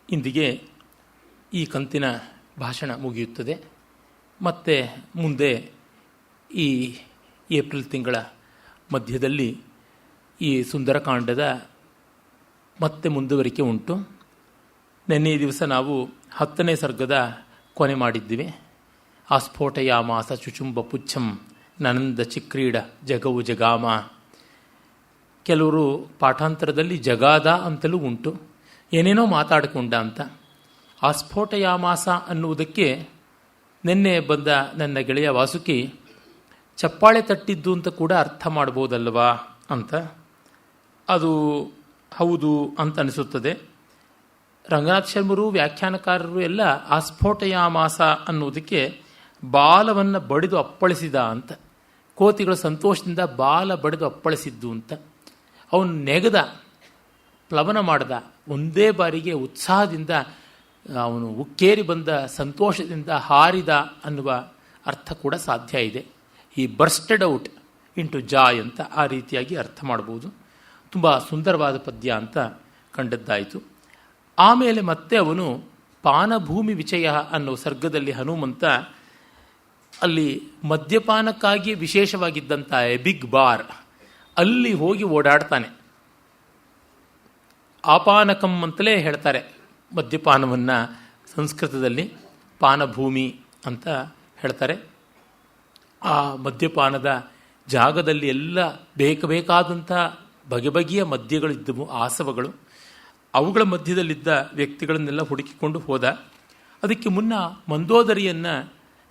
ಇಂದಿಗೆ ಈ ಕಂತಿನ ಭಾಷಣ ಮುಗಿಯುತ್ತದೆ. ಮತ್ತು ಮುಂದೆ ಈ ಏಪ್ರಿಲ್ ತಿಂಗಳ ಮಧ್ಯದಲ್ಲಿ ಈ ಸುಂದರಕಾಂಡದ ಮತ್ತೆ ಮುಂದುವರಿಕೆ ಉಂಟು. ನಿನ್ನೆ ದಿವಸ ನಾವು 10ನೇ ಸರ್ಗದ ಕೊನೆ ಮಾಡಿದ್ದೀವಿ. ಆಸ್ಫೋಟಯಾಮಾಸ ಚುಚುಂಬ ಪುಚ್ಛಂ ನನಂದ ಚಿಕ್ರೀಡ ಜಗವು ಜಗಾಮ. ಕೆಲವರು ಪಾಠಾಂತರದಲ್ಲಿ ಜಗಾದ ಅಂತಲೂ ಉಂಟು, ಏನೇನೋ ಮಾತಾಡಿಕೊಂಡ ಅಂತ. ಆಸ್ಫೋಟಯಾಮಾಸ ಅನ್ನುವುದಕ್ಕೆ ನಿನ್ನೆ ಬಂದ ನನ್ನ ಗೆಳೆಯ ವಾಸುಕಿ ಚಪ್ಪಾಳೆ ತಟ್ಟಿದ್ದು ಅಂತ ಕೂಡ ಅರ್ಥ ಮಾಡ್ಬೋದಲ್ವಾ ಅಂತ. ಅದು ಹೌದು ಅಂತ ಅನಿಸುತ್ತದೆ. ರಂಗನಾಥ್ ಶರ್ಮರು ವ್ಯಾಖ್ಯಾನಕಾರರು ಎಲ್ಲ ಆಸ್ಫೋಟಯಾಮಾಸ ಅನ್ನುವುದಕ್ಕೆ ಬಾಲವನ್ನು ಬಡಿದು ಅಪ್ಪಳಿಸಿದ ಅಂತ, ಕೋತಿಗಳು ಸಂತೋಷದಿಂದ ಬಾಲ ಬಡಿದು ಅಪ್ಪಳಿಸಿದ್ದು ಅಂತ. ಅವನು ನೆಗೆದ, ಪ್ಲವನ ಮಾಡಿದ, ಒಂದೇ ಬಾರಿಗೆ ಉತ್ಸಾಹದಿಂದ ಅವನು ಉಕ್ಕೇರಿ ಬಂದ, ಸಂತೋಷದಿಂದ ಹಾರಿದ ಅನ್ನುವ ಅರ್ಥ ಕೂಡ ಸಾಧ್ಯ ಇದೆ. ಈ ಬರ್ಸ್ಟೆಡ್ ಔಟ್ ಇಂಟು ಜಾಯ್ ಅಂತ ಆ ರೀತಿಯಾಗಿ ಅರ್ಥ ಮಾಡ್ಬೋದು. ತುಂಬ ಸುಂದರವಾದ ಪದ್ಯ ಅಂತ ಕಂಡದ್ದಾಯಿತು. ಆಮೇಲೆ ಮತ್ತೆ ಅವನು ಪಾನಭೂಮಿ ವಿಚಯ ಅನ್ನೋ ಸರ್ಗದಲ್ಲಿ ಹನುಮಂತ ಅಲ್ಲಿ ಮದ್ಯಪಾನಕ್ಕಾಗಿ ವಿಶೇಷವಾಗಿದ್ದಂಥ ಬಿಗ್ ಬಾರ್ ಅಲ್ಲಿ ಹೋಗಿ ಓಡಾಡ್ತಾನೆ. ಆಪಾನಕಂ ಅಂತಲೇ ಹೇಳ್ತಾರೆ ಮದ್ಯಪಾನವನ್ನು ಸಂಸ್ಕೃತದಲ್ಲಿ, ಪಾನಭೂಮಿ ಅಂತ ಹೇಳ್ತಾರೆ. ಆ ಮದ್ಯಪಾನದ ಜಾಗದಲ್ಲಿ ಎಲ್ಲ ಬೇಕಾದಂಥ ಬಗೆ ಬಗೆಯ ಮದ್ಯಗಳಿದ್ದವು, ಆಸವಗಳು. ಅವುಗಳ ಮಧ್ಯದಲ್ಲಿದ್ದ ವ್ಯಕ್ತಿಗಳನ್ನೆಲ್ಲ ಹುಡುಕಿಕೊಂಡು ಹೋದ. ಅದಕ್ಕೆ ಮುನ್ನ ಮಂದೋದರಿಯನ್ನು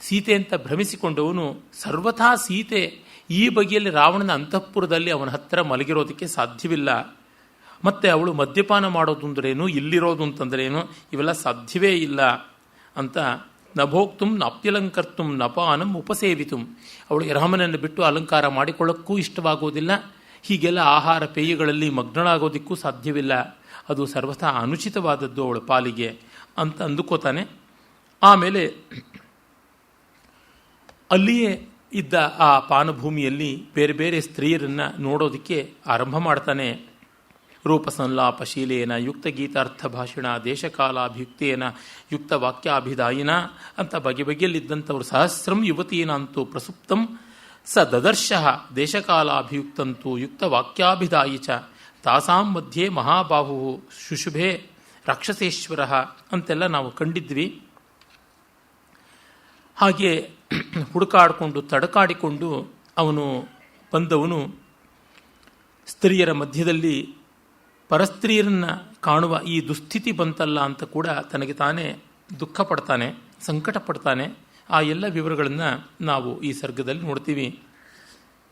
ಸೀತೆ ಅಂತ ಭ್ರಮಿಸಿಕೊಂಡವನು ಸರ್ವಥಾ ಸೀತೆ ಈ ಬಗೆಯಲ್ಲಿ ರಾವಣನ ಅಂತಃಪುರದಲ್ಲಿ ಅವನ ಹತ್ತಿರ ಮಲಗಿರೋದಕ್ಕೆ ಸಾಧ್ಯವಿಲ್ಲ, ಮತ್ತು ಅವಳು ಮದ್ಯಪಾನ ಮಾಡೋದು ಅಂದ್ರೇನು, ಇಲ್ಲಿರೋದು ಅಂತಂದ್ರೇನು, ಇವೆಲ್ಲ ಸಾಧ್ಯವೇ ಇಲ್ಲ ಅಂತ ನಭೋಕ್ತುಂ ನಾಪ್ಯಲಂಕರ್ತುಂ ನಪಾನಂ ಉಪಸೇವಿತುಂ, ಅವಳು ರಾಮನನ್ನು ಬಿಟ್ಟು ಅಲಂಕಾರ ಮಾಡಿಕೊಳ್ಳೋಕ್ಕೂ ಇಷ್ಟವಾಗುವುದಿಲ್ಲ, ಹೀಗೆಲ್ಲ ಆಹಾರ ಪೇಯಗಳಲ್ಲಿ ಮಗ್ನಳಾಗೋದಕ್ಕೂ ಸಾಧ್ಯವಿಲ್ಲ, ಅದು ಸರ್ವಥಾ ಅನುಚಿತವಾದದ್ದು ಅವಳ ಪಾಲಿಗೆ ಅಂತ ಅಂದುಕೋತಾನೆ. ಆಮೇಲೆ ಅಲ್ಲಿಯೇ ಇದ್ದ ಆ ಪಾನಭೂಮಿಯಲ್ಲಿ ಬೇರೆ ಬೇರೆ ಸ್ತ್ರೀಯರನ್ನು ನೋಡೋದಕ್ಕೆ ಆರಂಭ ಮಾಡ್ತಾನೆ. ರೂಪ ಸಂಲಾಪ ಶೀಲೇನ ಯುಕ್ತ ಗೀತಾರ್ಥ ಭಾಷಣ ದೇಶಕಾಲಾಭಿಯುಕ್ತೇನ ಯುಕ್ತ ವಾಕ್ಯಾಭಿದಾಯಿನ ಅಂತ ಬಗೆ ಬಗೆಯಲ್ಲಿದ್ದಂಥವ್ರು ಸಹಸ್ರಂ ಯುವತೀನಂತೂ ಪ್ರಸುಪ್ತಂ ಸ ದದರ್ಶ ದೇಶಕಾಲಾಭಿಯುಕ್ತಂತೂ ಯುಕ್ತ ವಾಕ್ಯಾಭಿದಾಯಿ ಚ ತಾಸಾಂ ಮಧ್ಯೆ ಮಹಾಬಾಹು ಶುಶುಭೆ ರಾಕ್ಷಸೇಶ್ವರ ಅಂತೆಲ್ಲ ನಾವು ಕಂಡಿದ್ವಿ. ಹಾಗೆ ಹುಡುಕಾಡಿಕೊಂಡು ತಡಕಾಡಿಕೊಂಡು ಅವನು ಬಂದವನು ಸ್ತ್ರೀಯರ ಮಧ್ಯದಲ್ಲಿ ಪರಸ್ತ್ರೀಯರನ್ನು ಕಾಣುವ ಈ ದುಸ್ಥಿತಿ ಬಂತಲ್ಲ ಅಂತ ಕೂಡ ತನಗೆ ತಾನೇ ದುಃಖ ಪಡ್ತಾನೆ, ಸಂಕಟ ಪಡ್ತಾನೆ. ಆ ಎಲ್ಲ ವಿವರಗಳನ್ನು ನಾವು ಈ ಸರ್ಗದಲ್ಲಿ ನೋಡ್ತೀವಿ.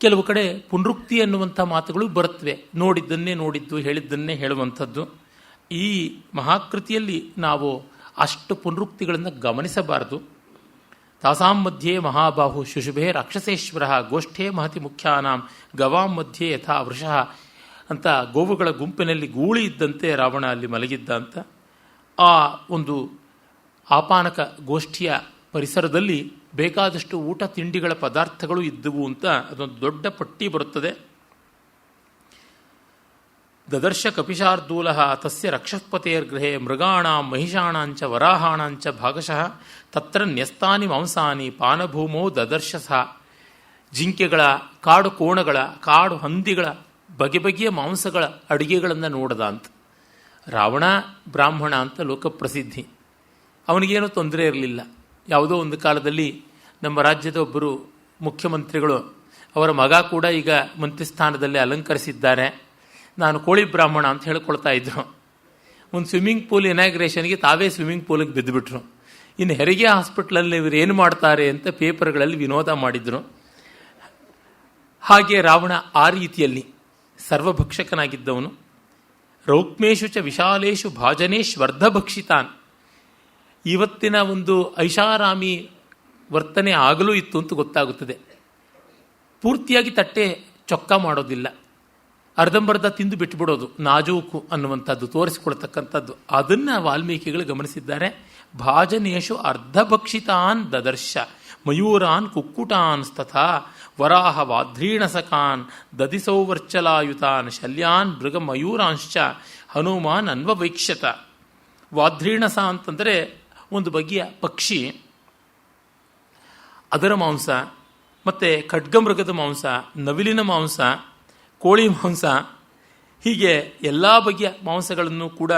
ಕೆಲವು ಕಡೆ ಪುನರುಕ್ತಿ ಅನ್ನುವಂಥ ಮಾತುಗಳು ಬರುತ್ತವೆ, ನೋಡಿದ್ದನ್ನೇ ನೋಡಿದ್ದು, ಹೇಳಿದ್ದನ್ನೇ ಹೇಳುವಂಥದ್ದು. ಈ ಮಹಾಕೃತಿಯಲ್ಲಿ ನಾವು ಅಷ್ಟು ಪುನರುಕ್ತಿಗಳನ್ನು ಗಮನಿಸಬಾರದು. ತಾಸಾಂ ಮಧ್ಯೆ ಮಹಾಬಾಹು ಶುಶುಭೆ ರಾಕ್ಷಸೇಶ್ವರ ಗೋಷ್ಠೇ ಮಹತಿ ಮುಖ್ಯಾನಾಂ ಗವಾಂ ಮಧ್ಯೆ ಯಥಾ ವೃಷಃ ಅಂತ ಗೋವುಗಳ ಗುಂಪಿನಲ್ಲಿ ಗೂಳಿ ಇದ್ದಂತೆ ರಾವಣ ಅಲ್ಲಿ ಮಲಗಿದ್ದ ಅಂತ. ಆ ಒಂದು ಆಪಾನಕ ಗೋಷ್ಠಿಯ ಪರಿಸರದಲ್ಲಿ ಬೇಕಾದಷ್ಟು ಊಟ ತಿಂಡಿಗಳ ಪದಾರ್ಥಗಳು ಇದ್ದವು ಅಂತ ಅದೊಂದು ದೊಡ್ಡ ಪಟ್ಟಿ ಬರುತ್ತದೆ. ದದರ್ಶ ಕಪಿಶಾರ್ದೂಲ ತಸ್ಯ ರಕ್ಷಪತೇರ್ಗೃಹೇ ಮೃಗಾಣಾಂ ಮಹಿಷಾಣಾಂಚ ವರಾಹಾಣಾಂಚ ಭಾಗಶಃ ತತ್ರ ನ್ಯಸ್ತಾನಿ ಮಾಂಸಾನಿ ಪಾನಭೂಮೋ ದದರ್ಶ ಸಹ. ಜಿಂಕೆಗಳ, ಕಾಡು ಕೋಣಗಳ, ಕಾಡು ಹಂದಿಗಳ ಬಗೆ ಬಗೆಯ ಮಾಂಸಗಳ ಅಡುಗೆಗಳನ್ನು ನೋಡದ ಅಂತ. ರಾವಣ ಬ್ರಾಹ್ಮಣ ಅಂತ ಲೋಕಪ್ರಸಿದ್ಧಿ. ಅವನಿಗೇನೂ ತೊಂದರೆ ಇರಲಿಲ್ಲ. ಯಾವುದೋ ಒಂದು ಕಾಲದಲ್ಲಿ ನಮ್ಮ ರಾಜ್ಯದ ಒಬ್ಬರು ಮುಖ್ಯಮಂತ್ರಿಗಳು, ಅವರ ಮಗ ಕೂಡ ಈಗ ಮಂತ್ರಿ ಸ್ಥಾನದಲ್ಲಿ ಅಲಂಕರಿಸಿದ್ದಾರೆ, ನಾನು ಕೋಳಿ ಬ್ರಾಹ್ಮಣ ಅಂತ ಹೇಳ್ಕೊಳ್ತಾ ಇದ್ರು. ಒಂದು ಸ್ವಿಮ್ಮಿಂಗ್ ಪೂಲ್ ಇನಾಗ್ರೇಷನ್ಗೆ ತಾವೇ ಸ್ವಿಮ್ಮಿಂಗ್ ಪೂಲಿಗೆ ಬಿದ್ದುಬಿಟ್ರು. ಇನ್ನು ಹೆರಿಗೆ ಹಾಸ್ಪಿಟ್ಲಲ್ಲಿ ಇವರು ಏನು ಮಾಡ್ತಾರೆ ಅಂತ ಪೇಪರ್ಗಳಲ್ಲಿ ವಿನೋದ ಮಾಡಿದ್ರು. ಹಾಗೆ ರಾವಣ ಆ ರೀತಿಯಲ್ಲಿ ಸರ್ವಭಕ್ಷಕನಾಗಿದ್ದವನು. ರೌಕ್ಮೇಶು ಚ ವಿಶಾಲೇಶು ಭಾಜನೇಶ್ವರ್ಧಭಕ್ಷಿತಾನ್. ಇವತ್ತಿನ ಒಂದು ಐಷಾರಾಮಿ ವರ್ತನೆ ಆಗಲೂ ಇತ್ತು ಅಂತ ಗೊತ್ತಾಗುತ್ತದೆ. ಪೂರ್ತಿಯಾಗಿ ತಟ್ಟೆ ಚೊಕ್ಕ ಮಾಡೋದಿಲ್ಲ, ಅರ್ಧಂಬರ್ಧ ತಿಂದು ಬಿಟ್ಟುಬಿಡೋದು, ನಾಜೂಕು ಅನ್ನುವಂಥದ್ದು ತೋರಿಸಿಕೊಳ್ತಕ್ಕಂಥದ್ದು. ಅದನ್ನು ವಾಲ್ಮೀಕಿಗಳು ಗಮನಿಸಿದ್ದಾರೆ. ಭಾಜನೇಶು ಅರ್ಧಭಕ್ಷಿತಾನ್ ದದರ್ಶ ಮಯೂರಾನ್ ಕುಕ್ಕುಟಾನ್ ತಥಾ ವರಾಹ ವಾಧ್ರೀಣಸಕಾನ್ ದದಿಸೌವರ್ಚಲಾಯುತಾನ್ ಶಲ್ಯಾನ್ ಮೃಗ ಮಯೂರಾಂಶ್ಚ ಹನುಮಾನ್ ಅನ್ವವೈಕ್ಷತ. ವಾಧ್ರೀಣಸ ಅಂತಂದರೆ ಒಂದು ಬಗೆಯ ಪಕ್ಷಿ, ಅದರ ಮಾಂಸ, ಮತ್ತು ಖಡ್ಗಮೃಗದ ಮಾಂಸ, ನವಿಲಿನ ಮಾಂಸ, ಕೋಳಿ ಮಾಂಸ, ಹೀಗೆ ಎಲ್ಲ ಬಗೆಯ ಮಾಂಸಗಳನ್ನು ಕೂಡ,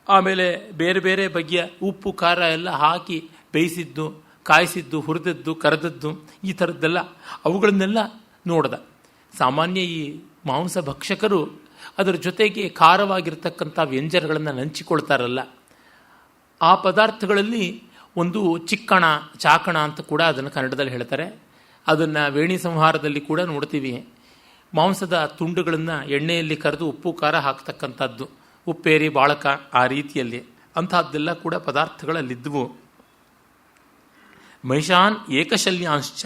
ಆಮೇಲೆ ಬೇರೆ ಬೇರೆ ಬಗೆಯ ಉಪ್ಪು ಖಾರ ಎಲ್ಲ ಹಾಕಿ ಬೇಯಿಸಿದ್ದು, ಕಾಯಿಸಿದ್ದು, ಹುರಿದದ್ದು, ಕರೆದದ್ದು, ಈ ಥರದ್ದೆಲ್ಲ ಅವುಗಳನ್ನೆಲ್ಲ ನೋಡ್ದ. ಸಾಮಾನ್ಯ ಈ ಮಾಂಸ ಭಕ್ಷಕರು ಅದರ ಜೊತೆಗೆ ಖಾರವಾಗಿರ್ತಕ್ಕಂಥ ವ್ಯಂಜನಗಳನ್ನು ನಂಚಿಕೊಳ್ತಾರಲ್ಲ, ಆ ಪದಾರ್ಥಗಳಲ್ಲಿ ಒಂದು ಚಿಕ್ಕಣ, ಚಾಕಣ ಅಂತ ಕೂಡ ಅದನ್ನು ಕನ್ನಡದಲ್ಲಿ ಹೇಳ್ತಾರೆ. ಅದನ್ನು ವೇಣಿ ಸಂಹಾರದಲ್ಲಿ ಕೂಡ ನೋಡ್ತೀವಿ. ಮಾಂಸದ ತುಂಡುಗಳನ್ನು ಎಣ್ಣೆಯಲ್ಲಿ ಕರೆದು ಉಪ್ಪು ಖಾರ ಹಾಕ್ತಕ್ಕಂಥದ್ದು, ಉಪ್ಪೇರಿ ಬಾಳಕ, ಆ ರೀತಿಯಲ್ಲಿ ಅಂಥದ್ದೆಲ್ಲ ಕೂಡ ಪದಾರ್ಥಗಳಲ್ಲಿದ್ದವು. ಮಹಿಷಾನ್ ಏಕಶಲ್ಯಾಂಶ್ಚ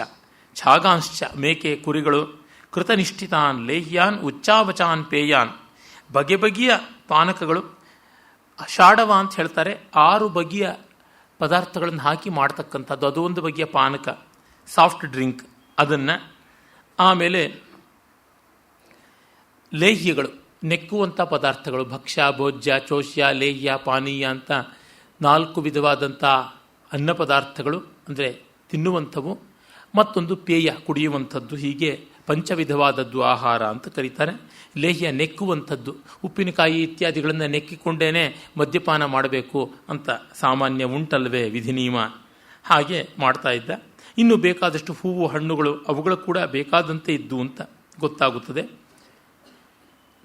ಛಾಗಾಂಶ್ಚ, ಮೇಕೆ ಕುರಿಗಳು, ಕೃತನಿಷ್ಠಿತಾನ್ ಲೇಹ್ಯಾನ್ ಉಚ್ಚಾವಚಾನ್ ಪೇಯಾನ್, ಬಗೆ ಬಗೆಯ ಪಾನಕಗಳು, ಷಾಡವ ಅಂತ ಹೇಳ್ತಾರೆ, 6 ಬಗೆಯ ಪದಾರ್ಥಗಳನ್ನು ಹಾಕಿ ಮಾಡ್ತಕ್ಕಂಥದ್ದು, ಅದು ಒಂದು ಬಗೆಯ ಪಾನಕ, ಸಾಫ್ಟ್ ಡ್ರಿಂಕ್ ಅದನ್ನು. ಆಮೇಲೆ ಲೇಹ್ಯಗಳು, ನೆಕ್ಕುವಂಥ ಪದಾರ್ಥಗಳು, ಭಕ್ಷ್ಯ, ಭೋಜ್ಯ, ಚೋಷ್ಯ, ಲೇಹ್ಯ, ಪಾನೀಯ ಅಂತ 4 ವಿಧವಾದಂಥ ಅನ್ನ ಪದಾರ್ಥಗಳು, ಅಂದರೆ ತಿನ್ನುವಂಥವು, ಮತ್ತೊಂದು ಪೇಯ, ಕುಡಿಯುವಂಥದ್ದು, ಹೀಗೆ ಪಂಚವಿಧವಾದದ್ದು ಆಹಾರ ಅಂತ ಕರೀತಾರೆ. ಲೇಹ್ಯ ನೆಕ್ಕುವಂಥದ್ದು, ಉಪ್ಪಿನಕಾಯಿ ಇತ್ಯಾದಿಗಳನ್ನು ನೆಕ್ಕಿಕೊಂಡೇನೆ ಮದ್ಯಪಾನ ಮಾಡಬೇಕು ಅಂತ ಸಾಮಾನ್ಯ ಉಂಟಲ್ವೇ ವಿಧಿನಿಯಮ, ಹಾಗೆ ಮಾಡ್ತಾ ಇದ್ದ. ಇನ್ನು ಬೇಕಾದಷ್ಟು ಹೂವು, ಹಣ್ಣುಗಳು, ಅವುಗಳು ಕೂಡ ಬೇಕಾದಂತೆ ಇದ್ದು ಅಂತ ಗೊತ್ತಾಗುತ್ತದೆ.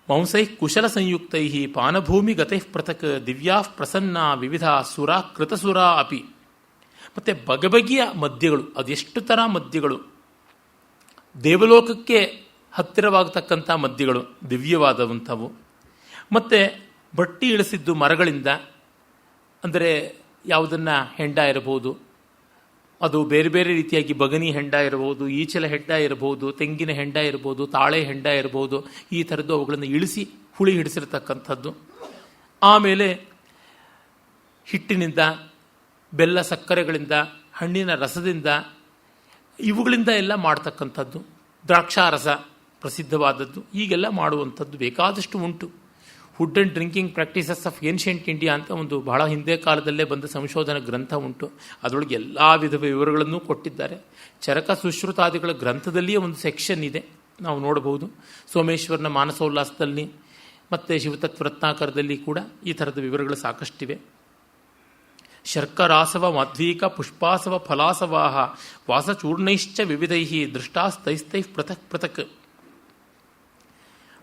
ಮಾಂಸೈ ಕುಶಲ ಸಂಯುಕ್ತೈ ಪಾನಭೂಮಿ ಗತೈ ಪೃಥಕ್ ದಿವ್ಯಾ ಪ್ರಸನ್ನ ವಿವಿಧ ಸುರ ಕೃತಸುರ ಅಪಿ. ಮತ್ತು ಬಗೆಬಗೆಯ ಮದ್ಯಗಳು, ಅದೆಷ್ಟು ಥರ ಮದ್ಯಗಳು, ದೇವಲೋಕಕ್ಕೆ ಹತ್ತಿರವಾಗತಕ್ಕಂಥ ಮದ್ಯಗಳು, ದಿವ್ಯವಾದವಂಥವು. ಮತ್ತು ಬಟ್ಟಿ ಇಳಿಸಿದ್ದು ಮರಗಳಿಂದ, ಅಂದರೆ ಯಾವುದನ್ನು ಹೆಂಡ ಇರಬಹುದು, ಅದು ಬೇರೆ ಬೇರೆ ರೀತಿಯಾಗಿ ಬಗನಿ ಹೆಂಡ ಇರಬಹುದು, ಈಚಲ ಹೆಂಡ ಇರಬಹುದು, ತೆಂಗಿನ ಹೆಂಡ ಇರಬಹುದು, ತಾಳೆ ಹೆಂಡ ಇರಬಹುದು, ಈ ಥರದ್ದು ಅವುಗಳನ್ನು ಇಳಿಸಿ ಹುಳಿ ಹಿಡಿಸಿರ್ತಕ್ಕಂಥದ್ದು. ಆಮೇಲೆ ಹಿಟ್ಟಿನಿಂದ, ಬೆಲ್ಲ ಸಕ್ಕರೆಗಳಿಂದ, ಹಣ್ಣಿನ ರಸದಿಂದ, ಇವುಗಳಿಂದ ಎಲ್ಲ ಮಾಡ್ತಕ್ಕಂಥದ್ದು. ದ್ರಾಕ್ಷಾರಸ ಪ್ರಸಿದ್ಧವಾದದ್ದು, ಹೀಗೆಲ್ಲ ಮಾಡುವಂಥದ್ದು ಬೇಕಾದಷ್ಟು ಉಂಟು. Food and drinking practices of ancient India ಅಂತ ಒಂದು ಬಹಳ ಹಿಂದೆ ಕಾಲದಲ್ಲೇ ಬಂದ ಸಂಶೋಧನಾ ಗ್ರಂಥ ಉಂಟು. ಅದರೊಳಗೆ ಎಲ್ಲ ವಿಧ ವಿವರಗಳನ್ನೂ ಕೊಟ್ಟಿದ್ದಾರೆ. ಚರಕ ಸುಶ್ರುತಾದಿಗಳ ಗ್ರಂಥದಲ್ಲಿಯೇ ಒಂದು ಸೆಕ್ಷನ್ ಇದೆ, ನಾವು ನೋಡಬಹುದು. ಸೋಮೇಶ್ವರನ ಮಾನಸೋಲ್ಲಾಸದಲ್ಲಿ ಮತ್ತು ಶಿವತತ್ವರತ್ನಾಕರದಲ್ಲಿ ಕೂಡ ಈ ಥರದ ವಿವರಗಳು ಸಾಕಷ್ಟಿವೆ. ಶರ್ಕರಾಸವ ಮಧ್ವೀಕ ಪುಷ್ಪಾಸವ ಫಲಾಸವಾಹ ವಾಸಚೂರ್ಣೈಶ್ಚ ವಿವಿಧೈ ದೃಷ್ಟಾಸ್ತೈಸ್ತೈ ಪೃಥಕ್ ಪೃಥಕ್.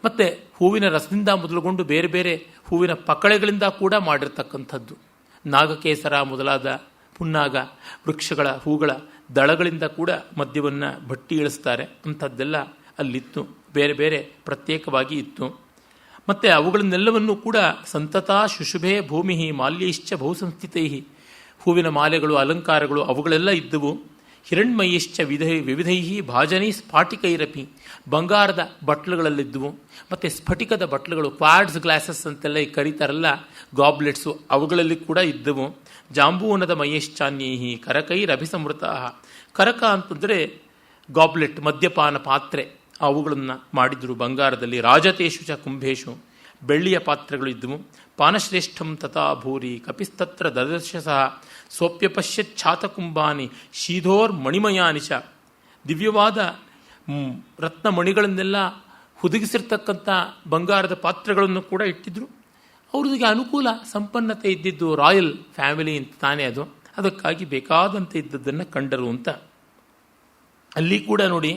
ಮತ್ತು ಹೂವಿನ ರಸದಿಂದ ಮೊದಲುಗೊಂಡು ಬೇರೆ ಬೇರೆ ಹೂವಿನ ಪಕಳೆಗಳಿಂದ ಕೂಡ ಮಾಡಿರ್ತಕ್ಕಂಥದ್ದು. ನಾಗಕೇಸರ ಮೊದಲಾದ ಪುನ್ನಾಗ ವೃಕ್ಷಗಳ ಹೂಗಳ ದಳಗಳಿಂದ ಕೂಡ ಮದ್ಯವನ್ನು ಭಟ್ಟಿ ಇಳಿಸ್ತಾರೆ. ಅಂಥದ್ದೆಲ್ಲ ಅಲ್ಲಿತ್ತು, ಬೇರೆ ಬೇರೆ ಪ್ರತ್ಯೇಕವಾಗಿ ಇತ್ತು. ಮತ್ತು ಅವುಗಳನ್ನೆಲ್ಲವನ್ನೂ ಕೂಡ ಸಂತತ ಶುಶುಭೆ ಭೂಮಿ ಮಾಲ್ಯೈಶ್ಚ ಬಹುಸಂಸ್ಥಿತೈ, ಹೂವಿನ ಮಾಲೆಗಳು, ಅಲಂಕಾರಗಳು ಅವುಗಳೆಲ್ಲ ಇದ್ದವು. ಹಿರಣ್ಮಯಿಶ್ಚ ವಿವಿಧೈ ಭಾಜನೈ ಸ್ಫಾಟಿಕೈರಪಿ, ಬಂಗಾರದ ಬಟ್ಲುಗಳಲ್ಲಿದ್ದವು. ಮತ್ತು ಸ್ಫಟಿಕದ ಬಟ್ಲುಗಳು, ಕ್ವಾಡ್ಸ್ ಗ್ಲಾಸಸ್ ಅಂತೆಲ್ಲ ಕರೀತಾರಲ್ಲ, ಗಾಬ್ಲೆಟ್ಸು, ಅವುಗಳಲ್ಲಿ ಕೂಡ ಇದ್ದವು. ಜಾಂಬೂನದ ಮಯೇಶ್ಚಾನ್ಯೈ ಕರಕೈರಭಿಸಮೃತ, ಕರಕ ಅಂತಂದರೆ ಗಾಬ್ಲೆಟ್, ಮದ್ಯಪಾನ ಪಾತ್ರೆ, ಅವುಗಳನ್ನು ಮಾಡಿದ್ರು ಬಂಗಾರದಲ್ಲಿ. ರಾಜತೇಶು ಚ ಕುಂಭೇಶು, ಬೆಳ್ಳಿಯ ಪಾತ್ರೆಗಳು ಇದ್ದವು. ಪಾನಶ್ರೇಷ್ಠಂ ತಥಾ ಭೂರಿ ಕಪಿಸ್ತತ್ರ ದದರ್ಶಸ ಸೋಪ್ಯಪಶ್ಯಚ್ಛಾತಕುಂಬಾನಿ ಶೀಧೋರ್ ಮಣಿಮಯಾನಿಶ, ದಿವ್ಯವಾದ ರತ್ನಮಣಿಗಳನ್ನೆಲ್ಲ ಹುದುಗಿಸಿರ್ತಕ್ಕಂಥ ಬಂಗಾರದ ಪಾತ್ರೆಗಳನ್ನು ಕೂಡ ಇಟ್ಟಿದ್ರು. ಅವ್ರಿಗೆ ಅನುಕೂಲ, ಸಂಪನ್ನತೆ ಇದ್ದಿದ್ದು, ರಾಯಲ್ ಫ್ಯಾಮಿಲಿ ಅಂತ ತಾನೇ ಅದು, ಅದಕ್ಕಾಗಿ ಬೇಕಾದಂತೆ ಇದ್ದದ್ದನ್ನು ಕಂಡರು ಅಂತ. ಅಲ್ಲಿ ಕೂಡ ನೋಡಿ,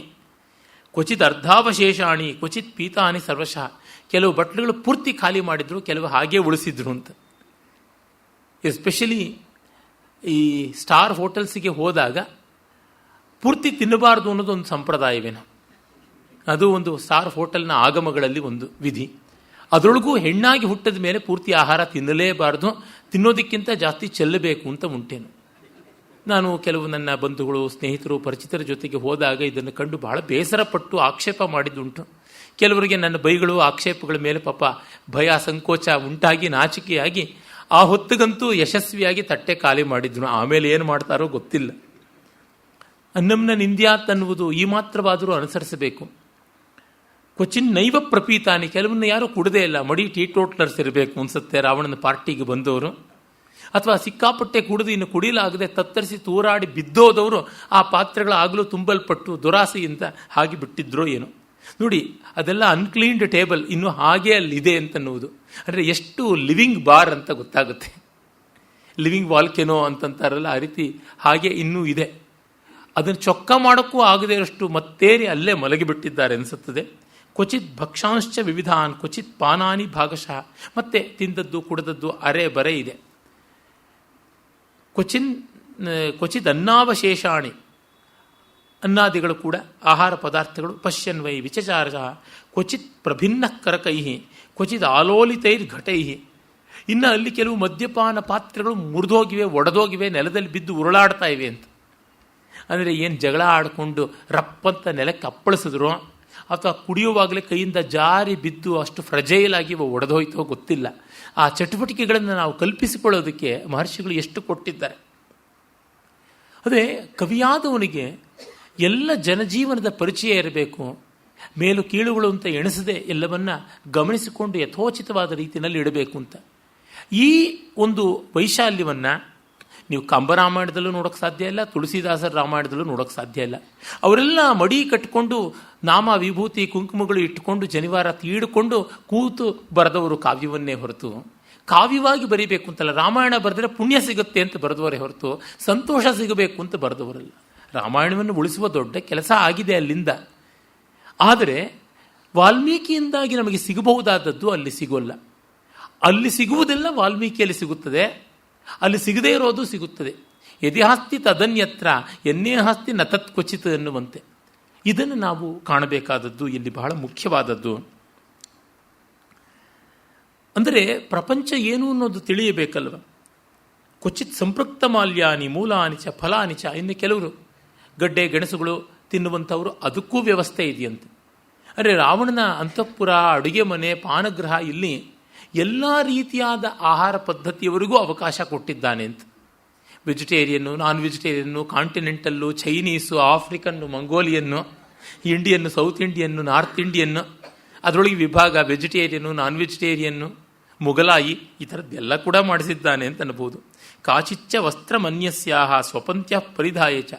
ಕ್ವಚಿತ್ ಅರ್ಧಾವಶೇಷಾಣಿ ಕ್ವಚಿತ್ ಪೀತಾನಿ ಸರ್ವಶಃ, ಕೆಲವು ಬಟ್ಲುಗಳು ಪೂರ್ತಿ ಖಾಲಿ ಮಾಡಿದ್ರು, ಕೆಲವು ಹಾಗೇ ಉಳಿಸಿದ್ರು ಅಂತ. ಎಸ್ಪೆಷಲಿ ಈ ಸ್ಟಾರ್ ಹೋಟೆಲ್ಸಿಗೆ ಹೋದಾಗ ಪೂರ್ತಿ ತಿನ್ನಬಾರ್ದು ಅನ್ನೋದು ಒಂದು ಸಂಪ್ರದಾಯವೇನು, ಅದು ಒಂದು ಸ್ಟಾರ್ ಹೋಟೆಲ್ನ ಆಗಮಗಳಲ್ಲಿ ಒಂದು ವಿಧಿ. ಅದರೊಳಗೂ ಹೆಣ್ಣಾಗಿ ಹುಟ್ಟಿದ ಮೇಲೆ ಪೂರ್ತಿ ಆಹಾರ ತಿನ್ನಲೇಬಾರ್ದು, ತಿನ್ನೋದಕ್ಕಿಂತ ಜಾಸ್ತಿ ಚೆಲ್ಲಬೇಕು ಅಂತ ಉಂಟೇನು. ನಾನು ಕೆಲವು ನನ್ನ ಬಂಧುಗಳು, ಸ್ನೇಹಿತರು, ಪರಿಚಿತರ ಜೊತೆಗೆ ಹೋದಾಗ ಇದನ್ನು ಕಂಡು ಬಹಳ ಬೇಸರಪಟ್ಟು ಆಕ್ಷೇಪ ಮಾಡಿದ್ದುಂಟು. ಕೆಲವರಿಗೆ ನನ್ನ ಬೈಗಳು, ಆಕ್ಷೇಪಗಳ ಮೇಲೆ ಪಾಪ ಭಯ, ಸಂಕೋಚ ಉಂಟಾಗಿ ನಾಚಿಕೆಯಾಗಿ ಆ ಹೊತ್ತಿಗಂತೂ ಯಶಸ್ವಿಯಾಗಿ ತಟ್ಟೆ ಖಾಲಿ ಮಾಡಿದ್ರು. ಆಮೇಲೆ ಏನು ಮಾಡ್ತಾರೋ ಗೊತ್ತಿಲ್ಲ. ಅನ್ನಂನ ನಿಂದ್ಯಾತ್ ಅನ್ನುವುದು ಈ ಮಾತ್ರವಾದರೂ ಅನುಸರಿಸಬೇಕು. ಕ್ವಚಿನ್ ನೈವ ಪ್ರಪೀತಾನಿ, ಕೆಲವನ್ನ ಯಾರೂ ಕುಡದೇ ಇಲ್ಲ, ಮಡಿ ಟೀಟೋಟ್ಲರ್ಸ್ ಇರಬೇಕು ಅನ್ಸುತ್ತೆ ರಾವಣನ ಪಾರ್ಟಿಗೆ ಬಂದವರು. ಅಥವಾ ಸಿಕ್ಕಾಪಟ್ಟೆ ಕುಡಿದು ಇನ್ನು ಕುಡಿಯಲಾಗದೆ ತತ್ತರಿಸಿ ತೂರಾಡಿ ಬಿದ್ದೋದವರು ಆ ಪಾತ್ರೆಗಳ ಆಗಲೂ ತುಂಬಲ್ಪಟ್ಟು ದುರಾಸೆಯಿಂದ ಹಾಗೆ ಬಿಟ್ಟಿದ್ರೋ ಏನೋ. ನೋಡಿ, ಅದೆಲ್ಲ ಅನ್ಕ್ಲೀನ್ಡ್ ಟೇಬಲ್ ಇನ್ನೂ ಹಾಗೆ ಅಲ್ಲಿದೆ ಅಂತನ್ನುವುದು ಅಂದರೆ ಎಷ್ಟು ಲಿವಿಂಗ್ ಬಾರ್ ಅಂತ ಗೊತ್ತಾಗುತ್ತೆ. ಲಿವಿಂಗ್ ವಾಲ್ಕೆನೋ ಅಂತಂತಾರಲ್ಲ, ಆ ರೀತಿ ಹಾಗೆ ಇನ್ನೂ ಇದೆ. ಅದನ್ನು ಚೊಕ್ಕ ಮಾಡೋಕ್ಕೂ ಆಗದೇ ಇರಷ್ಟು ಮತ್ತೇರಿ ಅಲ್ಲೇ ಮಲಗಿಬಿಟ್ಟಿದ್ದಾರೆ ಅನಿಸುತ್ತದೆ. ಕ್ವಚಿತ್ ಭಕ್ಷಾಂಶ್ಚ ವಿವಿಧಾನ್ ಕ್ವಚಿತ್ ಪಾನಾನಿ ಭಾಗಶಃ. ಮತ್ತೆ ತಿಂದದ್ದು ಕುಡಿದದ್ದು ಅರೆ ಬರೆ ಇದೆ. ಕ್ವಚಿತ್ ಅನ್ನಾವಶೇಷಾಣಿ, ಅನ್ನಾದಿಗಳು ಕೂಡ ಆಹಾರ ಪದಾರ್ಥಗಳು. ಪಶ್ಯನ್ವೈ ವಿಚಚಾರ ಕ್ವಚಿತ್ ಪ್ರಭಿನ್ನ ಕರಕೈ ಕ್ವಚಿತ್ ಆಲೋಲಿತೈರ್ ಘಟೈ. ಇನ್ನು ಅಲ್ಲಿ ಕೆಲವು ಮದ್ಯಪಾನ ಪಾತ್ರೆಗಳು ಮುರಿದೋಗಿವೆ, ಒಡೆದೋಗಿವೆ, ನೆಲದಲ್ಲಿ ಬಿದ್ದು ಉರುಳಾಡ್ತಾ ಇವೆ ಅಂತ. ಅಂದರೆ ಏನು ಜಗಳ ಆಡಿಕೊಂಡು ರಪ್ಪಂತ ನೆಲಕ್ಕೆ ಅಪ್ಪಳಿಸಿದ್ರು ಅಥವಾ ಕುಡಿಯುವಾಗಲೇ ಕೈಯಿಂದ ಜಾರಿ ಬಿದ್ದು ಅಷ್ಟು ಫ್ರಜೈಲ್ ಆಗಿ ಒಡೆದೋಯ್ತೋ ಗೊತ್ತಿಲ್ಲ. ಆ ಚಟುವಟಿಕೆಗಳನ್ನು ನಾವು ಕಲ್ಪಿಸಿಕೊಳ್ಳೋದಕ್ಕೆ ಮಹರ್ಷಿಗಳು ಎಷ್ಟು ಕೊಟ್ಟಿದ್ದಾರೆ. ಅದೇ ಕವಿಯಾದವನಿಗೆ ಎಲ್ಲ ಜನಜೀವನದ ಪರಿಚಯ ಇರಬೇಕು. ಮೇಲು ಕೀಳುಗಳು ಅಂತ ಎಣಿಸದೆ ಎಲ್ಲವನ್ನ ಗಮನಿಸಿಕೊಂಡು ಯಥೋಚಿತವಾದ ರೀತಿಯಲ್ಲಿ ಇಡಬೇಕು ಅಂತ. ಈ ಒಂದು ವೈಶಾಲ್ಯವನ್ನು ನೀವು ಕಂಬರಾಮಾಯಣದಲ್ಲೂ ನೋಡೋಕ್ಕೆ ಸಾಧ್ಯ ಇಲ್ಲ, ತುಳಸಿದಾಸರ ರಾಮಾಯಣದಲ್ಲೂ ನೋಡೋಕ್ಕೆ ಸಾಧ್ಯ ಇಲ್ಲ. ಅವರೆಲ್ಲ ಮಡಿ ಕಟ್ಟಿಕೊಂಡು ನಾಮ ವಿಭೂತಿ ಕುಂಕುಮಗಳು ಇಟ್ಟುಕೊಂಡು ಜನಿವಾರ ತೀಡಿಕೊಂಡು ಕೂತು ಬರೆದವರು ಕಾವ್ಯವನ್ನೇ ಹೊರತು ಕಾವ್ಯವಾಗಿ ಬರೀಬೇಕು ಅಂತಲ್ಲ. ರಾಮಾಯಣ ಬರೆದರೆ ಪುಣ್ಯ ಸಿಗುತ್ತೆ ಅಂತ ಬರೆದವರೇ ಹೊರತು ಸಂತೋಷ ಸಿಗಬೇಕು ಅಂತ ಬರೆದವರಲ್ಲ. ರಾಮಾಯಣವನ್ನು ಉಳಿಸುವ ದೊಡ್ಡ ಕೆಲಸ ಆಗಿದೆ ಅಲ್ಲಿಂದ. ಆದರೆ ವಾಲ್ಮೀಕಿಯಿಂದಾಗಿ ನಮಗೆ ಸಿಗಬಹುದಾದದ್ದು ಅಲ್ಲಿ ಸಿಗೋಲ್ಲ. ಅಲ್ಲಿ ಸಿಗುವುದೆಲ್ಲ ವಾಲ್ಮೀಕಿಯಲ್ಲಿ ಸಿಗುತ್ತದೆ, ಅಲ್ಲಿ ಸಿಗದೇ ಇರೋದು ಸಿಗುತ್ತದೆ. ಯದಿಹಾಸ್ತಿ ತದನ್ಯತ್ರ ಎನ್ನೇ ಹಾಸ್ತಿ ನ ತತ್ ಕ್ವಚಿತ್ ಎನ್ನುವಂತೆ. ಇದನ್ನು ನಾವು ಕಾಣಬೇಕಾದದ್ದು ಇಲ್ಲಿ ಬಹಳ ಮುಖ್ಯವಾದದ್ದು. ಅಂದರೆ ಪ್ರಪಂಚ ಏನು ಅನ್ನೋದು ತಿಳಿಯಬೇಕಲ್ವ. ಕ್ವಚಿತ್ ಸಂಪೃಕ್ತ ಮಾಲ್ಯಾನಿ ಮೂಲಾನಿ ಚ ಫಲಾನಿ ಚ. ಇನ್ನು ಕೆಲವರು ಗಡ್ಡೆ ಗೆಣಸುಗಳು ತಿನ್ನುವಂಥವರು, ಅದಕ್ಕೂ ವ್ಯವಸ್ಥೆ ಇದೆಯಂತೆ. ಅಂದರೆ ರಾವಣನ ಅಂತಃಪುರ, ಅಡುಗೆ ಮನೆ, ಪಾನಗೃಹ, ಇಲ್ಲಿ ಎಲ್ಲ ರೀತಿಯಾದ ಆಹಾರ ಪದ್ಧತಿಯವರಿಗೂ ಅವಕಾಶ ಕೊಟ್ಟಿದ್ದಾನೆ ಅಂತ. Vegetarian, non vegetarian, continental, Chinese, African, Mongolian, Indian, south Indian, north Indian, ಅದರೊಳಗೆ ವಿಭಾಗ ವೆಜಿಟೇರಿಯನ್ನು, ನಾನ್ ವೆಜಿಟೇರಿಯನ್ನು, ಮುಗಲಾಯಿ, ಈ ಥರದ್ದೆಲ್ಲ ಕೂಡ ಮಾಡಿಸಿದ್ದಾನೆ ಅಂತ ಅನ್ಬೋದು. ಕಾಚಿಚ್ಚ ವಸ್ತ್ರ ಮನ್ಯಸ್ಯಾಹ ಸ್ವಪಂತ್ಯ ಪರಿಧಾಯಚ.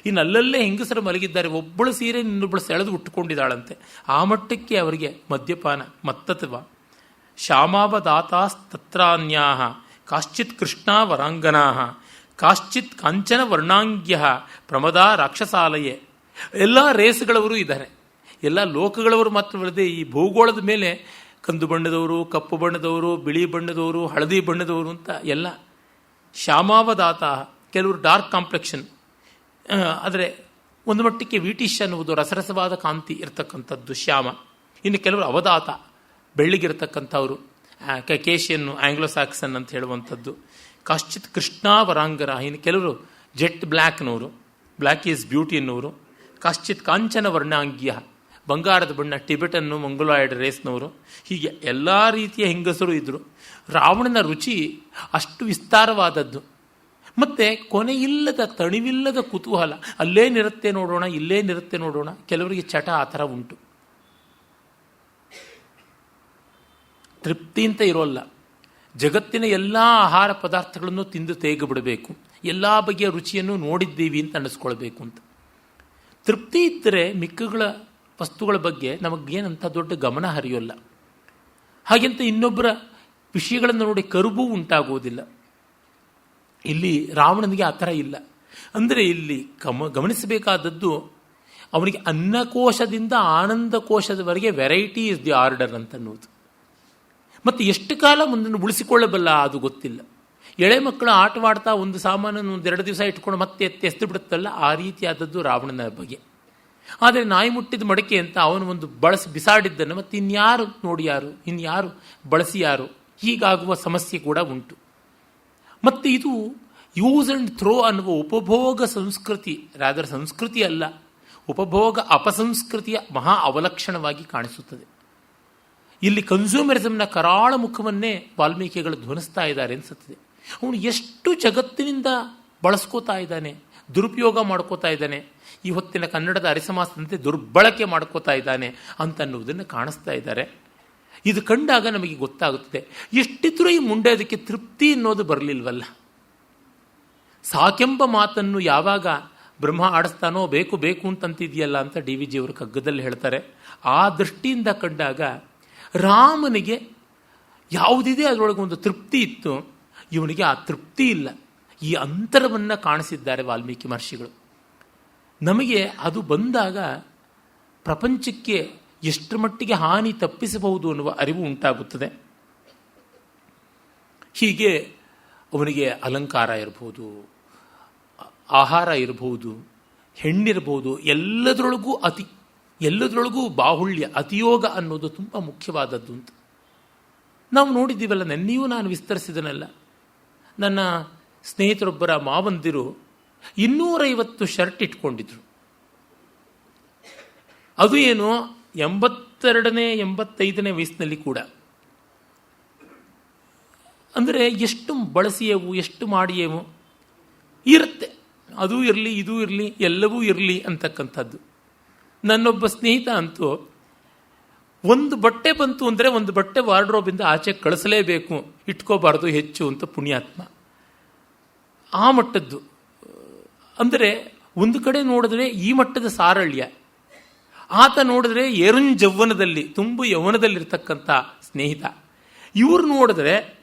ಇನ್ನು ಅಲ್ಲಲ್ಲೇ ಹೆಂಗಸರು ಮಲಗಿದ್ದಾರೆ, ಒಬ್ಬಳು ಸೀರೆ ಇನ್ನೊಬ್ಬಳು ಸೆಳೆದು ಉಟ್ಟುಕೊಂಡಿದ್ದಾಳಂತೆ. ಆ ಮಟ್ಟಕ್ಕೆ ಅವರಿಗೆ ಮದ್ಯಪಾನ ಮತ್ತತ್ವ. ಶ್ಯಾಮಾವದಾತಾಸ್ತತ್ರಾನ್ಯಾ ಕಾಶ್ಚಿತ್ ಕೃಷ್ಣಾ ವರಾಂಗನಾ ಕಾಶ್ಚಿತ್ ಕಾಂಚನ ವರ್ಣಾಂಗ್ಯ ಪ್ರಮದಾ ರಾಕ್ಷಸಾಲಯೇ. ಎಲ್ಲ ರೇಸ್ಗಳವರು ಇದ್ದಾರೆ, ಎಲ್ಲ ಲೋಕಗಳವರು ಮಾತ್ರವಲ್ಲದೆ ಈ ಭೂಗೋಳದ ಮೇಲೆ ಕಂದು ಬಣ್ಣದವರು, ಕಪ್ಪು ಬಣ್ಣದವರು, ಬಿಳಿ ಬಣ್ಣದವರು, ಹಳದಿ ಬಣ್ಣದವರು ಅಂತ ಎಲ್ಲ. ಶ್ಯಾಮಾವದಾತ, ಕೆಲವರು ಡಾರ್ಕ್ ಕಾಂಪ್ಲೆಕ್ಷನ್, ಆದರೆ ಒಂದು ಮಟ್ಟಕ್ಕೆ ವೀಟಿಶ್ ಅನ್ನುವುದು ರಸರಸವಾದ ಕಾಂತಿ ಇರತಕ್ಕಂಥದ್ದು ಶ್ಯಾಮ. ಇನ್ನು ಕೆಲವರು ಅವದಾತ, ಬೆಳ್ಳಿಗಿರತಕ್ಕಂಥವರು, ಕೇಶಿಯನ್ನು, ಆಂಗ್ಲೋ ಸ್ಯಾಕ್ಸನ್ ಅಂತ ಹೇಳುವಂಥದ್ದು. ಕಾಶ್ಚಿತ್ ಕೃಷ್ಣಾ ವರಾಂಗರ, ಇನ್ನು ಕೆಲವರು ಜೆಟ್ ಬ್ಲ್ಯಾಕ್ನವರು, ಬ್ಲ್ಯಾಕ್ ಈಸ್ ಬ್ಯೂಟಿ ಎನ್ನುವರು. ಕಾಶ್ಚಿತ್ ಕಾಂಚನ ವರ್ಣಾಂಗ್ಯ, ಬಂಗಾರದ ಬಣ್ಣ, ಟಿಬೆಟನ್ನು, ಮಂಗೋಲಾಯ್ಡ್ ರೇಸ್ನವರು. ಹೀಗೆ ಎಲ್ಲ ರೀತಿಯ ಹೆಂಗಸರು ಇದ್ದರು. ರಾವಣನ ರುಚಿ ಅಷ್ಟು ವಿಸ್ತಾರವಾದದ್ದು. ಮತ್ತು ಕೊನೆಯಿಲ್ಲದ, ತಣಿವಿಲ್ಲದ ಕುತೂಹಲ. ಅಲ್ಲೇನಿರುತ್ತೆ ನೋಡೋಣ, ಇಲ್ಲೇನಿರುತ್ತೆ ನೋಡೋಣ. ಕೆಲವರಿಗೆ ಚಟ ಆ ಥರ ಉಂಟು. ತೃಪ್ತಿ ಅಂತ ಇರೋಲ್ಲ. ಜಗತ್ತಿನ ಎಲ್ಲ ಆಹಾರ ಪದಾರ್ಥಗಳನ್ನು ತಿಂದು ತೇಗಿಬಿಡಬೇಕು, ಎಲ್ಲ ಬಗೆಯ ರುಚಿಯನ್ನು ನೋಡಿದ್ದೀವಿ ಅಂತ ಅನ್ನಿಸ್ಕೊಳ್ಬೇಕು ಅಂತ. ತೃಪ್ತಿ ಇದ್ದರೆ ಮಿಕ್ಕಗಳ ವಸ್ತುಗಳ ಬಗ್ಗೆ ನಮಗೇನಂತ ದೊಡ್ಡ ಗಮನ ಹರಿಯೋಲ್ಲ. ಹಾಗೆಂತ ಇನ್ನೊಬ್ಬರ ವಿಷಯಗಳನ್ನು ನೋಡಿ ಕರುಬೂ ಉಂಟಾಗುವುದಿಲ್ಲ. ಇಲ್ಲಿ ರಾವಣನಿಗೆ ಆ ಥರ ಇಲ್ಲ. ಅಂದರೆ ಇಲ್ಲಿ ಗಮನಿಸಬೇಕಾದದ್ದು ಅವನಿಗೆ ಅನ್ನಕೋಶದಿಂದ ಆನಂದಕೋಶದವರೆಗೆ ವೆರೈಟಿ ಇಸ್ ದಿ ಆರ್ಡರ್ ಅಂತನ್ನುವುದು. ಮತ್ತು ಎಷ್ಟು ಕಾಲ ಮುಂದನ್ನು ಉಳಿಸಿಕೊಳ್ಳಬಲ್ಲ ಅದು ಗೊತ್ತಿಲ್ಲ. ಎಳೆ ಮಕ್ಕಳು ಆಟವಾಡ್ತಾ ಒಂದು ಸಾಮಾನನ್ನು ಒಂದೆರಡು ದಿವಸ ಇಟ್ಕೊಂಡು ಮತ್ತೆ ಎಸ್ದು ಬಿಡುತ್ತಲ್ಲ, ಆ ರೀತಿಯಾದದ್ದು ರಾವಣನ ಬಗೆ. ಆದರೆ ನಾಯಿ ಮುಟ್ಟಿದ ಮಡಕೆ ಅಂತ ಅವನು ಒಂದು ಬಳಸಿ ಬಿಸಾಡಿದ್ದನ್ನು ಮತ್ತೆ ಇನ್ಯಾರು ನೋಡಿ ಯಾರು, ಇನ್ಯಾರು ಬಳಸಿ ಯಾರು, ಹೀಗಾಗುವ ಸಮಸ್ಯೆ ಕೂಡ ಉಂಟು. ಮತ್ತು ಇದು ಯೂಸ್ ಆ್ಯಂಡ್ ಥ್ರೋ ಅನ್ನುವ ಉಪಭೋಗ ಸಂಸ್ಕೃತಿ, ರಾದರ್ ಸಂಸ್ಕೃತಿ ಅಲ್ಲ, ಉಪಭೋಗ ಅಪಸಂಸ್ಕೃತಿಯ ಮಹಾ ಅವಲಕ್ಷಣವಾಗಿ ಕಾಣಿಸುತ್ತದೆ. ಇಲ್ಲಿ ಕನ್ಸ್ಯೂಮರಿಸಮ್ನ ಕರಾಳ ಮುಖವನ್ನೇ ವಾಲ್ಮೀಕಿಗಳು ಧ್ವನಿಸ್ತಾ ಇದ್ದಾರೆ ಅನಿಸುತ್ತದೆ. ಅವನು ಎಷ್ಟು ಜಗತ್ತಿನಿಂದ ಬಳಸ್ಕೋತಾ ಇದ್ದಾನೆ, ದುರುಪಯೋಗ ಮಾಡ್ಕೋತಾ ಇದ್ದಾನೆ, ಈ ಹೊತ್ತಿನ ಕನ್ನಡದ ಅರಿಸಮಾಸದಂತೆ ದುರ್ಬಳಕೆ ಮಾಡ್ಕೋತಾ ಇದ್ದಾನೆ ಅಂತನ್ನುವುದನ್ನು ಕಾಣಿಸ್ತಾ ಇದ್ದಾರೆ. ಇದು ಕಂಡಾಗ ನಮಗೆ ಗೊತ್ತಾಗುತ್ತದೆ, ಎಷ್ಟಿದ್ರೂ ಈ ಮುಂಡೆ ಅದಕ್ಕೆ ತೃಪ್ತಿ ಅನ್ನೋದು ಬರಲಿಲ್ವಲ್ಲ. ಸಾಕೆಂಬ ಮಾತನ್ನು ಯಾವಾಗ ಬ್ರಹ್ಮ ಆಡಿಸ್ತಾನೋ ಬೇಕು ಬೇಕು ಅಂತಂತಿದೆಯಲ್ಲ ಅಂತ ಡಿ ವಿ ಜಿ ಅವರು ಕಗ್ಗದಲ್ಲಿ ಹೇಳ್ತಾರೆ. ಆ ದೃಷ್ಟಿಯಿಂದ ಕಂಡಾಗ ರಾಮನಿಗೆ ಯಾವುದಿದೆ ಅದರೊಳಗೆ ಒಂದು ತೃಪ್ತಿ ಇತ್ತು, ಇವನಿಗೆ ಆ ತೃಪ್ತಿ ಇಲ್ಲ. ಈ ಅಂತರವನ್ನು ಕಾಣಿಸಿದ್ದಾರೆ ವಾಲ್ಮೀಕಿ ಮಹರ್ಷಿಗಳು. ನಮಗೆ ಅದು ಬಂದಾಗ ಪ್ರಪಂಚಕ್ಕೆ ಎಷ್ಟರ ಮಟ್ಟಿಗೆ ಹಾನಿ ತಪ್ಪಿಸಬಹುದು ಅನ್ನುವ ಅರಿವು ಉಂಟಾಗುತ್ತದೆ. ಹೀಗೆ ಅವನಿಗೆ ಅಲಂಕಾರ ಇರಬಹುದು, ಆಹಾರ ಇರಬಹುದು, ಹೆಣ್ಣಿರಬಹುದು, ಎಲ್ಲದರೊಳಗೂ ಅತಿ, ಎಲ್ಲದರೊಳಗೂ ಬಾಹುಳ್ಯ, ಅತಿಯೋಗ ಅನ್ನೋದು ತುಂಬ ಮುಖ್ಯವಾದದ್ದು ಅಂತ ನಾವು ನೋಡಿದ್ದೀವಲ್ಲ. ನೆನ್ನೆಯೂ ನಾನು ವಿಸ್ತರಿಸಿದನಲ್ಲ, ನನ್ನ ಸ್ನೇಹಿತರೊಬ್ಬರ ಮಾವಂದಿರು 250 ಶರ್ಟ್ ಇಟ್ಕೊಂಡಿದ್ರು. ಅದು ಏನೋ 82ನೇ 85ನೇ ವಯಸ್ಸಿನಲ್ಲಿ ಕೂಡ. ಅಂದರೆ ಎಷ್ಟು ಬಳಸಿಯೇವು, ಎಷ್ಟು ಮಾಡಿಯೇವು ಇರುತ್ತೆ. ಅದೂ ಇರಲಿ, ಇದೂ ಇರಲಿ, ಎಲ್ಲವೂ ಇರಲಿ ಅಂತಕ್ಕಂಥದ್ದು. ನನ್ನೊಬ್ಬ ಸ್ನೇಹಿತ ಅಂತೂ ಒಂದು ಬಟ್ಟೆ ಬಂತು ಅಂದರೆ ಒಂದು ಬಟ್ಟೆ ವಾರ್ಡ್ರೋಬಿಂದ ಆಚೆ ಕಳಿಸಲೇಬೇಕು, ಇಟ್ಕೋಬಾರ್ದು ಹೆಚ್ಚು ಅಂತ ಪುಣ್ಯಾತ್ಮ. ಆ ಮಟ್ಟದ್ದು. ಅಂದರೆ ಒಂದು ಕಡೆ ನೋಡಿದ್ರೆ ಈ ಮಟ್ಟದ ಸಾರಳ್ಯ, ಆತ ನೋಡಿದ್ರೆ ಏರುಂಜವ್ವನದಲ್ಲಿ ತುಂಬು ಯೌವನದಲ್ಲಿರ್ತಕ್ಕಂಥ ಸ್ನೇಹಿತ. ಇವ್ರು ನೋಡಿದ್ರೆ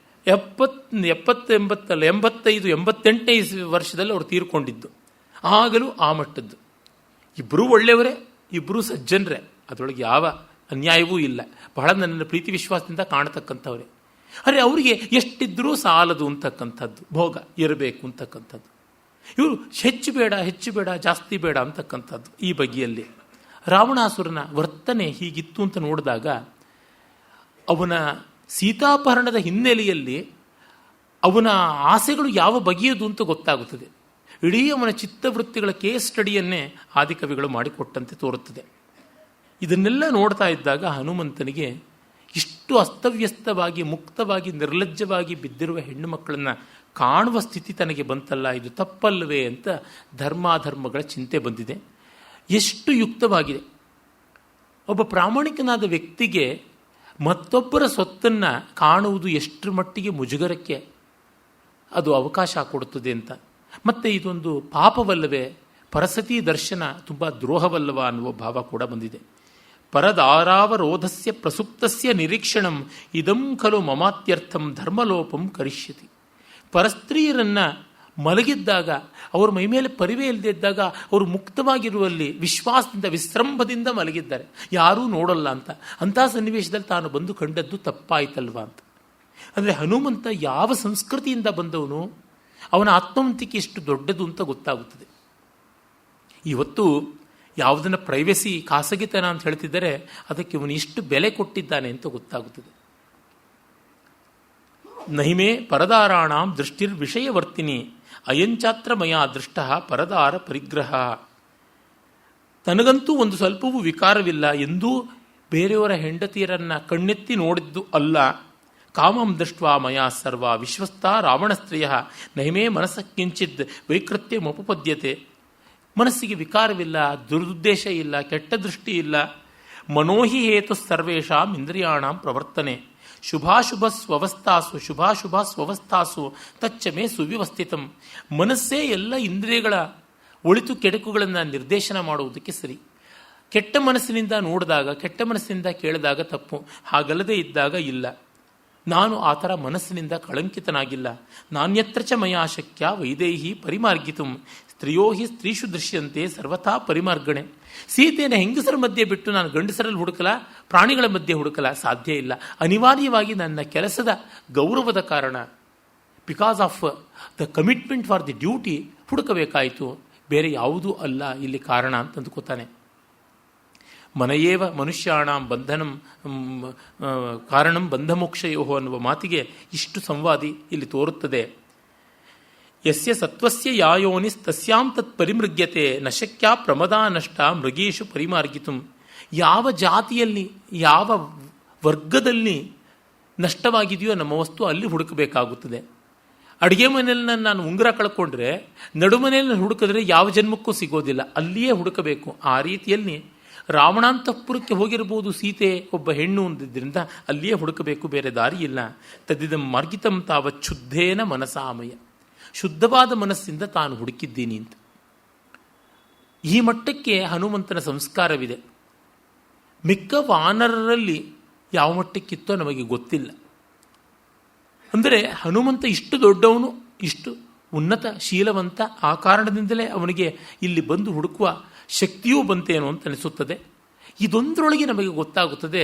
85 ವರ್ಷದಲ್ಲಿ ಅವ್ರು ತೀರ್ಕೊಂಡಿದ್ದು. ಆಗಲೂ ಆ ಮಟ್ಟದ್ದು. ಇಬ್ಬರೂ ಒಳ್ಳೆಯವರೇ, ಇಬ್ಬರೂ ಸಜ್ಜನರೇ, ಅದರೊಳಗೆ ಯಾವ ಅನ್ಯಾಯವೂ ಇಲ್ಲ. ಬಹಳ ನನ್ನ ಪ್ರೀತಿ ವಿಶ್ವಾಸದಿಂದ ಕಾಣತಕ್ಕಂಥವ್ರೆ. ಅರೆ ಅವರಿಗೆ ಎಷ್ಟಿದ್ರೂ ಸಾಲದು ಅಂತಕ್ಕಂಥದ್ದು, ಭೋಗ ಇರಬೇಕು ಅಂತಕ್ಕಂಥದ್ದು. ಇವರು ಹೆಚ್ಚು ಬೇಡ, ಹೆಚ್ಚು ಬೇಡ, ಜಾಸ್ತಿ ಬೇಡ ಅಂತಕ್ಕಂಥದ್ದು. ಈ ಬಗೆಯಲ್ಲಿ ರಾವಣಾಸುರನ ವರ್ತನೆ ಹೀಗಿತ್ತು ಅಂತ ನೋಡಿದಾಗ ಅವನ ಸೀತಾಪಹರಣದ ಹಿನ್ನೆಲೆಯಲ್ಲಿ ಅವನ ಆಸೆಗಳು ಯಾವ ಬಗೆಯದು ಅಂತ ಗೊತ್ತಾಗುತ್ತದೆ. ಇಡೀ ಅವನ ಚಿತ್ತವೃತ್ತಿಗಳ ಕೇಸ್ ಸ್ಟಡಿಯನ್ನೇ ಆದಿಕವಿಗಳು ಮಾಡಿಕೊಟ್ಟಂತೆ ತೋರುತ್ತದೆ. ಇದನ್ನೆಲ್ಲ ನೋಡ್ತಾ ಇದ್ದಾಗ ಹನುಮಂತನಿಗೆ ಇಷ್ಟು ಅಸ್ತವ್ಯಸ್ತವಾಗಿ, ಮುಕ್ತವಾಗಿ, ನಿರ್ಲಜ್ಜವಾಗಿ ಬಿದ್ದಿರುವ ಹೆಣ್ಣು ಮಕ್ಕಳನ್ನು ಕಾಣುವ ಸ್ಥಿತಿ ತನಗೆ ಬಂತಲ್ಲ, ಇದು ತಪ್ಪಲ್ಲವೇ ಅಂತ ಧರ್ಮಾಧರ್ಮಗಳ ಚಿಂತೆ ಬಂದಿದೆ. ಎಷ್ಟು ಯುಕ್ತವಾಗಿದೆ. ಒಬ್ಬ ಪ್ರಾಮಾಣಿಕನಾದ ವ್ಯಕ್ತಿಗೆ ಮತ್ತೊಬ್ಬರ ಸೊತ್ತನ್ನು ಕಾಣುವುದು ಎಷ್ಟರ ಮಟ್ಟಿಗೆ ಮುಜುಗರಕ್ಕೆ ಅದು ಅವಕಾಶ ಕೊಡುತ್ತದೆ ಅಂತ. ಮತ್ತು ಇದೊಂದು ಪಾಪವಲ್ಲವೇ, ಪರಸತಿ ದರ್ಶನ ತುಂಬ ದ್ರೋಹವಲ್ಲವ ಅನ್ನುವ ಭಾವ ಕೂಡ ಬಂದಿದೆ. ಪರದಾರಾವರೋಧಸ್ಯ ಪ್ರಸುಪ್ತಸ್ಯ ನಿರೀಕ್ಷಣಂ ಇದಂ ಖಲು ಮಮಾತ್ಯರ್ಥಂ ಧರ್ಮಲೋಪಂ ಕರಿಷ್ಯತಿ. ಪರಸ್ತ್ರೀಯರನ್ನು ಮಲಗಿದ್ದಾಗ, ಅವ್ರ ಮೈಮೇಲೆ ಪರಿವೆ ಇಲ್ಲದಿದ್ದಾಗ ಅವರು ಮುಕ್ತವಾಗಿರುವಲ್ಲಿ ವಿಶ್ವಾಸದಿಂದ, ವಿಶ್ರಂಭದಿಂದ ಮಲಗಿದ್ದಾರೆ, ಯಾರೂ ನೋಡಲ್ಲ ಅಂತ. ಅಂಥ ಸನ್ನಿವೇಶದಲ್ಲಿ ತಾನು ಬಂದು ಕಂಡದ್ದು ತಪ್ಪಾಯ್ತಲ್ವ ಅಂತ. ಅಂದರೆ ಹನುಮಂತ ಯಾವ ಸಂಸ್ಕೃತಿಯಿಂದ ಬಂದವನು, ಅವನ ಆತ್ಮವಂತಿಕೆ ಎಷ್ಟು ದೊಡ್ಡದು ಅಂತ ಗೊತ್ತಾಗುತ್ತದೆ. ಇವತ್ತು ಯಾವುದನ್ನು ಪ್ರೈವೇಸಿ, ಖಾಸಗಿತನ ಅಂತ ಹೇಳ್ತಿದ್ದಾರೆ, ಅದಕ್ಕೆ ಅವನು ಎಷ್ಟು ಬೆಲೆ ಕೊಟ್ಟಿದ್ದಾನೆ ಅಂತ ಗೊತ್ತಾಗುತ್ತದೆ. ನಹಿಮೇ ಪರದಾರಾಣಾಂ ದೃಷ್ಟಿರ್ ವಿಷಯವರ್ತಿನಿ ಅಯಂಚಾತ್ರ ಮಯಾ ದೃಷ್ಟ ಪರದಾರ ಪರಿಗ್ರಹ. ತನಗಂತೂ ಒಂದು ಸ್ವಲ್ಪವೂ ವಿಕಾರವಿಲ್ಲ, ಎಂದೂ ಬೇರೆಯವರ ಹೆಂಡತಿಯರನ್ನು ಕಣ್ಣೆತ್ತಿ ನೋಡಿದ್ದು ಅಲ್ಲ. ಕಾಮಂ ದೃಷ್ಟ್ವಾ ಮಯಾ ಸರ್ವ ವಿಶ್ವಸ್ತ ರಾವಣಸ್ತ್ರೀಯ ನಹಿಮೇ ಮನಸ್ಸ ಕಿಂಚಿದ್ ವೈಕೃತ್ಯಮುಪಪದ್ಯತೆ. ಮನಸ್ಸಿಗೆ ವಿಕಾರವಿಲ್ಲ, ದುರುದ್ದೇಶ ಇಲ್ಲ, ಕೆಟ್ಟ ದೃಷ್ಟಿ ಇಲ್ಲ. ಮನೋಹಿ ಹೇತು ಸರ್ವೇಷಾಂ ಇಂದ್ರಿಯಾಣಾಂ ಪ್ರವರ್ತನೆ ಶುಭಾಶುಭ ಸ್ವವಸ್ಥಾಸು ಶುಭಾಶುಭ ಸ್ವವಸ್ಥಾಸು ತಚ್ಚಮೇ ಸುವ್ಯವಸ್ಥಿತಂ. ಮನಸ್ಸೇ ಎಲ್ಲ ಇಂದ್ರಿಯಗಳ ಒಳಿತು ಕೆಡುಕುಗಳನ್ನು ನಿರ್ದೇಶನ ಮಾಡುವುದಕ್ಕೆ ಸರಿ. ಕೆಟ್ಟ ಮನಸ್ಸಿನಿಂದ ನೋಡಿದಾಗ, ಕೆಟ್ಟ ಮನಸ್ಸಿನಿಂದ ಕೇಳಿದಾಗ ತಪ್ಪು, ಹಾಗಲ್ಲದೆ ಇದ್ದಾಗ ಇಲ್ಲ. ನಾನು ಆ ಥರ ಮನಸ್ಸಿನಿಂದ ಕಳಂಕಿತನಾಗಿಲ್ಲ. ನಾನ್ಯತ್ರ ಚ ಮಯಾ ಶಕ್ಯ ವೈದೇಹಿ ಪರಿಮಾರ್ಗಿತುಂ ಸ್ತ್ರೀಯೋ ಹಿ ಸ್ತ್ರೀಷು ದೃಶ್ಯಂತೆ ಸರ್ವಥಾ ಪರಿಮಾರ್ಗಣೆ. ಸೀತೆಯನ್ನು ಹೆಂಗಸರ ಮಧ್ಯೆ ಬಿಟ್ಟು ನಾನು ಗಂಡಸರಲ್ಲಿ ಹುಡುಕಲ, ಪ್ರಾಣಿಗಳ ಮಧ್ಯೆ ಹುಡುಕಲ, ಸಾಧ್ಯ ಇಲ್ಲ. ಅನಿವಾರ್ಯವಾಗಿ ನನ್ನ ಕೆಲಸದ ಗೌರವದ ಕಾರಣ, because of the commitment for the duty ಹುಡುಕಬೇಕಾಯಿತು, ಬೇರೆ ಯಾವುದೂ ಅಲ್ಲ ಇಲ್ಲಿ ಕಾರಣ ಅಂತ ಅಂದ್ಕೋತಾನೆ. ಮನೆಯೇವ ಮನುಷ್ಯಾಣಂ ಬಂಧನಂ ಕಾರಣಂ ಬಂಧಮೋಕ್ಷಯೋ ಅನ್ನುವ ಮಾತಿಗೆ ಇಷ್ಟು ಸಂವಾದಿ ಇಲ್ಲಿ ತೋರುತ್ತದೆ. ಯಸ್ಯ ಸತ್ವಸ್ಯ ಯಾಯೋನಿಸ್ ತಸ್ಯಾಂ ತತ್ ಪರಿಮೃಗ್ಯತೆ ನ ಶಕ್ಯ ಪ್ರಮದಾ ನಷ್ಟ ಮೃಗೇಶು ಪರಿಮಾರ್ಗಿತು. ಯಾವ ಜಾತಿಯಲ್ಲಿ, ಯಾವ ವರ್ಗದಲ್ಲಿ ನಷ್ಟವಾಗಿದೆಯೋ ನಮ್ಮ ವಸ್ತು ಅಲ್ಲಿ ಹುಡುಕಬೇಕಾಗುತ್ತದೆ. ಅಡುಗೆ ಮನೆಯಲ್ಲಿ ನಾನು ಉಂಗುರ ಕಳ್ಕೊಂಡ್ರೆ ನಡುಮನೆಯಲ್ಲಿ ಹುಡುಕಿದ್ರೆ ಯಾವ ಜನ್ಮಕ್ಕೂ ಸಿಗೋದಿಲ್ಲ, ಅಲ್ಲಿಯೇ ಹುಡುಕಬೇಕು. ಆ ರೀತಿಯಲ್ಲಿ ರಾವಣಾಂತಃಪುರಕ್ಕೆ ಹೋಗಿರಬಹುದು ಸೀತೆ ಒಬ್ಬ ಹೆಣ್ಣು ಅಂದಿದ್ದರಿಂದ ಅಲ್ಲಿಯೇ ಹುಡುಕಬೇಕು, ಬೇರೆ ದಾರಿ ಇಲ್ಲ. ತದ್ದಿದಂ ಮಾರ್ಗಿತಂ ತಾವಚ್ಛುದ್ಧೇನ ಮನಸಾಮಯ, ಶುದ್ಧವಾದ ಮನಸ್ಸಿಂದ ತಾನು ಹುಡುಕಿದ್ದೀನಿ ಅಂತ. ಈ ಮಟ್ಟಕ್ಕೆ ಹನುಮಂತನ ಸಂಸ್ಕಾರವಿದೆ. ಮಿಕ್ಕ ವಾನರರಲ್ಲಿ ಯಾವ ಮಟ್ಟಕ್ಕಿತ್ತೋ ನಮಗೆ ಗೊತ್ತಿಲ್ಲ. ಅಂದರೆ ಹನುಮಂತ ಇಷ್ಟು ದೊಡ್ಡವನು, ಇಷ್ಟು ಉನ್ನತ ಶೀಲವಂತ, ಆ ಕಾರಣದಿಂದಲೇ ಅವನಿಗೆ ಇಲ್ಲಿ ಬಂದು ಹುಡುಕುವ ಶಕ್ತಿಯೂ ಬಂತೇನೋ ಅಂತ ಅನಿಸುತ್ತದೆ. ಇದೊಂದರೊಳಗೆ ನಮಗೆ ಗೊತ್ತಾಗುತ್ತದೆ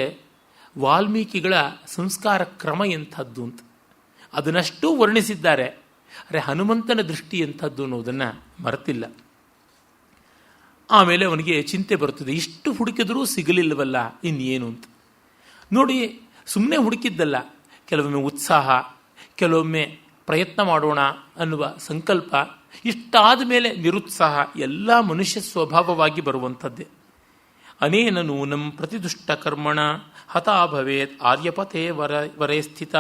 ವಾಲ್ಮೀಕಿಗಳ ಸಂಸ್ಕಾರ ಕ್ರಮ ಎಂಥದ್ದು ಅಂತ. ಅದನ್ನಷ್ಟೂ ವರ್ಣಿಸಿದ್ದಾರೆ, ಅರೆ ಹನುಮಂತನ ದೃಷ್ಟಿ ಎಂಥದ್ದು ಅನ್ನೋದನ್ನು ಮರೆತಿಲ್ಲ. ಆಮೇಲೆ ಅವನಿಗೆ ಚಿಂತೆ ಬರುತ್ತದೆ, ಇಷ್ಟು ಹುಡುಕಿದ್ರೂ ಸಿಗಲಿಲ್ಲವಲ್ಲ, ಇನ್ನೇನು ಅಂತ. ನೋಡಿ, ಸುಮ್ಮನೆ ಹುಡುಕಿದ್ದಲ್ಲ, ಕೆಲವೊಮ್ಮೆ ಉತ್ಸಾಹ, ಕೆಲವೊಮ್ಮೆ ಪ್ರಯತ್ನ ಮಾಡೋಣ ಅನ್ನುವ ಸಂಕಲ್ಪ, ಇಷ್ಟಾದ ಮೇಲೆ ನಿರುತ್ಸಾಹ, ಎಲ್ಲ ಮನುಷ್ಯ ಸ್ವಭಾವವಾಗಿ ಬರುವಂಥದ್ದೇ. ಅನೇನ ನೂನಂ ಪ್ರತಿದುಷ್ಟ ಕರ್ಮಣ ಹತಾ ಭವೇತ್ ಆರ್ಯಪಥೇ ವರೇ ಸ್ಥಿತ.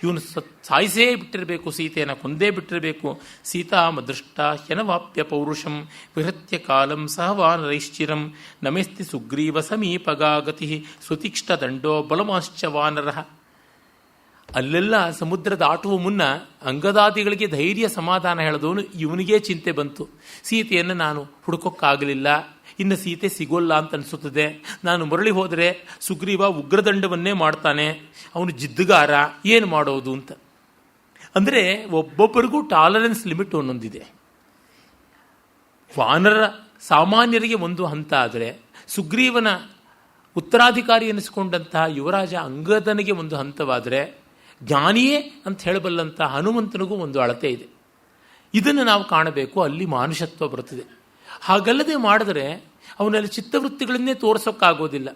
ಇವನು ಸಾಯಿಸೇ ಬಿಟ್ಟಿರಬೇಕು, ಸೀತೆಯನ್ನು ಕೊಂದೇ ಬಿಟ್ಟಿರಬೇಕು. ಸೀತಾಮದೃಷ್ಟ ಹ್ಯನವಾಪ್ಯ ಪೌರುಷಂ ವಿಹೃತ್ಯ ಕಾಲಂ ಸಹವಾನರೈಶ್ಚಿರಂ ನಮೇಸ್ತಿ ಸುಗ್ರೀವ ಸಮೀಪಗಾಗತಿ ಸುತೀಕ್ಷ್ಣ ದಂಡೋ ಬಲಮಾಶ್ಚ ವಾನರಃ. ಅಲ್ಲೆಲ್ಲ ಸಮುದ್ರ ದಾಟುವ ಮುನ್ನ ಅಂಗದಾದಿಗಳಿಗೆ ಧೈರ್ಯ ಸಮಾಧಾನ ಹೇಳಿದವನು ಇವನಿಗೇ ಚಿಂತೆ ಬಂತು. ಸೀತೆಯನ್ನು ನಾನು ಹುಡುಕೋಕ್ಕಾಗಲಿಲ್ಲ, ಇನ್ನು ಸೀತೆ ಸಿಗೋಲ್ಲ ಅಂತ ಅನಿಸುತ್ತದೆ. ನಾನು ಮರಳಿ ಹೋದರೆ ಸುಗ್ರೀವ ಉಗ್ರದಂಡವನ್ನೇ ಮಾಡ್ತಾನೆ, ಅವನು ಜಿದ್ದುಗಾರ, ಏನು ಮಾಡೋದು ಅಂತ. ಅಂದರೆ ಒಬ್ಬೊಬ್ಬರಿಗೂ ಟಾಲರೆನ್ಸ್ ಲಿಮಿಟ್ ಒಂದೊಂದಿದೆ. ವಾನರ ಸಾಮಾನ್ಯರಿಗೆ ಒಂದು ಹಂತ ಆದರೆ, ಸುಗ್ರೀವನ ಉತ್ತರಾಧಿಕಾರಿ ಎನಿಸಿಕೊಂಡಂತಹ ಯುವರಾಜ ಅಂಗದನಿಗೆ ಒಂದು ಹಂತವಾದರೆ, ಜ್ಞಾನಿಯೇ ಅಂತ ಹೇಳಬಲ್ಲಂಥ ಹನುಮಂತನಿಗೂ ಒಂದು ಅಳತೆ ಇದೆ. ಇದನ್ನು ನಾವು ಕಾಣಬೇಕು, ಅಲ್ಲಿ ಮಾನುಷತ್ವ ಬರುತ್ತದೆ. ಹಾಗಲ್ಲದೆ ಮಾಡಿದರೆ ಅವನಲ್ಲಿ ಚಿತ್ತವೃತ್ತಿಗಳನ್ನೇ ತೋರಿಸೋಕ್ಕಾಗೋದಿಲ್ಲ.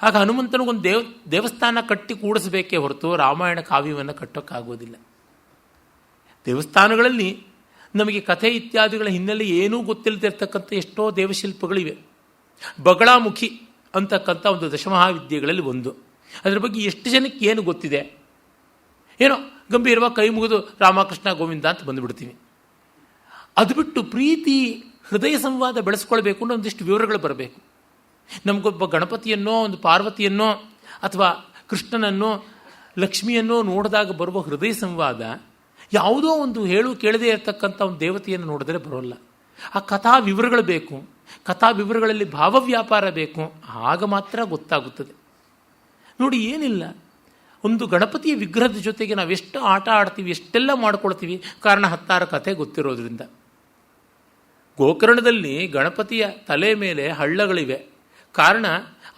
ಆಗ ಹನುಮಂತನಿಗೊಂದು ದೇವಸ್ಥಾನ ಕಟ್ಟಿ ಕೂಡಿಸಬೇಕೇ ಹೊರತು ರಾಮಾಯಣ ಕಾವ್ಯವನ್ನು ಕಟ್ಟೋಕ್ಕಾಗೋದಿಲ್ಲ. ದೇವಸ್ಥಾನಗಳಲ್ಲಿ ನಮಗೆ ಕಥೆ ಇತ್ಯಾದಿಗಳ ಹಿನ್ನೆಲೆ ಏನೂ ಗೊತ್ತಿಲ್ಲದಿರ್ತಕ್ಕಂಥ ಎಷ್ಟೋ ದೇವಶಿಲ್ಪಗಳಿವೆ. ಬಗಳಾಮುಖಿ ಅಂತಕ್ಕಂಥ ಒಂದು ದಶಮಹಾವಿದ್ಯೆಗಳಲ್ಲಿ ಒಂದು. ಅದರ ಬಗ್ಗೆ ಎಷ್ಟು ಜನಕ್ಕೆ ಏನು ಗೊತ್ತಿದೆ? ಏನೋ ಗಂಭೀರವಾಗಿ ಕೈ ಮುಗಿದು ರಾಮಕೃಷ್ಣ ಗೋವಿಂದ ಅಂತ ಬಂದುಬಿಡ್ತೀವಿ. ಅದು ಬಿಟ್ಟು ಪ್ರೀತಿ ಹೃದಯ ಸಂವಾದ ಬೆಳೆಸ್ಕೊಳ್ಬೇಕು ಅನ್ನೋ ಒಂದಿಷ್ಟು ವಿವರಗಳು ಬರಬೇಕು. ನಮಗೊಬ್ಬ ಗಣಪತಿಯನ್ನೋ ಒಂದು ಪಾರ್ವತಿಯನ್ನೋ ಅಥವಾ ಕೃಷ್ಣನನ್ನೋ ಲಕ್ಷ್ಮಿಯನ್ನೋ ನೋಡಿದಾಗ ಬರುವ ಹೃದಯ ಸಂವಾದ ಯಾವುದೋ ಒಂದು ಹೇಳು ಕೇಳದೇ ಇರತಕ್ಕಂಥ ಒಂದು ದೇವತೆಯನ್ನು ನೋಡಿದ್ರೆ ಬರೋಲ್ಲ. ಆ ಕಥಾ ವಿವರಗಳು ಬೇಕು, ಕಥಾ ವಿವರಗಳಲ್ಲಿ ಭಾವವ್ಯಾಪಾರ ಬೇಕು, ಆಗ ಮಾತ್ರ ಗೊತ್ತಾಗುತ್ತದೆ. ನೋಡಿ, ಏನಿಲ್ಲ, ಒಂದು ಗಣಪತಿಯ ವಿಗ್ರಹದ ಜೊತೆಗೆ ನಾವೆಷ್ಟು ಆಟ ಆಡ್ತೀವಿ, ಎಷ್ಟೆಲ್ಲ ಮಾಡ್ಕೊಳ್ತೀವಿ, ಕಾರಣ ಹತ್ತಾರು ಕಥೆ ಗೊತ್ತಿರೋದ್ರಿಂದ. ಗೋಕರ್ಣದಲ್ಲಿ ಗಣಪತಿಯ ತಲೆ ಮೇಲೆ ಹಳ್ಳಗಳಿವೆ, ಕಾರಣ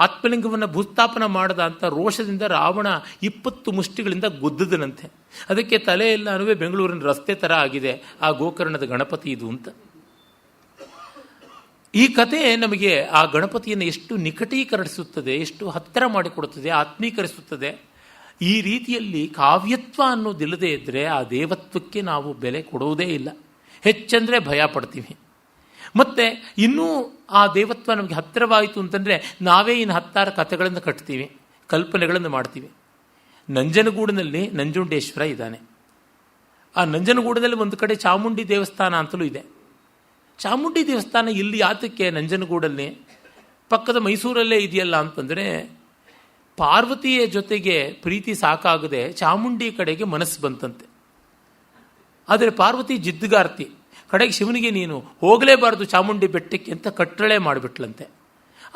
ಆತ್ಮಲಿಂಗವನ್ನು ಭೂಸ್ಥಾಪನ ಮಾಡದ ಅಂತ ರೋಷದಿಂದ ರಾವಣ 20 ಮುಷ್ಟಿಗಳಿಂದ ಗುದ್ದದನಂತೆ. ಅದಕ್ಕೆ ತಲೆಯೆಲ್ಲ ಅನುವೆ ಬೆಂಗಳೂರಿನ ರಸ್ತೆ ಥರ ಆಗಿದೆ ಆ ಗೋಕರ್ಣದ ಗಣಪತಿ ಇದು ಅಂತ. ಈ ಕಥೆ ನಮಗೆ ಆ ಗಣಪತಿಯನ್ನು ಎಷ್ಟು ನಿಕಟೀಕರಿಸುತ್ತದೆ, ಎಷ್ಟು ಹತ್ತಿರ ಮಾಡಿಕೊಡುತ್ತದೆ, ಆತ್ಮೀಕರಿಸುತ್ತದೆ. ಈ ರೀತಿಯಲ್ಲಿ ಕಾವ್ಯತ್ವ ಅನ್ನೋದಿಲ್ಲದೆ ಇದ್ದರೆ ಆ ದೇವತ್ವಕ್ಕೆ ನಾವು ಬೆಲೆ ಕೊಡುವುದೇ ಇಲ್ಲ. ಹೆಚ್ಚಂದರೆ ಭಯ ಪಡ್ತೀವಿ. ಮತ್ತು ಇನ್ನೂ ಆ ದೇವತ್ವ ನಮಗೆ ಹತ್ತಿರವಾಯಿತು ಅಂತಂದರೆ ನಾವೇ ಇನ್ನು ಹತ್ತಾರು ಕಥೆಗಳನ್ನು ಕಟ್ತೀವಿ, ಕಲ್ಪನೆಗಳನ್ನು ಮಾಡ್ತೀವಿ. ನಂಜನಗೂಡಿನಲ್ಲಿ ನಂಜುಂಡೇಶ್ವರ ಇದ್ದಾನೆ. ಆ ನಂಜನಗೂಡದಲ್ಲಿ ಒಂದು ಕಡೆ ಚಾಮುಂಡಿ ದೇವಸ್ಥಾನ ಅಂತಲೂ ಇದೆ. ಚಾಮುಂಡಿ ದೇವಸ್ಥಾನ ಇಲ್ಲಿ ಯಾತಕ್ಕೆ ನಂಜನಗೂಡಲ್ಲಿ, ಪಕ್ಕದ ಮೈಸೂರಲ್ಲೇ ಇದೆಯಲ್ಲ ಅಂತಂದರೆ, ಪಾರ್ವತಿಯ ಜೊತೆಗೆ ಪ್ರೀತಿ ಸಾಕಾಗದೆ ಚಾಮುಂಡಿ ಕಡೆಗೆ ಮನಸ್ಸು ಬಂತಂತೆ. ಆದರೆ ಪಾರ್ವತಿ ಜಿದ್ದುಗಾರ್ತಿ, ಕಡೆಗೆ ಶಿವನಿಗೆ ನೀನು ಹೋಗಲೇಬಾರ್ದು ಚಾಮುಂಡಿ ಬೆಟ್ಟಕ್ಕೆ ಅಂತ ಕಟ್ಟಳೆ ಮಾಡಿಬಿಟ್ಲಂತೆ.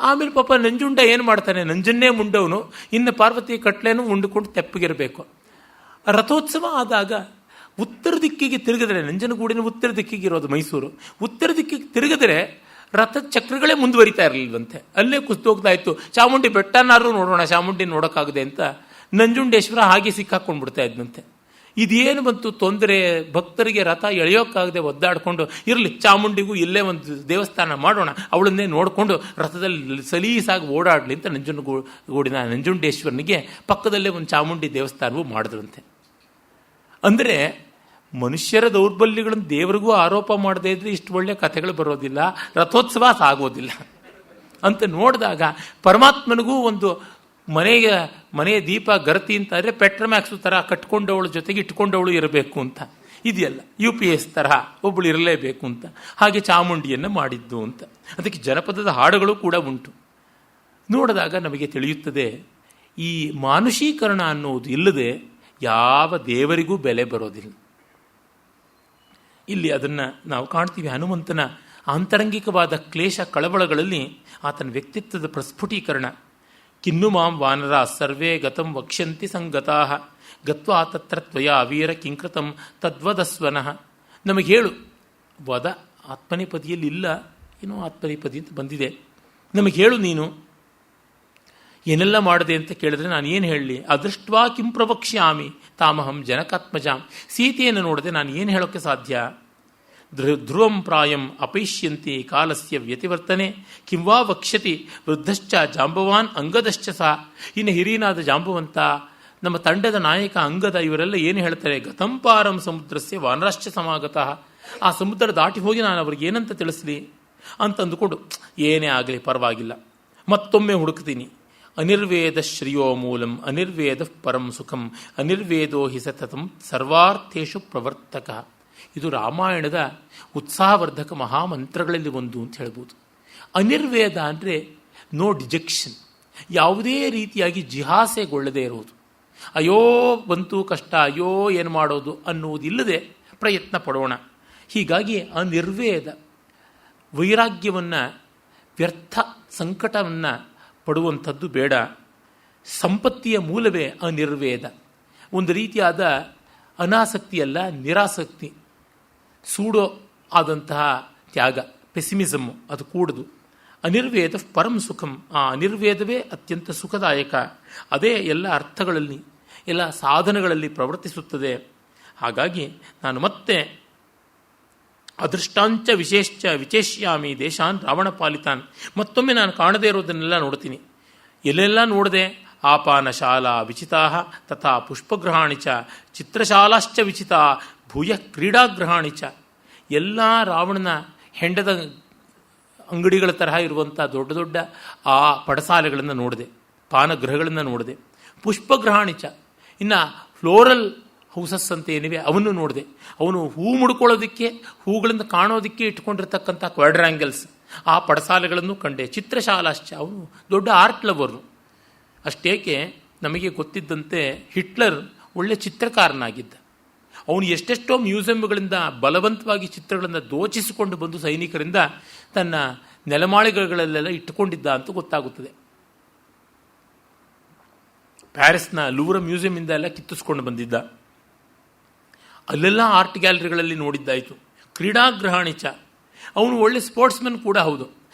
ಆಮೇಲೆ ಪಾಪ ನಂಜುಂಡ ಏನು ಮಾಡ್ತಾನೆ, ನಂಜನ್ನೇ ಮುಂಡವನು, ಇನ್ನು ಪಾರ್ವತಿ ಕಟ್ಲೇನು ಉಂಡುಕೊಂಡು ತೆಪ್ಪಗಿರಬೇಕು. ರಥೋತ್ಸವ ಆದಾಗ ಉತ್ತರ ದಿಕ್ಕಿಗೆ ತಿರುಗಿದ್ರೆ, ನಂಜನಗೂಡಿನ ಉತ್ತರ ದಿಕ್ಕಿಗೆ ಇರೋದು ಮೈಸೂರು, ಉತ್ತರ ದಿಕ್ಕಿಗೆ ತಿರುಗಿದ್ರೆ ರಥದ ಚಕ್ರಗಳೇ ಮುಂದುವರಿತಾ ಇರಲಿಲ್ವಂತೆ, ಅಲ್ಲೇ ಕುಸ್ತೋಗ್ತಾ ಇತ್ತು. ಚಾಮುಂಡಿ ಬೆಟ್ಟನಾದ್ರೂ ನೋಡೋಣ, ಚಾಮುಂಡಿ ನೋಡೋಕ್ಕಾಗದೆ ಅಂತ ನಂಜುಂಡೇಶ್ವರ ಹಾಗೆ ಸಿಕ್ಕಾಕೊಂಡ್ಬಿಡ್ತಾ ಇದ್ದಂತೆ. ಇದೇನು ಬಂತು ತೊಂದರೆ, ಭಕ್ತರಿಗೆ ರಥ ಎಳೆಯೋಕ್ಕಾಗದೆ ಒದ್ದಾಡಿಕೊಂಡು, ಇರಲಿ ಚಾಮುಂಡಿಗೂ ಇಲ್ಲೇ ಒಂದು ದೇವಸ್ಥಾನ ಮಾಡೋಣ, ಅವಳನ್ನೇ ನೋಡಿಕೊಂಡು ರಥದಲ್ಲಿ ಸಲೀಸಾಗಿ ಓಡಾಡಲಿ ಅಂತ ನಂಜನಗೂಡಿನ ನಂಜುಂಡೇಶ್ವರನಿಗೆ ಪಕ್ಕದಲ್ಲೇ ಒಂದು ಚಾಮುಂಡಿ ದೇವಸ್ಥಾನವೂ ಮಾಡಿದ್ರಂತೆ. ಅಂದರೆ ಮನುಷ್ಯರ ದೌರ್ಬಲ್ಯಗಳನ್ನು ದೇವರಿಗೂ ಆರೋಪ ಮಾಡದೇ ಇದ್ರೆ ಇಷ್ಟು ಒಳ್ಳೆಯ ಕಥೆಗಳು ಬರೋದಿಲ್ಲ, ರಥೋತ್ಸವ ಸಾಗೋದಿಲ್ಲ ಅಂತ ನೋಡಿದಾಗ ಪರಮಾತ್ಮನಿಗೂ ಒಂದು ಮನೆಯ ದೀಪ ಗರತಿ ಅಂತ ಅಂದರೆ ಪೆಟ್ರೋಮ್ಯಾಕ್ಸು ಥರ ಕಟ್ಕೊಂಡವಳ ಜೊತೆಗೆ ಇಟ್ಕೊಂಡವಳು ಇರಬೇಕು ಅಂತ ಇದೆಯಲ್ಲ, UPS ತರಹ ಒಬ್ಬಳು ಇರಲೇಬೇಕು ಅಂತ. ಹಾಗೆ ಚಾಮುಂಡಿಯನ್ನು ಮಾಡಿದ್ದು ಅಂತ. ಅದಕ್ಕೆ ಜನಪದದ ಹಾಡುಗಳು ಕೂಡ ಉಂಟು. ನೋಡಿದಾಗ ನಮಗೆ ತಿಳಿಯುತ್ತದೆ ಈ ಮಾನುಷೀಕರಣ ಅನ್ನುವುದು ಇಲ್ಲದೆ ಯಾವ ದೇವರಿಗೂ ಬೆಲೆ ಬರೋದಿಲ್ಲ. ಇಲ್ಲಿ ಅದನ್ನು ನಾವು ಕಾಣ್ತೀವಿ. ಹನುಮಂತನ ಆಂತರಂಗಿಕವಾದ ಕ್ಲೇಶ ಕಳವಳಗಳಲ್ಲಿ ಆತನ ವ್ಯಕ್ತಿತ್ವದ ಪ್ರಸ್ಫುಟೀಕರಣ. ಕಿನ್ನು ಮಾಂ ವಾನರ ಸರ್ವೇ ಗತಂ ವಕ್ಷ್ಯಂತಿ ಸಂಗತಾ ಗತ್ವಾ ತತ್ರ ತ್ವಯ ಅವೀರ ಕಿಂಕೃತಂ ತದ್ವದಸ್ವನಃ. ನಮಗೆ ಹೇಳು, ವದ ಆತ್ಮನೇಪದಿಯಲ್ಲಿ ಇಲ್ಲ, ಏನೋ ಆತ್ಮನೇಪದಿ ಅಂತ ಬಂದಿದೆ, ನಮಗೆ ಹೇಳು ನೀನು ಏನೆಲ್ಲ ಮಾಡಿದೆ ಅಂತ ಕೇಳಿದ್ರೆ ನಾನು ಏನು ಹೇಳಲಿ? ಅದೃಷ್ಟ್ವಾ ಕಿಂ ಪ್ರವಕ್ಷ್ಯಾಮಿ ತಾಮಹಂ ಜನಕಾತ್ಮಜಾಂ. ಸೀತೆಯನ್ನು ನೋಡದೆ ನಾನು ಏನು ಹೇಳೋಕ್ಕೆ ಸಾಧ್ಯ? ಧ್ರುವಂ ಪ್ರಾಯಂ ಅಪೈಷ್ಯಂತಿ ಕಾಲಸ್ಯ ವ್ಯತಿವರ್ತನೆ ಕಿಂವಾ ವಕ್ಷ್ಯತಿ ವೃದ್ಧಶ್ಚ ಜಾಂಬವಾನ್ ಅಂಗದಶ್ಚ ಸಹ. ಇನ್ನು ಹಿರಿಯನಾದ ಜಾಂಬವಂತ, ನಮ್ಮ ತಂಡದ ನಾಯಕ ಅಂಗದ, ಇವರೆಲ್ಲ ಏನು ಹೇಳ್ತಾರೆ? ಗತಂಪಾರಂ ಸಮುದ್ರಸ್ಯ ವಾನರಾಶ್ಚ ಸಮಾಗತಃ. ಆ ಸಮುದ್ರ ದಾಟಿ ಹೋಗಿ ನಾನು ಅವ್ರಿಗೆ ಏನಂತ ತಿಳಿಸ್ಲಿ ಅಂತಂದುಕೊಂಡು, ಏನೇ ಆಗಲಿ ಪರವಾಗಿಲ್ಲ, ಮತ್ತೊಮ್ಮೆ ಹುಡುಕ್ತೀನಿ. ಅನಿರ್ವೇದ ಶ್ರಿಯೋ ಮೂಲಂ ಅನಿರ್ವೇದ ಪರಂ ಸುಖಂ ಅನಿರ್ವೇದೋ ಹಿ ಸತತಂ ಸರ್ವಾರ್ಥೇಶು ಪ್ರವರ್ತಕ. ಇದು ರಾಮಾಯಣದ ಉತ್ಸಾಹವರ್ಧಕ ಮಹಾಮಂತ್ರಗಳಲ್ಲಿ ಒಂದು ಅಂತ ಹೇಳ್ಬೋದು. ಅನಿರ್ವೇದ ಅಂದರೆ ನೋ ಡಿಜೆಕ್ಷನ್, ಯಾವುದೇ ರೀತಿಯಾಗಿ ಜಿಹಾಸೆಗೊಳ್ಳದೇ ಇರುವುದು. ಅಯ್ಯೋ ಬಂತು ಕಷ್ಟ, ಅಯ್ಯೋ ಏನು ಮಾಡೋದು ಅನ್ನುವುದಿಲ್ಲದೆ ಪ್ರಯತ್ನ ಪಡೋಣ. ಹೀಗಾಗಿ ಅನಿರ್ವೇದ ವೈರಾಗ್ಯವನ್ನು, ವ್ಯರ್ಥ ಸಂಕಟವನ್ನು ಪಡುವಂಥದ್ದು ಬೇಡ. ಸಂಪತ್ತಿಯ ಮೂಲವೇ ಅನಿರ್ವೇದ. ಒಂದು ರೀತಿಯಾದ ಅನಾಸಕ್ತಿಯಲ್ಲ, ನಿರಾಸಕ್ತಿ, ಸೂಡೋ ಆದಂತಹ ತ್ಯಾಗ, ಪೆಸಿಮಿಸಮ್ಮು ಅದು ಕೂಡದು. ಅನಿರ್ವೇದ ಪರಂ ಸುಖಂ. ಆ ಅನಿರ್ವೇದವೇ ಅತ್ಯಂತ ಸುಖದಾಯಕ. ಅದೇ ಎಲ್ಲ ಅರ್ಥಗಳಲ್ಲಿ, ಎಲ್ಲ ಸಾಧನಗಳಲ್ಲಿ ಪ್ರವರ್ತಿಸುತ್ತದೆ. ಹಾಗಾಗಿ ನಾನು ಮತ್ತೆ ಅದೃಷ್ಟಾಂಚ ವಿಶೇಷ ವಿಚೇಷ್ಯಾಮಿ ದೇಶಾನ್ ರಾವಣ ಪಾಲಿತಾನ್. ಮತ್ತೊಮ್ಮೆ ನಾನು ಕಾಣದೇ ಇರೋದನ್ನೆಲ್ಲ ನೋಡ್ತೀನಿ. ಎಲ್ಲೆಲ್ಲ ನೋಡಿದೆ? ಆಪಾನ ಶಾಲಾ ವಿಚಿತಾ ತಥಾ ಪುಷ್ಪಗ್ರಹಾಣಿ ಚ ಚಿತ್ರಶಾಲಾಶ್ಚ ವಿಚಿತಾ ಭೂಯ ಕ್ರೀಡಾಗ್ರಹಾಣಿ ಚ. ಎಲ್ಲ ರಾವಣನ ಹೆಂಡದ ಅಂಗಡಿಗಳ ತರಹ ಇರುವಂಥ ದೊಡ್ಡ ದೊಡ್ಡ ಆ ಪಡಸಾಲೆಗಳನ್ನು ನೋಡಿದೆ, ಪಾನಗೃಹಗಳನ್ನು ನೋಡಿದೆ. ಪುಷ್ಪಗ್ರಹಾಣಿ ಚ, ಇನ್ನು ಫ್ಲೋರಲ್ ಹೌಸಸ್ ಅಂತ ಏನಿವೆ ಅವನ್ನು ನೋಡಿದೆ. ಅವನು ಹೂ ಮುಡ್ಕೊಳ್ಳೋದಕ್ಕೆ, ಹೂಗಳಿಂದ ಕಾಣೋದಕ್ಕೆ ಇಟ್ಕೊಂಡಿರ್ತಕ್ಕಂಥ ಕ್ವಾಡ್ರ್ಯಾಂಗಲ್ಸ್, ಆ ಪಡಸಾಲೆಗಳನ್ನು ಕಂಡೆ. ಚಿತ್ರಶಾಲಾಶ್ಚ, ಅವನು ದೊಡ್ಡ ಆರ್ಟ್ ಲವರು. ಅಷ್ಟೇಕೆ ನಮಗೆ ಗೊತ್ತಿದ್ದಂತೆ ಹಿಟ್ಲರ್ ಒಳ್ಳೆ ಚಿತ್ರಕಾರನಾಗಿದ್ದ. ಅವನು ಎಷ್ಟೆಷ್ಟೋ ಮ್ಯೂಸಿಯಂಗಳಿಂದ ಬಲವಂತವಾಗಿ ಚಿತ್ರಗಳನ್ನು ದೋಚಿಸಿಕೊಂಡು ಬಂದು ಸೈನಿಕರಿಂದ ತನ್ನ ನೆಲಮಾಳಿಗೆಗಳಲ್ಲೆಲ್ಲ ಇಟ್ಟುಕೊಂಡಿದ್ದ ಅಂತ ಗೊತ್ತಾಗುತ್ತದೆ. ಪ್ಯಾರಿಸ್ನ ಲೂವ್ರ ಮ್ಯೂಸಿಯಂನಿಂದ ಎಲ್ಲ ಕಿತ್ತಿಸ್ಕೊಂಡು ಬಂದಿದ್ದ. ಅಲ್ಲೆಲ್ಲ ಆರ್ಟ್ ಗ್ಯಾಲರಿಗಳಲ್ಲಿ ನೋಡಿದ್ದಾಯಿತು. ಕ್ರೀಡಾಗ್ರಹಾಣಿಚ, ಅವನು ಒಳ್ಳೆ ಸ್ಪೋರ್ಟ್ಸ್ಮನ್ ಕೂಡ ಹೌದು.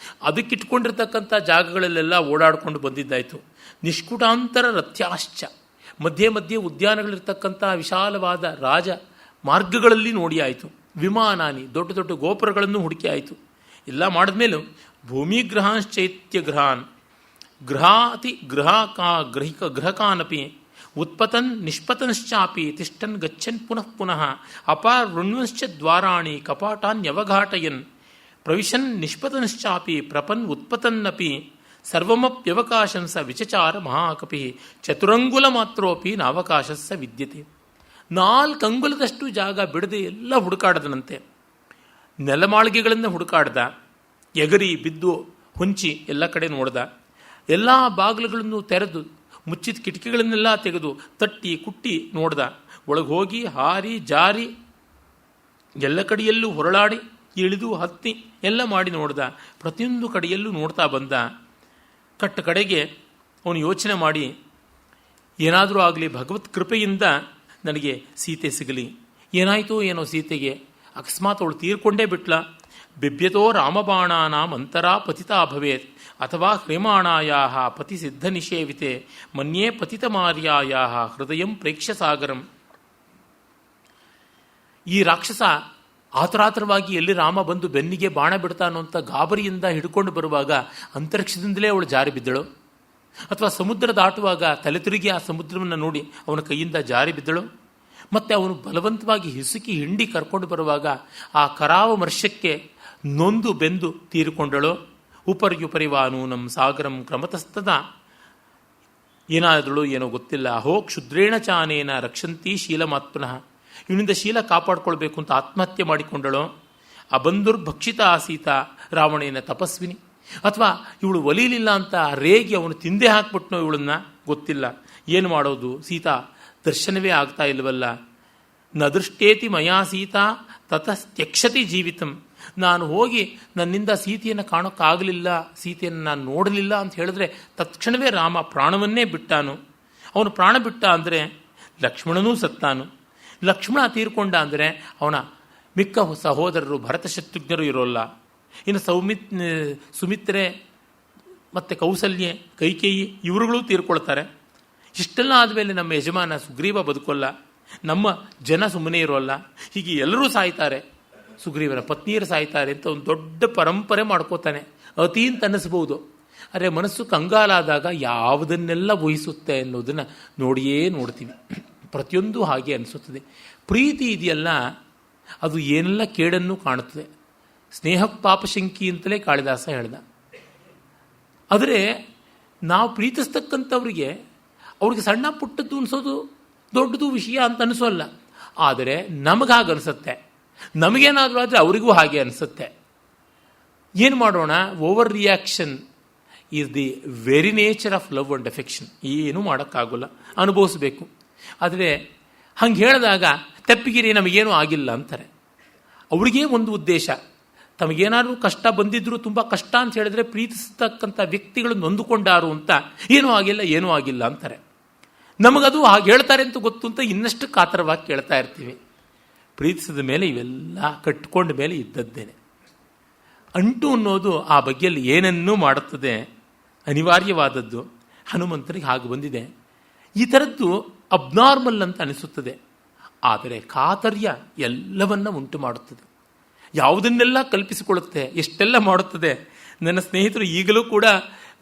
ಅದಕ್ಕಿಟ್ಕೊಂಡಿರ್ತಕ್ಕಂಥ ಜಾಗಗಳಲ್ಲೆಲ್ಲ ಓಡಾಡಿಕೊಂಡು ಬಂದಿದ್ದಾಯಿತು. ನಿಷ್ಕುಟಾಂತರ ರಥ್ಯಾಶ್ಚ, ಮಧ್ಯೆ ಮಧ್ಯೆ ಉದ್ಯಾನಗಳಿರ್ತಕ್ಕಂಥ ವಿಶಾಲವಾದ ರಾಜ ಮಾರ್ಗಗಳಲ್ಲಿ ನೋಡಿ ಆಯಿತು. ವಿಮಾನಾನಿ, ದೊಡ್ಡ ದೊಡ್ಡ ಗೋಪುರಗಳನ್ನು ಹುಡುಕಿ ಆಯಿತು. ಎಲ್ಲ ಮಾಡಿದ್ಮೇಲೂ ಭೂಮಿಗ್ರಹಾಂಶ್ಚೈತ್ಯ ಗ್ರಹಾನ್ ಗೃಹಾತಿ ಗ್ರಹಕಾನಪಿ ಉತ್ಪತನ್ ನಿಷ್ಪತನ್ಶ್ಚಾಪಿ ತಿಷ್ಠನ್ ಗಚ್ಚನ್ ಪುನಃ ಪುನಃ ಅಪಾವೃಣ್ವಂಶ್ಚ ದ್ವಾರಾಣಿ ಕಪಾಟಾನ್ಯವಘಾಟಯನ್ ಪ್ರವಿಶನ್ ನಿಷ್ಪತನ್ಶ್ಚಾಪಿ ಪ್ರಪನ್ ಉತ್ಪತನ್ನಪಿ ಸರ್ವಮಪ್ಯವಕಾಶಂಸ ವಿಚಚಾರ ಮಹಾಕಪಿ ಚತುರಂಗುಲ ಮಾತ್ರೋಪಿ ನಾವಕಾಶಸ್ಸ ವಿದ್ಯತೆ. 4 ಅಂಗುಲದಷ್ಟು ಜಾಗ ಬಿಡದೆ ಎಲ್ಲ ಹುಡುಕಾಡದನಂತೆ. ನೆಲಮಾಳಿಗೆಗಳನ್ನು ಹುಡುಕಾಡ್ದ, ಎಗರಿ ಬಿದ್ದು ಹೊಂಚಿ ಎಲ್ಲ ಕಡೆ ನೋಡ್ದ. ಎಲ್ಲ ಬಾಗಿಲುಗಳನ್ನು ತೆರೆದು ಮುಚ್ಚಿದ ಕಿಟಕಿಗಳನ್ನೆಲ್ಲ ತೆಗೆದು ತಟ್ಟಿ ಕುಟ್ಟಿ ನೋಡ್ದ. ಒಳಗೆ ಹೋಗಿ ಹಾರಿ ಜಾರಿ ಎಲ್ಲ ಕಡೆಯಲ್ಲೂ ಹೊರಳಾಡಿ ಇಳಿದು ಹತ್ತಿ ಎಲ್ಲ ಮಾಡಿ ನೋಡ್ದ. ಪ್ರತಿಯೊಂದು ಕಡೆಯಲ್ಲೂ ನೋಡ್ತಾ ಬಂದ. ಕಟ್ಟ ಕಡೆಗೆ ಅವನು ಯೋಚನೆ ಮಾಡಿ, ಏನಾದರೂ ಆಗಲಿ, ಭಗವತ್ ಕೃಪೆಯಿಂದ ನನಗೆ ಸೀತೆ ಸಿಗಲಿ. ಏನಾಯಿತೋ ಏನೋ ಸೀತೆಗೆ, ಅಕಸ್ಮಾತ್ ಅವಳು ತೀರ್ಕೊಂಡೇ ಬಿಟ್ಲ. ಬಿಭ್ಯತೋ ರಾಮಬಾಣಾನಾಂ ಅಂತರಾ ಪತಿತಾ ಭವೇತ್ ಅಥವಾ ಹ್ರೇಮಾಣಾಯಾ ಪತಿ ಸಿದ್ಧ ನಿಷೇವಿತೆ ಮನ್ಯೇ ಪತಿತಮಾರ್ಯಾಯಾ ಹೃದಯಂ ಪ್ರೇಕ್ಷ್ಯಸಾಗರಂ. ಈ ರಾಕ್ಷಸ ಆತುರಾತುರವಾಗಿ ಎಲ್ಲಿ ರಾಮ ಬಂದು ಬೆನ್ನಿಗೆ ಬಾಣ ಬಿಡ್ತಾನೋ ಅಂತ ಗಾಬರಿಯಿಂದ ಹಿಡ್ಕೊಂಡು ಬರುವಾಗ ಅಂತರಿಕ್ಷದಿಂದಲೇ ಅವಳು ಜಾರಿ ಬಿದ್ದಳು, ಅಥವಾ ಸಮುದ್ರ ದಾಟುವಾಗ ತಲೆ ತಿರುಗಿ ಆ ಸಮುದ್ರವನ್ನು ನೋಡಿ ಅವನ ಕೈಯಿಂದ ಜಾರಿ ಬಿದ್ದಳು, ಮತ್ತು ಅವನು ಬಲವಂತವಾಗಿ ಹಿಸುಕಿ ಹಿಂಡಿ ಕರ್ಕೊಂಡು ಬರುವಾಗ ಆ ಕರಾವಮರ್ಷಕ್ಕೆ ನೊಂದು ಬೆಂದು ತೀರಿಕೊಂಡಳು. ಉಪರ್ಯುಪರಿವಾ ನೂನಂ ಸಾಗರಂ ಕ್ರಮತಸ್ತದ. ಏನಾದಳು ಏನೋ ಗೊತ್ತಿಲ್ಲ. ಅಹೋ ಕ್ಷುದ್ರೇಣ ಚಾನೇನ ರಕ್ಷಂತಿ ಶೀಲಮಾತ್ಮನಃ. ಇವನಿಂದ ಶೀಲ ಕಾಪಾಡ್ಕೊಳ್ಬೇಕು ಅಂತ ಆತ್ಮಹತ್ಯೆ ಮಾಡಿಕೊಂಡಳು. ಅಬಂಧುರ್ಭಕ್ಷಿತ ಆಸೀತ ರಾವಣೇನ ತಪಸ್ವಿನಿ. ಅಥವಾ ಇವಳು ಒಲಿಲಿಲ್ಲ ಅಂತ ರೇಗಿ ಅವನು ತಿಂದೇ ಹಾಕ್ಬಿಟ್ನೋ ಇವಳನ್ನ, ಗೊತ್ತಿಲ್ಲ. ಏನು ಮಾಡೋದು? ಸೀತಾ ದರ್ಶನವೇ ಆಗ್ತಾ ಇಲ್ವಲ್ಲ. ನ ದೃಷ್ಟೇತಿ ಮಯಾ ಸೀತಾ ತತಸ್ತ್ಯಕ್ಷತಿ ಜೀವಿತಂ. ನಾನು ಹೋಗಿ ನನ್ನಿಂದ ಸೀತೆಯನ್ನು ಕಾಣೋಕ್ಕಾಗಲಿಲ್ಲ, ಸೀತೆಯನ್ನು ನಾನು ನೋಡಲಿಲ್ಲ ಅಂತ ಹೇಳಿದ್ರೆ ತತ್ಕ್ಷಣವೇ ರಾಮ ಪ್ರಾಣವನ್ನೇ ಬಿಟ್ಟಾನು. ಅವನು ಪ್ರಾಣ ಬಿಟ್ಟ ಅಂದರೆ ಲಕ್ಷ್ಮಣನೂ ಸತ್ತಾನು. ಲಕ್ಷ್ಮಣ ತೀರ್ಕೊಂಡ ಅಂದರೆ ಅವನ ಮಿಕ್ಕ ಸಹೋದರರು ಭರತ ಶತ್ರುಘ್ನರು ಇರೋಲ್ಲ. ಇನ್ನು ಸುಮಿತ್ರೆ ಮತ್ತು ಕೌಸಲ್ಯೆ, ಕೈಕೇಯಿ ಇವರುಗಳು ತೀರ್ಕೊಳ್ತಾರೆ. ಇಷ್ಟೆಲ್ಲ ಆದಮೇಲೆ ನಮ್ಮ ಯಜಮಾನ ಸುಗ್ರೀವ ಬದುಕೋಲ್ಲ, ನಮ್ಮ ಜನ ಸುಮ್ಮನೆ ಇರೋಲ್ಲ. ಹೀಗೆ ಎಲ್ಲರೂ ಸಾಯ್ತಾರೆ, ಸುಗ್ರೀವನ ಪತ್ನಿಯರು ಸಾಯ್ತಾರೆ ಅಂತ ಒಂದು ದೊಡ್ಡ ಪರಂಪರೆ ಮಾಡ್ಕೋತಾನೆ. ಅತಿ ಅಂತ ಅನ್ನಿಸ್ಬೋದು. ಆದರೆ ಮನಸ್ಸು ಕಂಗಾಲಾದಾಗ ಯಾವುದನ್ನೆಲ್ಲ ವಹಿಸುತ್ತೆ ಅನ್ನೋದನ್ನು ನೋಡಿಯೇ ನೋಡ್ತೀವಿ. ಪ್ರತಿಯೊಂದು ಹಾಗೆ ಅನಿಸುತ್ತದೆ. ಪ್ರೀತಿ ಇದೆಯಲ್ಲ, ಅದು ಏನೆಲ್ಲ ಕೇಡನ್ನು ಕಾಣುತ್ತದೆ. ಸ್ನೇಹ ಪಾಪಶಂಕಿ ಅಂತಲೇ ಕಾಳಿದಾಸ ಹೇಳ್ದ. ಆದರೆ ನಾವು ಪ್ರೀತಿಸ್ತಕ್ಕಂಥವ್ರಿಗೆ ಅವ್ರಿಗೆ ಸಣ್ಣ ಪುಟ್ಟದ್ದು ಅನಿಸೋದು ದೊಡ್ಡದು ವಿಷಯ ಅಂತ ಅನಿಸೋಲ್ಲ. ಆದರೆ ನಮಗಾಗ ಅನಿಸುತ್ತೆ. ನಮಗೇನಾದರೂ ಆದರೆ ಅವರಿಗೂ ಹಾಗೆ ಅನಿಸುತ್ತೆ. ಏನು ಮಾಡೋಣ? Over reaction is the very nature of love and affection. ಏನೂ ಮಾಡೋಕ್ಕಾಗೋಲ್ಲ, ಅನುಭವಿಸ್ಬೇಕು. ಆದರೆ ಹಂಗೆ ಹೇಳಿದಾಗ ತೆಪ್ಪಿಗಿರಿ ನಮಗೇನೂ ಆಗಿಲ್ಲ ಅಂತಾರೆ. ಅವ್ರಿಗೇ ಒಂದು ಉದ್ದೇಶ, ತಮಗೇನಾದರೂ ಕಷ್ಟ ಬಂದಿದ್ರು, ತುಂಬ ಕಷ್ಟ ಅಂತ ಹೇಳಿದ್ರೆ ಪ್ರೀತಿಸ್ತಕ್ಕಂಥ ವ್ಯಕ್ತಿಗಳು ನೊಂದುಕೊಂಡಾರು ಅಂತ ಏನೂ ಆಗಿಲ್ಲ, ಏನೂ ಆಗಿಲ್ಲ ಅಂತಾರೆ. ನಮಗದು ಹಾಗೆ ಹೇಳ್ತಾರೆ ಅಂತ ಗೊತ್ತು ಅಂತ ಇನ್ನಷ್ಟು ಕಾತರವಾಗಿ ಕೇಳ್ತಾ ಇರ್ತೀವಿ. ಪ್ರೀತಿಸಿದ ಮೇಲೆ ಇವೆಲ್ಲ ಕಟ್ಟಿಕೊಂಡ ಮೇಲೆ ಇದ್ದದ್ದೇನೆ. ಅಂಟು ಅನ್ನೋದು ಆ ಬಗ್ಗೆಯಲ್ಲಿ ಏನನ್ನೂ ಮಾಡುತ್ತದೆ, ಅನಿವಾರ್ಯವಾದದ್ದು. ಹನುಮಂತನಿಗೆ ಹಾಗೆ ಬಂದಿದೆ. ಈ ಥರದ್ದು ಅಬ್ನಾರ್ಮಲ್ ಅಂತ ಅನಿಸುತ್ತದೆ. ಆದರೆ ಕಾತರ್ಯ ಎಲ್ಲವನ್ನ ಉಂಟು ಮಾಡುತ್ತದೆ, ಯಾವುದನ್ನೆಲ್ಲ ಕಲ್ಪಿಸಿಕೊಳ್ಳುತ್ತೆ, ಎಷ್ಟೆಲ್ಲ ಮಾಡುತ್ತದೆ. ನನ್ನ ಸ್ನೇಹಿತರು ಈಗಲೂ ಕೂಡ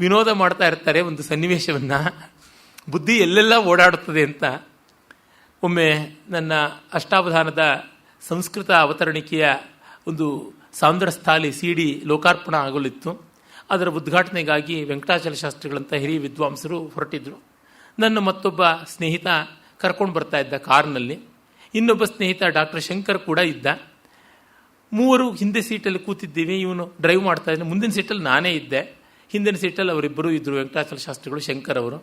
ವಿನೋದ ಮಾಡ್ತಾ ಇರ್ತಾರೆ ಒಂದು ಸನ್ನಿವೇಶವನ್ನು, ಬುದ್ಧಿ ಎಲ್ಲೆಲ್ಲ ಓಡಾಡುತ್ತದೆ ಅಂತ. ಒಮ್ಮೆ ನನ್ನ ಅಷ್ಟಾವಧಾನದ ಸಂಸ್ಕೃತ ಅವತರಣಿಕೆಯ ಒಂದು ಸಾಂದ್ರಸ್ಥಾಲಿ CD ಲೋಕಾರ್ಪಣೆ ಆಗಲಿತ್ತು. ಅದರ ಉದ್ಘಾಟನೆಗಾಗಿ ವೆಂಕಟಾಚಲ ಶಾಸ್ತ್ರಿಗಳಂತ ಹಿರಿಯ ವಿದ್ವಾಂಸರು ಹೊರಟಿದ್ರು. ನನ್ನ ಮತ್ತೊಬ್ಬ ಸ್ನೇಹಿತ ಕರ್ಕೊಂಡು ಬರ್ತಾ ಇದ್ದ ಕಾರ್ನಲ್ಲಿ. ಇನ್ನೊಬ್ಬ ಸ್ನೇಹಿತ ಡಾಕ್ಟರ್ ಶಂಕರ್ ಕೂಡ ಇದ್ದ. ಮೂವರು ಹಿಂದೆ ಸೀಟಲ್ಲಿ ಕೂತಿದ್ದೀವಿ. ಇವನು ಡ್ರೈವ್ ಮಾಡ್ತಾ ಇದ್ದ, ಮುಂದಿನ ಸೀಟಲ್ಲಿ ನಾನೇ ಇದ್ದೆ. ಹಿಂದಿನ ಸೀಟಲ್ಲಿ ಅವರಿಬ್ಬರು ಇದ್ದರು, ವೆಂಕಟಾಚಲ ಶಾಸ್ತ್ರಿಗಳು, ಶಂಕರ್ ಅವರು.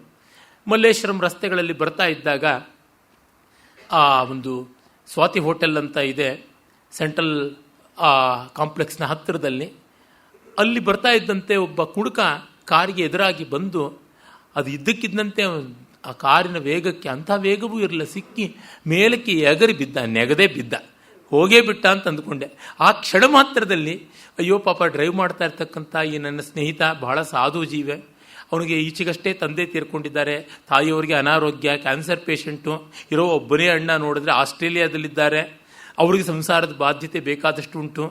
ಮಲ್ಲೇಶ್ವರಂ ರಸ್ತೆಗಳಲ್ಲಿ ಬರ್ತಾ ಇದ್ದಾಗ ಆ ಒಂದು ಸ್ವಾತಿ ಹೋಟೆಲ್ ಅಂತ ಇದೆ ಸೆಂಟ್ರಲ್ ಕಾಂಪ್ಲೆಕ್ಸ್ನ ಹತ್ತಿರದಲ್ಲಿ. ಅಲ್ಲಿ ಬರ್ತಾ ಇದ್ದಂತೆ ಒಬ್ಬ ಕುಡುಕ ಕಾರಿಗೆ ಎದುರಾಗಿ ಬಂದು ಅದು ಇದ್ದಕ್ಕಿದ್ದಂತೆ ಆ ಕಾರಿನ ವೇಗಕ್ಕೆ, ಅಂಥ ವೇಗವೂ ಇರಲಿಲ್ಲ, ಸಿಕ್ಕಿ ಮೇಲಕ್ಕೆ ಎಗರಿ ಬಿದ್ದ, ನೆಗದೇ ಬಿದ್ದ, ಹೋಗೇ ಬಿಟ್ಟ ಅಂತ ಅಂದ್ಕೊಂಡೆ. ಆ ಕ್ಷಣ ಮಾತ್ರದಲ್ಲಿ ಅಯ್ಯೋ ಪಾಪ, ಡ್ರೈವ್ ಮಾಡ್ತಾ ಇರ್ತಕ್ಕಂಥ ಈ ನನ್ನ ಸ್ನೇಹಿತ ಬಹಳ ಸಾಧು ಜೀವೆ, ಅವನಿಗೆ ಈಚೆಗಷ್ಟೇ ತಂದೆ ತೀರ್ಕೊಂಡಿದ್ದಾರೆ, ತಾಯಿಯವರಿಗೆ ಅನಾರೋಗ್ಯ, ಕ್ಯಾನ್ಸರ್ ಪೇಷಂಟು, ಇರೋ ಒಬ್ಬನೇ ಅಣ್ಣ ನೋಡಿದ್ರೆ ಆಸ್ಟ್ರೇಲಿಯಾದಲ್ಲಿದ್ದಾರೆ, ಅವ್ರಿಗೆ ಸಂಸಾರದ ಬಾಧ್ಯತೆ ಬೇಕಾದಷ್ಟು ಉಂಟು.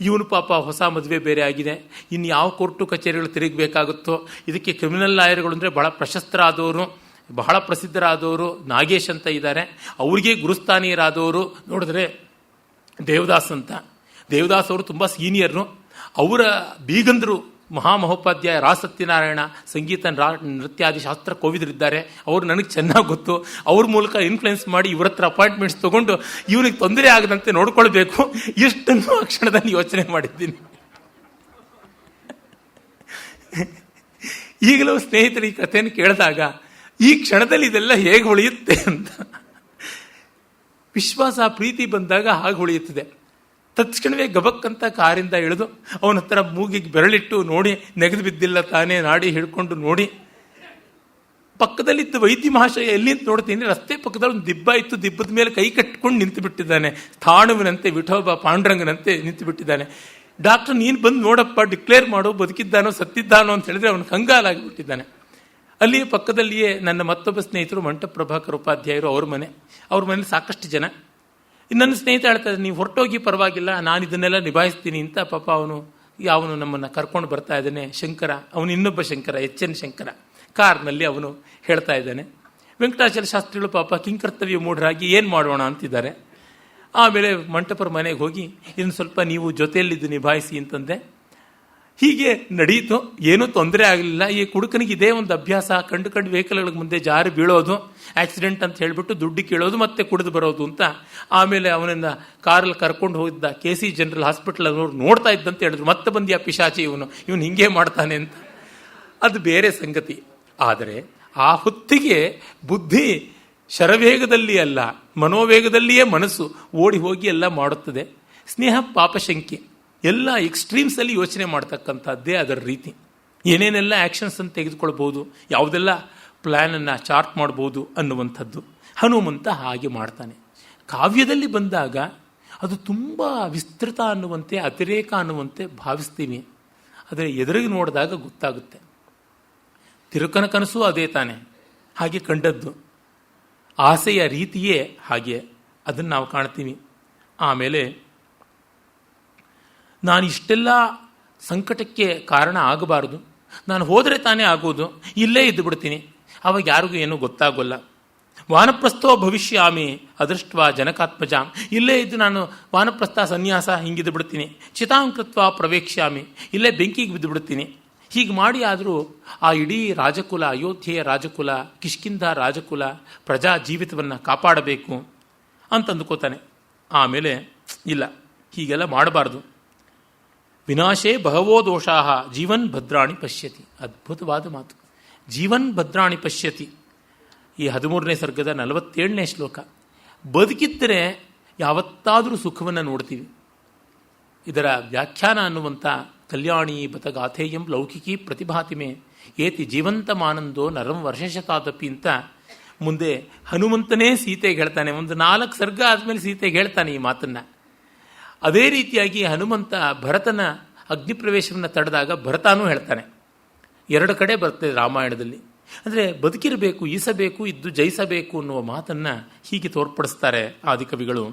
ಇವನು ಪಾಪ ಹೊಸ ಮದುವೆ ಬೇರೆ ಆಗಿದೆ, ಇನ್ನು ಯಾವ ಕೋರ್ಟು ಕಚೇರಿಗಳು ತಿರುಗಬೇಕಾಗುತ್ತೋ. ಇದಕ್ಕೆ ಕ್ರಿಮಿನಲ್ ಲಾಯರ್ಗಳು ಅಂದರೆ ಬಹಳ ಪ್ರಶಸ್ತರಾದವರು, ಬಹಳ ಪ್ರಸಿದ್ಧರಾದವರು ನಾಗೇಶ್ ಅಂತ ಇದ್ದಾರೆ, ಅವ್ರಿಗೆ ಗುರುಸ್ಥಾನೀಯರಾದವರು ನೋಡಿದ್ರೆ ದೇವದಾಸ್ ಅಂತ. ದೇವದಾಸ್ ಅವರು ತುಂಬ ಸೀನಿಯರು. ಅವರ ಬೀಗಂದರು ಮಹಾಮಹೋಪಾಧ್ಯಾಯ ರಾ ಸತ್ಯನಾರಾಯಣ, ಸಂಗೀತ ನೃತ್ಯಾದಿ ಶಾಸ್ತ್ರ ಕೋವಿದರಿದ್ದಾರೆ. ಅವರು ನನಗೆ ಚೆನ್ನಾಗಿ ಗೊತ್ತು. ಅವ್ರ ಮೂಲಕ ಇನ್ಫ್ಲುಯೆನ್ಸ್ ಮಾಡಿ ಇವ್ರ ಹತ್ರ ಅಪಾಯಿಂಟ್ಮೆಂಟ್ಸ್ ತೊಗೊಂಡು ಇವನಿಗೆ ತೊಂದರೆ ಆಗದಂತೆ ನೋಡ್ಕೊಳ್ಬೇಕು, ಇಷ್ಟನ್ನು ಆ ಕ್ಷಣದಲ್ಲಿ ಯೋಚನೆ ಮಾಡಿದ್ದೀನಿ. ಈಗಲೂ ಸ್ನೇಹಿತರು ಈ ಕಥೆಯನ್ನು ಕೇಳಿದಾಗ ಈ ಕ್ಷಣದಲ್ಲಿ ಇದೆಲ್ಲ ಹೇಗೆ ಉಳಿಯುತ್ತೆ ಅಂತ ವಿಶ್ವಾಸ, ಪ್ರೀತಿ ಬಂದಾಗ ಹಾಗೆ ಉಳಿಯುತ್ತದೆ. ತತ್ಕ್ಷಣವೇ ಗಬಕ್ಕಂತ ಕಾರಿಂದ ಇಳಿದು ಅವನ ಹತ್ರ ಮೂಗಿಗೆ ಬೆರಳಿಟ್ಟು ನೋಡಿ, ನೆಗೆದು ಬಿದ್ದಿಲ್ಲ ತಾನೇ, ನಾಡಿ ಹಿಡ್ಕೊಂಡು ನೋಡಿ. ಪಕ್ಕದಲ್ಲಿದ್ದ ವೈದ್ಯ ಮಹಾಶಯ ಎಲ್ಲಿಂತ ನೋಡ್ತೀನಿ, ರಸ್ತೆ ಪಕ್ಕದಲ್ಲಿ ಒಂದು ದಿಬ್ಬ ಇತ್ತು, ದಿಬ್ಬದ ಮೇಲೆ ಕೈ ಕಟ್ಕೊಂಡು ನಿಂತು ಬಿಟ್ಟಿದ್ದಾನೆ, ಸ್ಥಾಣುವಿನಂತೆ, ವಿಠೋಬ ಪಾಂಡುರಂಗನಂತೆ ನಿಂತು ಬಿಟ್ಟಿದ್ದಾನೆ. ಡಾಕ್ಟರ್ ನೀನು ಬಂದು ನೋಡಪ್ಪ, ಡಿಕ್ಲೇರ್ ಮಾಡು, ಬದುಕಿದ್ದಾನೋ ಸತ್ತಿದ್ದಾನೋ ಅಂತ ಹೇಳಿದ್ರೆ ಅವನು ಕಂಗಾಲಾಗಿಬಿಟ್ಟಿದ್ದಾನೆ. ಅಲ್ಲಿಯೇ ಪಕ್ಕದಲ್ಲಿಯೇ ನನ್ನ ಮತ್ತೊಬ್ಬ ಸ್ನೇಹಿತರು ಮಂಟಪ ಪ್ರಭಾಕರ್ ಉಪಾಧ್ಯಾಯರು, ಅವ್ರ ಮನೇಲಿ ಸಾಕಷ್ಟು ಜನ. ನನ್ನ ಸ್ನೇಹಿತ ಹೇಳ್ತಾರೆ, ನೀವು ಹೊರಟೋಗಿ ಪರವಾಗಿಲ್ಲ, ನಾನು ಇದನ್ನೆಲ್ಲ ನಿಭಾಯಿಸ್ತೀನಿ ಅಂತ. ಪಾಪ ಅವನು ನಮ್ಮನ್ನು ಕರ್ಕೊಂಡು ಬರ್ತಾ ಇದ್ದಾನೆ, ಶಂಕರ, ಅವನು ಇನ್ನೊಬ್ಬ ಶಂಕರ, HN ಶಂಕರ, ಕಾರ್ನಲ್ಲಿ ಅವನು ಹೇಳ್ತಾ ಇದ್ದಾನೆ. ವೆಂಕಟಾಚಲ ಶಾಸ್ತ್ರಿಗಳು ಪಾಪ ಕಿಂಕರ್ತವ್ಯ ಮೂಢರಾಗಿ ಏನು ಮಾಡೋಣ ಅಂತಿದ್ದಾರೆ. ಆಮೇಲೆ ಮಂಟಪರ ಮನೆಗೆ ಹೋಗಿ ಇದನ್ನು ಸ್ವಲ್ಪ ನೀವು ಜೊತೆಯಲ್ಲಿದ್ದು ನಿಭಾಯಿಸಿ ಅಂತಂದೆ. ಹೀಗೆ ನಡೀತು, ಏನೂ ತೊಂದರೆ ಆಗಲಿಲ್ಲ. ಈ ಕುಡುಕನಿಗೆ ಇದೇ ಒಂದು ಅಭ್ಯಾಸ, ಕಂಡು ವೆಹಿಕಲ್ಗಳ ಮುಂದೆ ಜಾರಿ ಬೀಳೋದು, ಆಕ್ಸಿಡೆಂಟ್ ಅಂತ ಹೇಳಿಬಿಟ್ಟು ದುಡ್ಡು ಕೇಳೋದು, ಮತ್ತೆ ಕುಡಿದು ಬರೋದು ಅಂತ. ಆಮೇಲೆ ಅವನನ್ನು ಕಾರಲ್ಲಿ ಕರ್ಕೊಂಡು ಹೋಗಿದ್ದ KC ಜನರಲ್ ಹಾಸ್ಪಿಟಲ್ ಅವರು ನೋಡ್ತಾ ಇದ್ದಂತ ಹೇಳಿದ್ರು, ಮತ್ತೆ ಬಂದು ಪಿಶಾಚಿ ಇವನು ಹಿಂಗೆ ಮಾಡ್ತಾನೆ ಅಂತ. ಅದು ಬೇರೆ ಸಂಗತಿ. ಆದರೆ ಆ ಹೊತ್ತಿಗೆ ಬುದ್ಧಿ ಶರವೇಗದಲ್ಲಿ ಅಲ್ಲ, ಮನೋವೇಗದಲ್ಲಿಯೇ ಮನಸ್ಸು ಓಡಿ ಹೋಗಿ ಎಲ್ಲ ಮಾಡುತ್ತದೆ. ಸ್ನೇಹ ಪಾಪಶಂಕೆ ಎಲ್ಲ ಎಕ್ಸ್ಟ್ರೀಮ್ಸಲ್ಲಿ ಯೋಚನೆ ಮಾಡ್ತಕ್ಕಂಥದ್ದೇ ಅದರ ರೀತಿ. ಏನೇನೆಲ್ಲ ಆ್ಯಕ್ಷನ್ಸ್ ಅನ್ನು ತೆಗೆದುಕೊಳ್ಬೋದು, ಯಾವುದೆಲ್ಲ ಪ್ಲ್ಯಾನನ್ನು ಚಾರ್ಟ್ ಮಾಡ್ಬೋದು ಅನ್ನುವಂಥದ್ದು ಹನುಮಂತ ಹಾಗೆ ಮಾಡ್ತಾನೆ. ಕಾವ್ಯದಲ್ಲಿ ಬಂದಾಗ ಅದು ತುಂಬ ವಿಸ್ತೃತ ಅನ್ನುವಂತೆ, ಅತಿರೇಕ ಅನ್ನುವಂತೆ ಭಾವಿಸ್ತೀವಿ. ಆದರೆ ಎದುರಿಗೆ ನೋಡಿದಾಗ ಗೊತ್ತಾಗುತ್ತೆ. ತಿರುಕನ ಕನಸು ಅದೇ ತಾನೆ, ಹಾಗೆ ಕಂಡದ್ದು. ಆಸೆಯ ರೀತಿಯೇ ಹಾಗೆ, ಅದನ್ನು ನಾವು ಕಾಣ್ತೀವಿ. ಆಮೇಲೆ ನಾನು ಇಷ್ಟೆಲ್ಲ ಸಂಕಟಕ್ಕೆ ಕಾರಣ ಆಗಬಾರದು, ನಾನು ಹೋದರೆ ತಾನೇ ಆಗೋದು, ಇಲ್ಲೇ ಇದ್ದು ಬಿಡ್ತೀನಿ, ಅವಾಗ ಯಾರಿಗೂ ಏನೂ ಗೊತ್ತಾಗೋಲ್ಲ. ವಾನಪ್ರಸ್ಥೋ ಭವಿಷ್ಯಾಮಿ ಅದೃಷ್ಟವಾ ಜನಕಾತ್ಮಜಾಂ, ಇಲ್ಲೇ ಇದ್ದು ನಾನು ವಾನಪ್ರಸ್ಥ ಸನ್ಯಾಸ ಹಿಂಗಿದ್ದು ಬಿಡ್ತೀನಿ. ಚಿತಾಂಕೃತ್ವ ಪ್ರವೇಕ್ಷ್ಯಾಮಿ, ಇಲ್ಲೇ ಬೆಂಕಿಗೆ ಬಿದ್ದು ಬಿಡ್ತೀನಿ. ಹೀಗೆ ಮಾಡಿ ಆದರೂ ಆ ಇಡೀ ರಾಜಕುಲ, ಅಯೋಧ್ಯೆಯ ರಾಜಕುಲ, ಕಿಷ್ಕಿಂಧ ರಾಜಕುಲ, ಪ್ರಜಾ ಜೀವಿತವನ್ನು ಕಾಪಾಡಬೇಕು ಅಂತ ಅಂದುಕೋತಾನೆ. ಆಮೇಲೆ ಇಲ್ಲ, ಹೀಗೆಲ್ಲ ಮಾಡಬಾರ್ದು. ವಿನಾಶೇ ಬಹವೋ ದೋಷಾಹ ಜೀವನ್ ಭದ್ರಾಣಿ ಪಶ್ಯತಿ. ಅದ್ಭುತವಾದ ಮಾತು. ಜೀವನ್ ಭದ್ರಾಣಿ ಪಶ್ಯತಿ, ಈ 13ನೇ ಸರ್ಗದ 47ನೇ ಶ್ಲೋಕ. ಬದುಕಿದ್ದರೆ ಯಾವತ್ತಾದರೂ ಸುಖವನ್ನು ನೋಡ್ತೀವಿ. ಇದರ ವ್ಯಾಖ್ಯಾನ ಅನ್ನುವಂಥ ಕಲ್ಯಾಣಿ ಬತ ಗಾಥೇಯಂ ಲೌಕಿಕಿ ಪ್ರತಿಭಾತಿಮೆ ಏತಿ ಜೀವಂತಮಾನಂದೋ ನರಂ ವರ್ಷಶತಾದಪಿ ಅಂತ ಮುಂದೆ ಹನುಮಂತನೇ ಸೀತೆಗೆ ಹೇಳ್ತಾನೆ. ಒಂದು 4 ಸರ್ಗ ಆದಮೇಲೆ ಸೀತೆಗೆ ಹೇಳ್ತಾನೆ ಈ ಮಾತನ್ನು. ಅದೇ ರೀತಿಯಾಗಿ ಹನುಮಂತ ಭರತನ ಅಗ್ನಿಪ್ರವೇಶವನ್ನು ತಡೆದಾಗ ಭರತನೂ ಹೇಳ್ತಾನೆ. 2 ಕಡೆ ಬರ್ತದೆ ರಾಮಾಯಣದಲ್ಲಿ. ಅಂದರೆ ಬದುಕಿರಬೇಕು, ಈಸಬೇಕು, ಇದ್ದು ಜಯಿಸಬೇಕು ಅನ್ನುವ ಮಾತನ್ನು ಹೀಗೆ ತೋರ್ಪಡಿಸ್ತಾರೆ ಆದಿಕವಿಗಳು.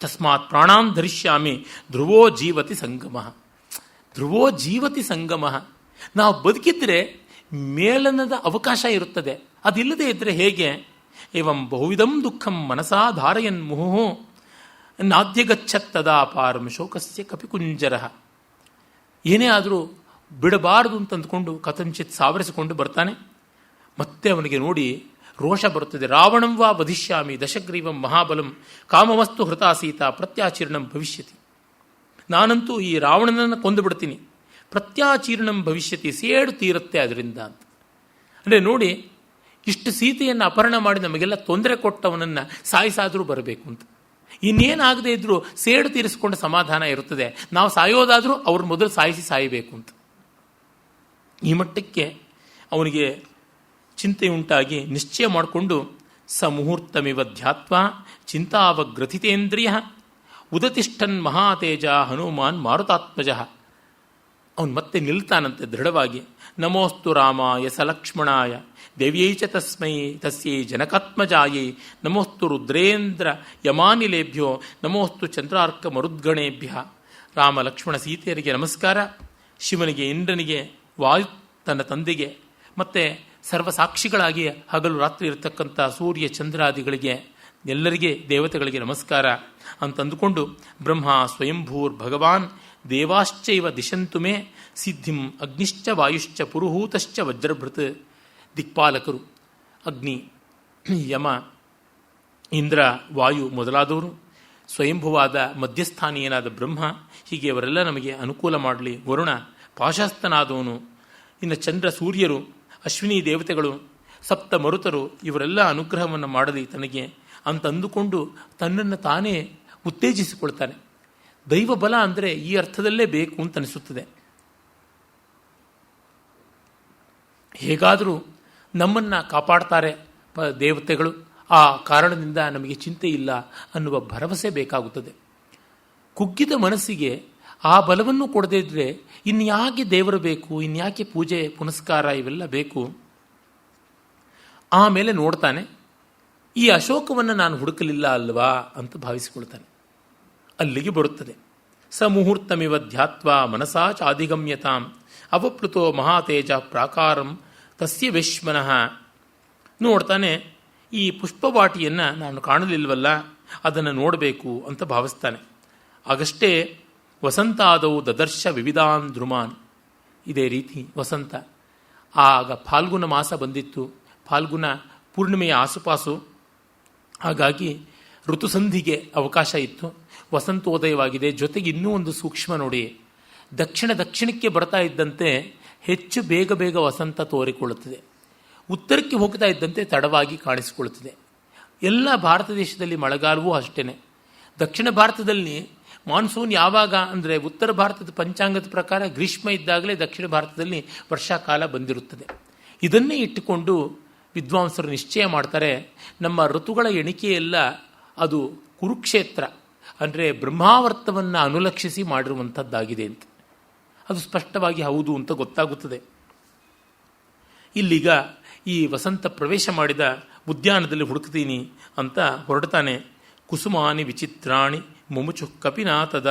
ತಸ್ಮಾತ್ ಪ್ರಾಣಾನ್ ಧರಿಷ್ಯಾಮಿ ಧ್ರುವೋ ಜೀವತಿ ಸಂಗಮ. ಧ್ರುವೋ ಜೀವತಿ ಸಂಗಮ. ನಾವು ಬದುಕಿದ್ರೆ ಮೇಲನದ ಅವಕಾಶ ಇರುತ್ತದೆ, ಅದಿಲ್ಲದೆ ಇದ್ದರೆ ಹೇಗೆ? ಏವಂ ಬಹುವಿಧಂ ದುಃಖಂ ಮನಸಾ ಧಾರಯನ್ ಮುಹುಃ ನಾದ್ಯಗಚ್ಚತ್ತದಾ ಪಾರಂ ಶೋಕಸ್ಯ ಕಪಿಕುಂಜರ. ಏನೇ ಆದರೂ ಬಿಡಬಾರದು ಅಂತಂದುಕೊಂಡು ಕಥಂಚಿತ್ ಸಾವರಿಸಿಕೊಂಡು ಬರ್ತಾನೆ. ಮತ್ತೆ ಅವನಿಗೆ ನೋಡಿ ರೋಷ ಬರುತ್ತದೆ. ರಾವಣಂ ವಾ ವಧಿಷ್ಯಾಮಿ ದಶಗ್ರೀವಂ ಮಹಾಬಲಂ ಕಾಮವಸ್ತು ಹೃತಾ ಸೀತಾ ಪ್ರತ್ಯಾಚೀರ್ಣಂ ಭವಿಷ್ಯತಿ. ನಾನಂತೂ ಈ ರಾವಣನನ್ನು ಕೊಂದು ಬಿಡ್ತೀನಿ, ಪ್ರತ್ಯಾಚೀರ್ಣಂ ಭವಿಷ್ಯತಿ, ಸೇಡು ತೀರುತ್ತೆ ಅದರಿಂದ ಅಂತ. ಅಂದರೆ ನೋಡಿ, ಇಷ್ಟು ಸೀತೆಯನ್ನು ಅಪಹರಣ ಮಾಡಿ ನಮಗೆಲ್ಲ ತೊಂದರೆ ಕೊಟ್ಟವನನ್ನು ಸಾಯಿಸಾದರೂ ಬರಬೇಕು ಅಂತ. ಇನ್ನೇನಾಗದೇ ಇದ್ರೂ ಸೇಡು ತೀರಿಸಿಕೊಂಡು ಸಮಾಧಾನ ಇರುತ್ತದೆ. ನಾವು ಸಾಯೋದಾದರೂ ಅವ್ರ ಮೊದಲು ಸಾಯಬೇಕು ಅಂತ. ಈ ಮಟ್ಟಕ್ಕೆ ಅವನಿಗೆ ಚಿಂತೆಯುಂಟಾಗಿ ನಿಶ್ಚಯ ಮಾಡಿಕೊಂಡು ಸ ಮುಹೂರ್ತಮಿವ ಧ್ಯಾತ್ವ ಚಿಂತಾವಗ್ರಥಿತೇಂದ್ರಿಯ ಉದತಿಷ್ಠನ್ ಮಹಾತೇಜ ಹನುಮಾನ್ ಮಾರುತಾತ್ಮಜ. ಅವನು ಮತ್ತೆ ನಿಲ್ತಾನಂತೆ ದೃಢವಾಗಿ. ನಮೋಸ್ತು ರಾಮಾಯ ಸಲಕ್ಷ್ಮಣಾಯ ದೇವ್ಯೈ ಚ ತಸ್ಮೈ ತಸ್ಯೈ ಜನಕಾತ್ಮಜಾಯೈ ನಮೋಸ್ತು ರುದ್ರೇಂದ್ರ ಯಮಾನಿಲೇಭ್ಯೋ ನಮೋಸ್ತು ಚಂದ್ರಾರ್ಕ ಮರುದ್ಗಣೇಭ್ಯ. ರಾಮ ಲಕ್ಷ್ಮಣ ಸೀತೆಯರಿಗೆ ನಮಸ್ಕಾರ. ಶಿವನಿಗೆ, ಇಂದ್ರನಿಗೆ, ವಾಯು ತನ್ನ ತಂದೆಗೆ, ಮತ್ತು ಸರ್ವಸಾಕ್ಷಿಗಳಾಗಿ ಹಗಲು ರಾತ್ರಿ ಇರತಕ್ಕಂಥ ಸೂರ್ಯ ಚಂದ್ರಾದಿಗಳಿಗೆ, ಎಲ್ಲರಿಗೆ ದೇವತೆಗಳಿಗೆ ನಮಸ್ಕಾರ ಅಂತಂದುಕೊಂಡು ಬ್ರಹ್ಮ ಸ್ವಯಂಭೂರ್ ಭಗವಾನ್ ದೇವಾಶ್ಚೈವ ದಿಶಂತು ಮೇ ಸಿದ್ಧಿಂ ಅಗ್ನಿಶ್ಚ ವಾಯುಶ್ಚ ಪುರುಹೂತಶ್ಚ ವಜ್ರಭೃತ್. ದಿಕ್ಪಾಲಕರು ಅಗ್ನಿ, ಯಮ, ಇಂದ್ರ, ವಾಯು ಮೊದಲಾದವರು, ಸ್ವಯಂಭುವಾದ ಮಧ್ಯಸ್ಥಾನೀಯನಾದ ಬ್ರಹ್ಮ, ಹೀಗೆ ಅವರೆಲ್ಲ ನಮಗೆ ಅನುಕೂಲ ಮಾಡಲಿ. ವರುಣ ಪಾಶಸ್ಥನಾದವನು, ಇನ್ನು ಚಂದ್ರ ಸೂರ್ಯರು, ಅಶ್ವಿನಿ ದೇವತೆಗಳು, ಸಪ್ತ ಮರುತರು, ಇವರೆಲ್ಲ ಅನುಗ್ರಹವನ್ನು ಮಾಡಲಿ ತನಗೆ ಅಂತಂದುಕೊಂಡು ತನ್ನನ್ನು ತಾನೇ ಉತ್ತೇಜಿಸಿಕೊಳ್ತಾನೆ. ದೈವ ಬಲ ಅಂದರೆ ಈ ಅರ್ಥದಲ್ಲೇ ಬೇಕು ಅಂತ ಅನಿಸುತ್ತದೆ. ಹೇಗಾದರೂ ನಮ್ಮನ್ನು ಕಾಪಾಡ್ತಾರೆ ದೇವತೆಗಳು, ಆ ಕಾರಣದಿಂದ ನಮಗೆ ಚಿಂತೆ ಇಲ್ಲ ಅನ್ನುವ ಭರವಸೆ ಬೇಕಾಗುತ್ತದೆ. ಕುಗ್ಗಿದ ಮನಸ್ಸಿಗೆ ಆ ಬಲವನ್ನು ಕೊಡದೇ ಇದ್ದರೆ ಇನ್ಯಾಕೆ ದೇವರು ಬೇಕು, ಇನ್ಯಾಕೆ ಪೂಜೆ ಪುನಸ್ಕಾರ ಇವೆಲ್ಲ ಬೇಕು? ಆಮೇಲೆ ನೋಡ್ತಾನೆ, ಈ ಅಶೋಕವನ್ನು ನಾನು ಹುಡುಕಲಿಲ್ಲ ಅಲ್ವಾ ಅಂತ ಭಾವಿಸಿಕೊಳ್ತಾನೆ. ಅಲ್ಲಿಗೆ ಬರುತ್ತದೆ. ಸ ಮುಹೂರ್ತಮಿವ ಧ್ಯಾತ್ವ ಮನಸಾ ಚಾಧಿಗಮ್ಯತಾಂ ಅವಪ್ಲುತೋ ಮಹಾತೇಜ ಪ್ರಾಕಾರಂ ತಸ್ಯ ವಿಶ್ಮನಃ. ನೋಡ್ತಾನೆ, ಈ ಪುಷ್ಪವಾಟಿಯನ್ನು ನಾನು ಕಾಣಲಿಲ್ವಲ್ಲ, ಅದನ್ನು ನೋಡಬೇಕು ಅಂತ ಭಾವಿಸ್ತಾನೆ. ಆಗಷ್ಟೇ ವಸಂತಾದವು ದದರ್ಶ ವಿವಿಧಾನ್ ಧ್ರುಮಾನ್. ಇದೇ ರೀತಿ ವಸಂತ, ಆಗ ಫಾಲ್ಗುಣ ಮಾಸ ಬಂದಿತ್ತು, ಫಾಲ್ಗುಣ ಪೂರ್ಣಿಮೆಯ ಆಸುಪಾಸು, ಹಾಗಾಗಿ ಋತುಸಂಧಿಗೆ ಅವಕಾಶ ಇತ್ತು. ವಸಂತೋದಯವಾಗಿದೆ. ಜೊತೆಗೆ ಇನ್ನೂ ಒಂದು ಸೂಕ್ಷ್ಮ ನೋಡಿ, ದಕ್ಷಿಣಕ್ಕೆ ಬರ್ತಾ ಇದ್ದಂತೆ ಹೆಚ್ಚು ಬೇಗ ಬೇಗ ವಸಂತ ತೋರಿಕೊಳ್ಳುತ್ತದೆ, ಉತ್ತರಕ್ಕೆ ಹೋಗ್ತಾ ಇದ್ದಂತೆ ತಡವಾಗಿ ಕಾಣಿಸಿಕೊಳ್ಳುತ್ತದೆ. ಎಲ್ಲ ಭಾರತ ದೇಶದಲ್ಲಿ ಮಳೆಗಾಲವೂ ಅಷ್ಟೇ. ದಕ್ಷಿಣ ಭಾರತದಲ್ಲಿ ಮಾನ್ಸೂನ್ ಯಾವಾಗ ಅಂದರೆ ಉತ್ತರ ಭಾರತದ ಪಂಚಾಂಗದ ಪ್ರಕಾರ ಗ್ರೀಷ್ಮ ಇದ್ದಾಗಲೇ ದಕ್ಷಿಣ ಭಾರತದಲ್ಲಿ ವರ್ಷಾಕಾಲ ಬಂದಿರುತ್ತದೆ. ಇದನ್ನೇ ಇಟ್ಟುಕೊಂಡು ವಿದ್ವಾಂಸರು ನಿಶ್ಚಯ ಮಾಡ್ತಾರೆ, ನಮ್ಮ ಋತುಗಳ ಎಣಿಕೆಯೆಲ್ಲ ಅದು ಕುರುಕ್ಷೇತ್ರ ಅಂದರೆ ಬ್ರಹ್ಮಾವರ್ತವನ್ನು ಅನುಲಕ್ಷಿಸಿ ಮಾಡಿರುವಂಥದ್ದಾಗಿದೆ ಅಂತ. ಅದು ಸ್ಪಷ್ಟವಾಗಿ ಹೌದು ಅಂತ ಗೊತ್ತಾಗುತ್ತದೆ. ಇಲ್ಲೀಗ ಈ ವಸಂತ ಪ್ರವೇಶ ಮಾಡಿದ ಉದ್ಯಾನದಲ್ಲಿ ಹುಡುಕ್ತೀನಿ ಅಂತ ಹೊರಡ್ತಾನೆ. ಕುಸುಮಾನಿ ವಿಚಿತ್ರಾಣಿ ಮುಮುಚು ಕಪಿನಾಥದ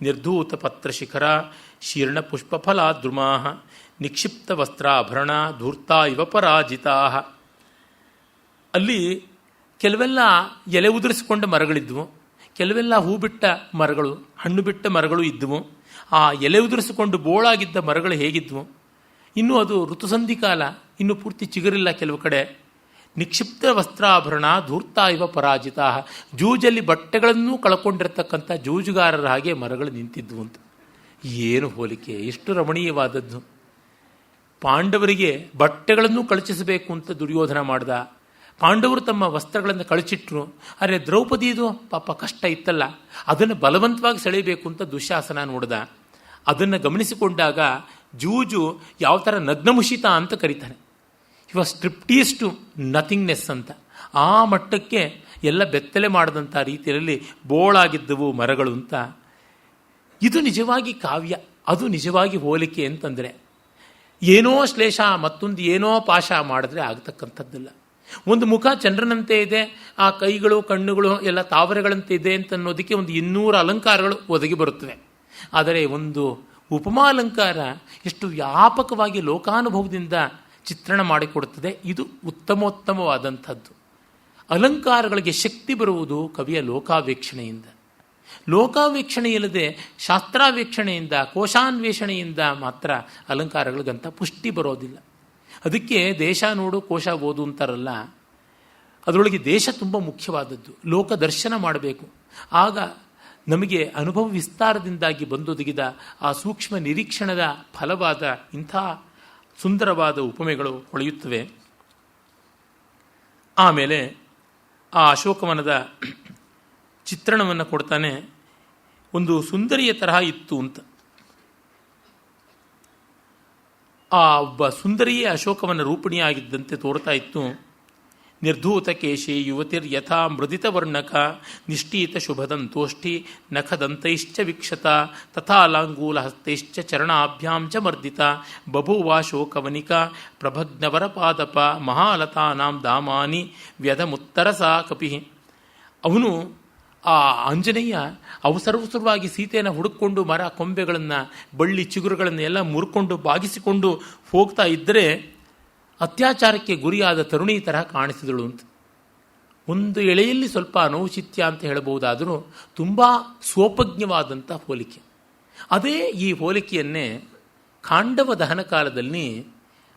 ನಿರ್ಧೂತ ಪತ್ರಶಿಖರ ಶೀರ್ಣ ಪುಷ್ಪಫಲಾದ್ರುಮಾ ನಿಕ್ಷಿಪ್ತ ವಸ್ತ್ರಾಭರಣ ಧೂರ್ತಾ ಇವ ಪರಾಜಿತಾ. ಅಲ್ಲಿ ಕೆಲವೆಲ್ಲ ಎಲೆ ಉದುರಿಸಿಕೊಂಡ ಮರಗಳಿದ್ವು, ಕೆಲವೆಲ್ಲ ಹೂ ಬಿಟ್ಟ ಮರಗಳು, ಹಣ್ಣು ಬಿಟ್ಟ ಮರಗಳು ಇದ್ದವು. ಆ ಎಲೆ ಉದುರಿಸಿಕೊಂಡು ಬೋಳಾಗಿದ್ದ ಮರಗಳು ಹೇಗಿದ್ವು, ಇನ್ನೂ ಅದು ಋತುಸಂಧಿ ಕಾಲ, ಇನ್ನೂ ಪೂರ್ತಿ ಚಿಗುರಿಲ್ಲ ಕೆಲವು ಕಡೆ. ನಿಕ್ಷಿಪ್ತ ವಸ್ತ್ರಾಭರಣ ಧೂರ್ತಾ ಇವ ಪರಾಜಿತಾ, ಜೂಜಲ್ಲಿ ಬಟ್ಟೆಗಳನ್ನೂ ಕಳ್ಕೊಂಡಿರ್ತಕ್ಕಂಥ ಜೂಜುಗಾರರ ಹಾಗೆ ಮರಗಳು ನಿಂತಿದ್ವು ಅಂತ. ಏನು ಹೋಲಿಕೆ, ಎಷ್ಟು ರಮಣೀಯವಾದದ್ದು. ಪಾಂಡವರಿಗೆ ಬಟ್ಟೆಗಳನ್ನು ಕಳಚಿಸಬೇಕು ಅಂತ ದುರ್ಯೋಧನ ಮಾಡ್ದ, ಪಾಂಡವರು ತಮ್ಮ ವಸ್ತ್ರಗಳನ್ನು ಕಳಚಿಟ್ರು. ಆದರೆ ದ್ರೌಪದಿದು ಪಾಪ ಕಷ್ಟ ಇತ್ತಲ್ಲ, ಅದನ್ನು ಬಲವಂತವಾಗಿ ಸೆಳೆಯಬೇಕು ಅಂತ ದುಶ್ಯಾಸನ ನೋಡ್ದ. ಅದನ್ನು ಗಮನಿಸಿಕೊಂಡಾಗ ಜೂಜು ಯಾವ ಥರ ನಗ್ನಮುಷಿತ ಅಂತ ಕರೀತಾನೆ. ಇವ ಸ್ಟ್ರಿಪ್ಟೀಸ್ ಟು ನಥಿಂಗ್ನೆಸ್ ಅಂತ. ಆ ಮಟ್ಟಕ್ಕೆ ಎಲ್ಲ ಬೆತ್ತಲೆ ಮಾಡಿದಂಥ ರೀತಿಯಲ್ಲಿ ಬೋಳಾಗಿದ್ದವು ಮರಗಳು ಅಂತ. ಇದು ನಿಜವಾಗಿ ಕಾವ್ಯ, ಅದು ನಿಜವಾಗಿ ಹೋಲಿಕೆ ಅಂತಂದರೆ. ಏನೋ ಶ್ಲೇಷ ಮತ್ತೊಂದು ಏನೋ ಪಾಶ ಮಾಡಿದ್ರೆ ಆಗ್ತಕ್ಕಂಥದ್ದಲ್ಲ. ಒಂದು ಮುಖ ಚಂದ್ರನಂತೆ ಇದೆ, ಆ ಕೈಗಳು ಕಣ್ಣುಗಳು ಎಲ್ಲ ತಾವರೆಗಳಂತೆ ಇದೆ ಅಂತ ಅನ್ನೋದಕ್ಕೆ ಒಂದು 200 ಅಲಂಕಾರಗಳು ಒದಗಿ ಬರುತ್ತವೆ. ಆದರೆ ಒಂದು ಉಪಮಾಲಂಕಾರ ಎಷ್ಟು ವ್ಯಾಪಕವಾಗಿ ಲೋಕಾನುಭವದಿಂದ ಚಿತ್ರಣ ಮಾಡಿಕೊಡುತ್ತದೆ. ಇದು ಉತ್ತಮೋತ್ತಮವಾದಂಥದ್ದು. ಅಲಂಕಾರಗಳಿಗೆ ಶಕ್ತಿ ಬರುವುದು ಕವಿಯ ಲೋಕಾವೇಕ್ಷಣೆಯಿಂದ. ಲೋಕಾವೇಕ್ಷಣೆ ಇಲ್ಲದೆ ಶಾಸ್ತ್ರಾವೇಕ್ಷಣೆಯಿಂದ ಕೋಶಾನ್ವೇಷಣೆಯಿಂದ ಮಾತ್ರ ಅಲಂಕಾರಗಳಿಗಂತ ಪುಷ್ಟಿ ಬರೋದಿಲ್ಲ. ಅದಕ್ಕೆ ದೇಶ ನೋಡು ಕೋಶ ಓದು ಅಂತಾರಲ್ಲ, ಅದರೊಳಗೆ ದೇಶ ತುಂಬ ಮುಖ್ಯವಾದದ್ದು. ಲೋಕ ದರ್ಶನ ಮಾಡಬೇಕು. ಆಗ ನಮಗೆ ಅನುಭವ ವಿಸ್ತಾರದಿಂದಾಗಿ ಬಂದೊದಗಿದ ಆ ಸೂಕ್ಷ್ಮ ನಿರೀಕ್ಷಣದ ಫಲವಾದ ಇಂಥ ಸುಂದರವಾದ ಉಪಮೆಗಳು ಹೊಳೆಯುತ್ತವೆ. ಆಮೇಲೆ ಆ ಅಶೋಕವನದ ಚಿತ್ರಣವನ್ನು ಕೊಡ್ತಾನೆ. ಒಂದು ಸುಂದರಿಯ ತರಹ ಇತ್ತು ಅಂತ. ಆ ಒಬ್ಬ ಸುಂದರಿಯೇ ಅಶೋಕವನ ರೂಪಿಣಿಯಾಗಿದ್ದಂತೆ ತೋರ್ತಾ ಇತ್ತು. ನಿರ್ಧೂತ ಕೇಶಿ ಯುವತಿರ್ ಯಥಾ ಮೃದಿತ ವರ್ಣಕ ನಿಷ್ಠೀತ ಶುಭದಂತೋಷ್ಠಿ ನಖದಂತೈಶ್ಚ ವೀಕ್ಷತ ತಥಾ ಲಾಂಗೂಲ ಹಸ್ತೈಶ್ಚ ಚರಣಾಭ್ಯಾಂ ಚ ಮರ್ದಿತ ಬಭೂವ ಶೋಕವನಿಕ ಪ್ರಭಗ್ನವರ ಪಾದಪ ಮಹಾಲತಾನಾಂ ದಾಮಾನಿ ವ್ಯಧಮುತ್ತರಸಾ ಕಪಿ. ಅವನು ಆ ಆಂಜನೇಯ ಅವಸರವಸರವಾಗಿ ಸೀತೆಯನ್ನು ಹುಡುಕೊಂಡು ಮರ ಕೊಂಬೆಗಳನ್ನು ಬಳ್ಳಿ ಚಿಗುರುಗಳನ್ನು ಎಲ್ಲ ಮುರ್ಕೊಂಡು ಬಾಗಿಸಿಕೊಂಡು ಹೋಗ್ತಾ ಇದ್ದರೆ ಅತ್ಯಾಚಾರಕ್ಕೆ ಗುರಿಯಾದ ತರುಣಿ ತರಹ ಕಾಣಿಸಿದಳು ಅಂತ. ಒಂದು ಎಳೆಯಲ್ಲಿ ಸ್ವಲ್ಪ ಅನೌಚಿತ್ಯ ಅಂತ ಹೇಳಬಹುದಾದರೂ ತುಂಬ ಸ್ವೋಪಜ್ಞವಾದಂಥ ಹೋಲಿಕೆ. ಅದೇ ಈ ಹೋಲಿಕೆಯನ್ನೇ ಖಾಂಡವ ದಹನ ಕಾಲದಲ್ಲಿ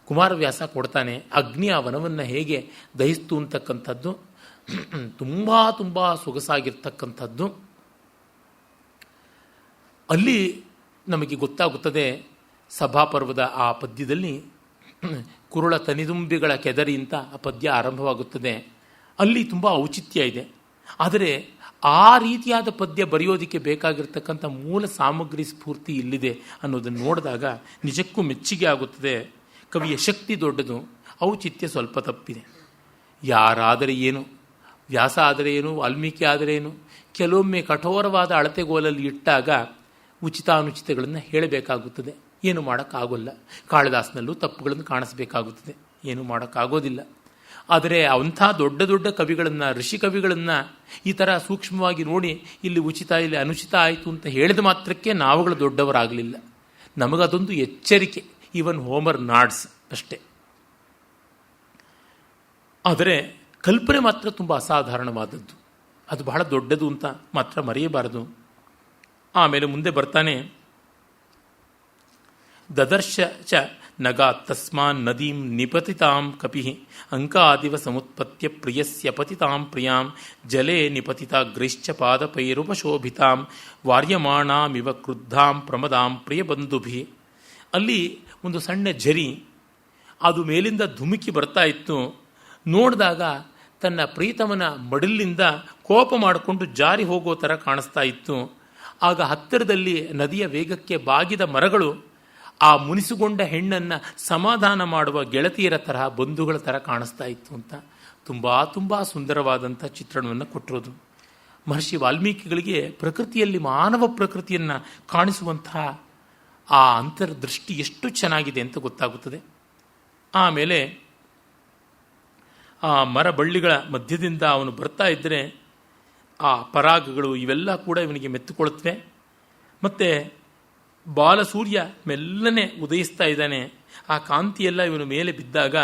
ಕುಮಾರವ್ಯಾಸ ಕೊಡ್ತಾನೆ. ಅಗ್ನಿ ಆ ವನವನ್ನು ಹೇಗೆ ದಹಿಸ್ತು ಅಂತಕ್ಕಂಥದ್ದು ತುಂಬ ತುಂಬ ಸೊಗಸಾಗಿರ್ತಕ್ಕಂಥದ್ದು. ಅಲ್ಲಿ ನಮಗೆ ಗೊತ್ತಾಗುತ್ತದೆ. ಸಭಾಪರ್ವದ ಆ ಪದ್ಯದಲ್ಲಿ ಕುರುಳ ತನಿದುಂಬಿಗಳ ಕೆದರಿ ಅಂತ ಆ ಪದ್ಯ ಆರಂಭವಾಗುತ್ತದೆ. ಅಲ್ಲಿ ತುಂಬ ಔಚಿತ್ಯ ಇದೆ. ಆದರೆ ಆ ರೀತಿಯಾದ ಪದ್ಯ ಬರೆಯೋದಕ್ಕೆ ಬೇಕಾಗಿರ್ತಕ್ಕಂಥ ಮೂಲ ಸಾಮಗ್ರಿ ಸ್ಫೂರ್ತಿ ಇಲ್ಲಿದೆ ಅನ್ನೋದನ್ನು ನೋಡಿದಾಗ ನಿಜಕ್ಕೂ ಮೆಚ್ಚುಗೆ ಆಗುತ್ತದೆ. ಕವಿಯ ಶಕ್ತಿ ದೊಡ್ಡದು, ಔಚಿತ್ಯ ಸ್ವಲ್ಪ ತಪ್ಪಿದೆ. ಯಾರಾದರೆ ಏನು, ವ್ಯಾಸ ಆದರೆ ಏನು, ವಾಲ್ಮೀಕಿ ಆದರೆ ಏನು, ಕೆಲವೊಮ್ಮೆ ಕಠೋರವಾದ ಅಳತೆಗೋಲಲ್ಲಿ ಇಟ್ಟಾಗ ಉಚಿತಾನುಚಿತಗಳನ್ನು ಹೇಳಬೇಕಾಗುತ್ತದೆ. ಏನು ಮಾಡೋಕ್ಕಾಗೋಲ್ಲ. ಕಾಳಿದಾಸನಲ್ಲೂ ತಪ್ಪುಗಳನ್ನು ಕಾಣಿಸಬೇಕಾಗುತ್ತದೆ. ಏನು ಮಾಡೋಕ್ಕಾಗೋದಿಲ್ಲ. ಆದರೆ ಅಂಥ ದೊಡ್ಡ ದೊಡ್ಡ ಕವಿಗಳನ್ನು, ಋಷಿ ಕವಿಗಳನ್ನು ಈ ಥರ ಸೂಕ್ಷ್ಮವಾಗಿ ನೋಡಿ ಇಲ್ಲಿ ಉಚಿತ ಇಲ್ಲಿ ಅನುಚಿತ ಆಯಿತು ಅಂತ ಹೇಳಿದ ಮಾತ್ರಕ್ಕೆ ನಾವುಗಳು ದೊಡ್ಡವರಾಗಲಿಲ್ಲ. ನಮಗದೊಂದು ಎಚ್ಚರಿಕೆ. ಈವನ್ ಹೋಮರ್ ನಾಡ್ಸ್ ಅಷ್ಟೇ. ಆದರೆ ಕಲ್ಪನೆ ಮಾತ್ರ ತುಂಬ ಅಸಾಧಾರಣವಾದದ್ದು. ಅದು ಬಹಳ ದೊಡ್ಡದು ಅಂತ ಮಾತ್ರ ಮರೆಯಬಾರದು. ಆಮೇಲೆ ಮುಂದೆ ಬರ್ತಾನೆ, ದದರ್ಶ ಚ ನಗಾ ತಸ್ಮಾನ್ ನದೀಂ ನಿಪತಿತಾಂ ಕಪಿ ಅಂಕಾದಿವ ಸಮುತ್ಪತ್ಯ ಪ್ರಿಯಸ್ಯ ಪತಿತಾಂ ಪ್ರಿಯಾಂ ಜಲೇ ನಿಪತಿತಾಗ್ರೈಶ್ಚ ಪಾದಪೈರುಪಶೋಭಿತಾಂ ವಾರ್ಯಮಾಣಾಮಿವ ಕ್ರುದ್ಧಾಂ ಪ್ರಮದಾಂ ಪ್ರಿಯಬಂಧುಭಿ. ಅಲ್ಲಿ ಒಂದು ಸಣ್ಣ ಝರಿ ಅದು ಮೇಲಿಂದ ಧುಮುಕಿ ಬರ್ತಾ ಇತ್ತು. ನೋಡಿದಾಗ ತನ್ನ ಪ್ರೀತಮನ ಮಡಿಲಿಂದ ಕೋಪ ಮಾಡಿಕೊಂಡು ಜಾರಿ ಹೋಗೋ ಥರ ಕಾಣಿಸ್ತಾ ಇತ್ತು. ಆಗ ಹತ್ತಿರದಲ್ಲಿ ನದಿಯ ವೇಗಕ್ಕೆ ಬಾಗಿದ ಮರಗಳು ಆ ಮುನಿಸುಗೊಂಡ ಹೆಣ್ಣನ್ನು ಸಮಾಧಾನ ಮಾಡುವ ಗೆಳತಿಯರ ತರಹ, ಬಂಧುಗಳ ಥರ ಕಾಣಿಸ್ತಾ ಇತ್ತು ಅಂತ ತುಂಬ ತುಂಬ ಸುಂದರವಾದಂಥ ಚಿತ್ರಣವನ್ನು ಕೊಟ್ಟಿರೋದು. ಮಹರ್ಷಿ ವಾಲ್ಮೀಕಿಗಳಿಗೆ ಪ್ರಕೃತಿಯಲ್ಲಿ ಮಾನವ ಪ್ರಕೃತಿಯನ್ನು ಕಾಣಿಸುವಂತಹ ಆ ಅಂತರ್ದೃಷ್ಟಿ ಎಷ್ಟು ಚೆನ್ನಾಗಿದೆ ಅಂತ ಗೊತ್ತಾಗುತ್ತದೆ. ಆಮೇಲೆ ಆ ಮರ ಬಳ್ಳಿಗಳ ಮಧ್ಯದಿಂದ ಅವನು ಬರ್ತಾ ಇದ್ದರೆ ಆ ಪರಾಗಗಳು ಇವೆಲ್ಲ ಕೂಡ ಇವನಿಗೆ ಮೆತ್ತುಕೊಳ್ಳುತ್ತವೆ. ಮತ್ತು ಬಾಲಸೂರ್ಯ ಮೆಲ್ಲನೆ ಉದಯಿಸ್ತಾ ಇದ್ದಾನೆ. ಆ ಕಾಂತಿಯೆಲ್ಲ ಇವನು ಮೇಲೆ ಬಿದ್ದಾಗ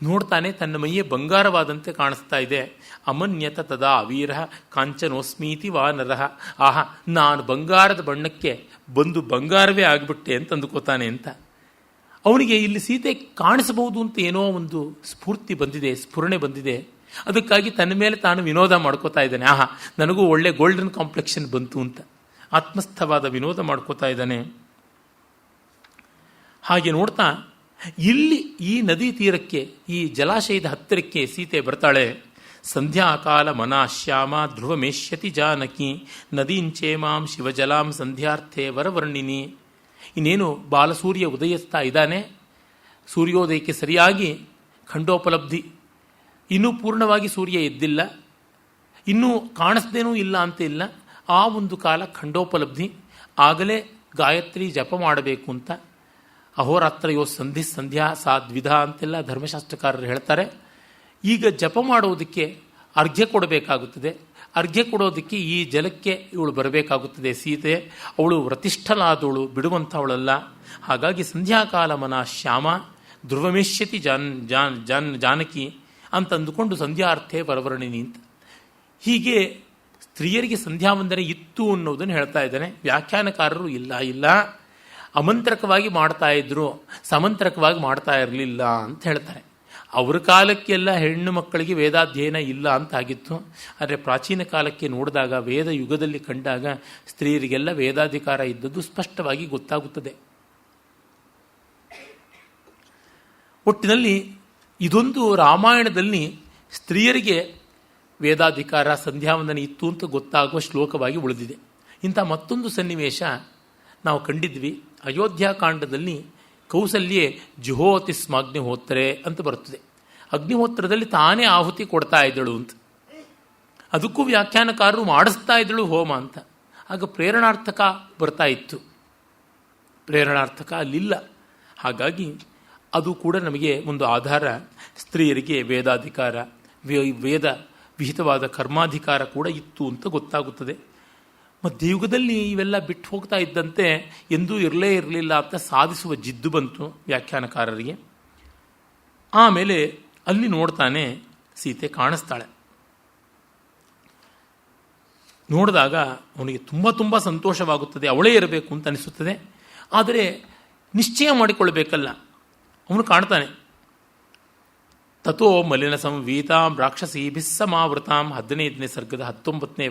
ನೋಡ್ತಾನೆ, ತನ್ನ ಮೈಯೇ ಬಂಗಾರವಾದಂತೆ ಕಾಣಿಸ್ತಾ ಇದೆ. ಅಮನ್ಯತ ತದಾ ಅವೀರ ಕಾಂಚನೋಸ್ಮೀತಿ ವಾನರಃ. ಆಹಾ, ನಾನು ಬಂಗಾರದ ಬಣ್ಣಕ್ಕೆ ಬಂದು ಬಂಗಾರವೇ ಆಗಿಬಿಟ್ಟೆ ಅಂತ ಅಂದುಕೋತಾನೆ ಅಂತ. ಅವನಿಗೆ ಇಲ್ಲಿ ಸೀತೆ ಕಾಣಿಸಬಹುದು ಅಂತ ಏನೋ ಒಂದು ಸ್ಫೂರ್ತಿ ಬಂದಿದೆ, ಸ್ಫುರಣೆ ಬಂದಿದೆ. ಅದಕ್ಕಾಗಿ ತನ್ನ ಮೇಲೆ ತಾನು ವಿನೋದ ಮಾಡ್ಕೋತಾ ಇದ್ದಾನೆ. ಆಹಾ, ನನಗೂ ಒಳ್ಳೆ ಗೋಲ್ಡನ್ ಕಾಂಪ್ಲೆಕ್ಷನ್ ಬಂತು ಅಂತ ಆತ್ಮಸ್ಥವಾದ ವಿನೋದ ಮಾಡ್ಕೋತಾ ಇದ್ದಾನೆ. ಹಾಗೆ ನೋಡ್ತಾ ಇಲ್ಲಿ ಈ ನದಿ ತೀರಕ್ಕೆ, ಈ ಜಲಾಶಯದ ಹತ್ತಿರಕ್ಕೆ ಸೀತೆ ಬರ್ತಾಳೆ. ಸಂಧ್ಯಾಕಾಲ ಮನಾಶ್ಯಾಮ ಧ್ರುವಮೇಷ್ಯತಿ ಜಾನಕಿ ನದೀಂಚೇಮಾಂ ಶಿವಜಲಾಂ ಸಂಧ್ಯಾರ್ಥೆ ವರವರ್ಣಿನಿ. ಇನ್ನೇನು ಬಾಲಸೂರ್ಯ ಉದಯಿಸ್ತಾ ಇದ್ದಾನೆ. ಸೂರ್ಯೋದಯಕ್ಕೆ ಸರಿಯಾಗಿ ಖಂಡೋಪಲಬ್ಧಿ. ಇನ್ನೂ ಪೂರ್ಣವಾಗಿ ಸೂರ್ಯ ಎದ್ದಿಲ್ಲ, ಇನ್ನೂ ಕಾಣಿಸ್ದೇನೂ ಇಲ್ಲ ಅಂತ ಇಲ್ಲ. ಆ ಒಂದು ಕಾಲ ಖಂಡೋಪಲಬ್ಧಿ. ಆಗಲೇ ಗಾಯತ್ರಿ ಜಪ ಮಾಡಬೇಕು ಅಂತ. ಅಹೋರಾತ್ರಯೋ ಸಂಧಿ ಸಂಧ್ಯಾ ಸಾ ದ್ವಿಧ ಅಂತೆಲ್ಲ ಧರ್ಮಶಾಸ್ತ್ರಕಾರರು ಹೇಳ್ತಾರೆ. ಈಗ ಜಪ ಮಾಡೋದಕ್ಕೆ ಅರ್ಘ್ಯ ಕೊಡಬೇಕಾಗುತ್ತದೆ. ಅರ್ಘ್ಯ ಕೊಡೋದಕ್ಕೆ ಈ ಜಲಕ್ಕೆ ಇವಳು ಬರಬೇಕಾಗುತ್ತದೆ ಸೀತೆ. ಅವಳು ವ್ರತಿಷ್ಠಲಾದವಳು, ಬಿಡುವಂಥವಳಲ್ಲ. ಹಾಗಾಗಿ ಸಂಧ್ಯಾಕಾಲ ಮನ ಶ್ಯಾಮ ಧ್ರುವಮೇಷ್ಯತಿ ಜಾನಕಿ ಅಂತ ಅಂದುಕೊಂಡು ಸಂಧ್ಯಾರ್ಥೆ ವರವರ್ಣಿನಿ ಅಂತ. ಹೀಗೆ ಸ್ತ್ರೀಯರಿಗೆ ಸಂಧ್ಯಾವಂದನೆ ಇತ್ತು ಅನ್ನೋದನ್ನು ಹೇಳ್ತಾ ಇದ್ದಾನೆ. ವ್ಯಾಖ್ಯಾನಕಾರರು ಇಲ್ಲ ಅಮಂತ್ರಕವಾಗಿ ಮಾಡ್ತಾ ಇದ್ರು, ಸಮಂತ್ರಕವಾಗಿ ಮಾಡ್ತಾ ಇರಲಿಲ್ಲ ಅಂತ ಹೇಳ್ತಾರೆ. ಅವರ ಕಾಲಕ್ಕೆಲ್ಲ ಹೆಣ್ಣು ಮಕ್ಕಳಿಗೆ ವೇದಾಧ್ಯಯನ ಇಲ್ಲ ಅಂತ ಆಗಿತ್ತು. ಆದರೆ ಪ್ರಾಚೀನ ಕಾಲಕ್ಕೆ ನೋಡಿದಾಗ, ವೇದ ಯುಗದಲ್ಲಿ ಕಂಡಾಗ ಸ್ತ್ರೀಯರಿಗೆಲ್ಲ ವೇದಾಧಿಕಾರ ಇದ್ದದ್ದು ಸ್ಪಷ್ಟವಾಗಿ ಗೊತ್ತಾಗುತ್ತದೆ. ಒಟ್ಟಿನಲ್ಲಿ ಇದೊಂದು ರಾಮಾಯಣದಲ್ಲಿ ಸ್ತ್ರೀಯರಿಗೆ ವೇದಾಧಿಕಾರ, ಸಂಧ್ಯಾವಂದನೆ ಇತ್ತು ಅಂತ ಗೊತ್ತಾಗುವ ಶ್ಲೋಕವಾಗಿ ಉಳಿದಿದೆ. ಇಂಥ ಮತ್ತೊಂದು ಸನ್ನಿವೇಶ ನಾವು ಕಂಡಿದ್ವಿ. ಅಯೋಧ್ಯಾಕಾಂಡದಲ್ಲಿ ಕೌಸಲ್ಯೆ ಜುಹೋತಿ ಸ್ಮಾಗ್ನಿಹೋತ್ರೆ ಅಂತ ಬರುತ್ತದೆ. ಅಗ್ನಿಹೋತ್ರದಲ್ಲಿ ತಾನೇ ಆಹುತಿ ಕೊಡ್ತಾ ಇದ್ದಳು ಅಂತ. ಅದಕ್ಕೂ ವ್ಯಾಖ್ಯಾನಕಾರರು ಮಾಡಿಸ್ತಾ ಇದ್ದಳು ಹೋಮ ಅಂತ. ಆಗ ಪ್ರೇರಣಾರ್ಥಕ ಬರ್ತಾ ಇತ್ತು, ಪ್ರೇರಣಾರ್ಥಕ ಅಲ್ಲಿಲ್ಲ. ಹಾಗಾಗಿ ಅದು ಕೂಡ ನಮಗೆ ಒಂದು ಆಧಾರ. ಸ್ತ್ರೀಯರಿಗೆ ವೇದಾಧಿಕಾರ, ವೇದ ವಿಹಿತವಾದ ಕರ್ಮಾಧಿಕಾರ ಕೂಡ ಇತ್ತು ಅಂತ ಗೊತ್ತಾಗುತ್ತದೆ. ಮಧ್ಯಯುಗದಲ್ಲಿ ಇವೆಲ್ಲ ಬಿಟ್ಟು ಹೋಗ್ತಾ ಇದ್ದಂತೆ ಎಂದೂ ಇರಲೇ ಇರಲಿಲ್ಲ ಅಂತ ಸಾಧಿಸುವ ಜಿದ್ದು ಬಂತು ವ್ಯಾಖ್ಯಾನಕಾರರಿಗೆ. ಆಮೇಲೆ ಅಲ್ಲಿ ನೋಡ್ತಾನೆ, ಸೀತೆ ಕಾಣಿಸ್ತಾಳೆ. ನೋಡಿದಾಗ ಅವನಿಗೆ ತುಂಬ ತುಂಬ ಸಂತೋಷವಾಗುತ್ತದೆ. ಅವಳೇ ಇರಬೇಕು ಅಂತ ಅನಿಸುತ್ತದೆ. ಆದರೆ ನಿಶ್ಚಯ ಮಾಡಿಕೊಳ್ಬೇಕಲ್ಲ. ಅವನು ಕಾಣ್ತಾನೆ. ತಥೋ ಮಲಿನ ಸಂವೀತಾಂ ರಾಕ್ಷಸೀಭಿಸ್ಸಮಾವೃತಾಂ 15ನೇ ಸರ್ಗದ 19ನೇ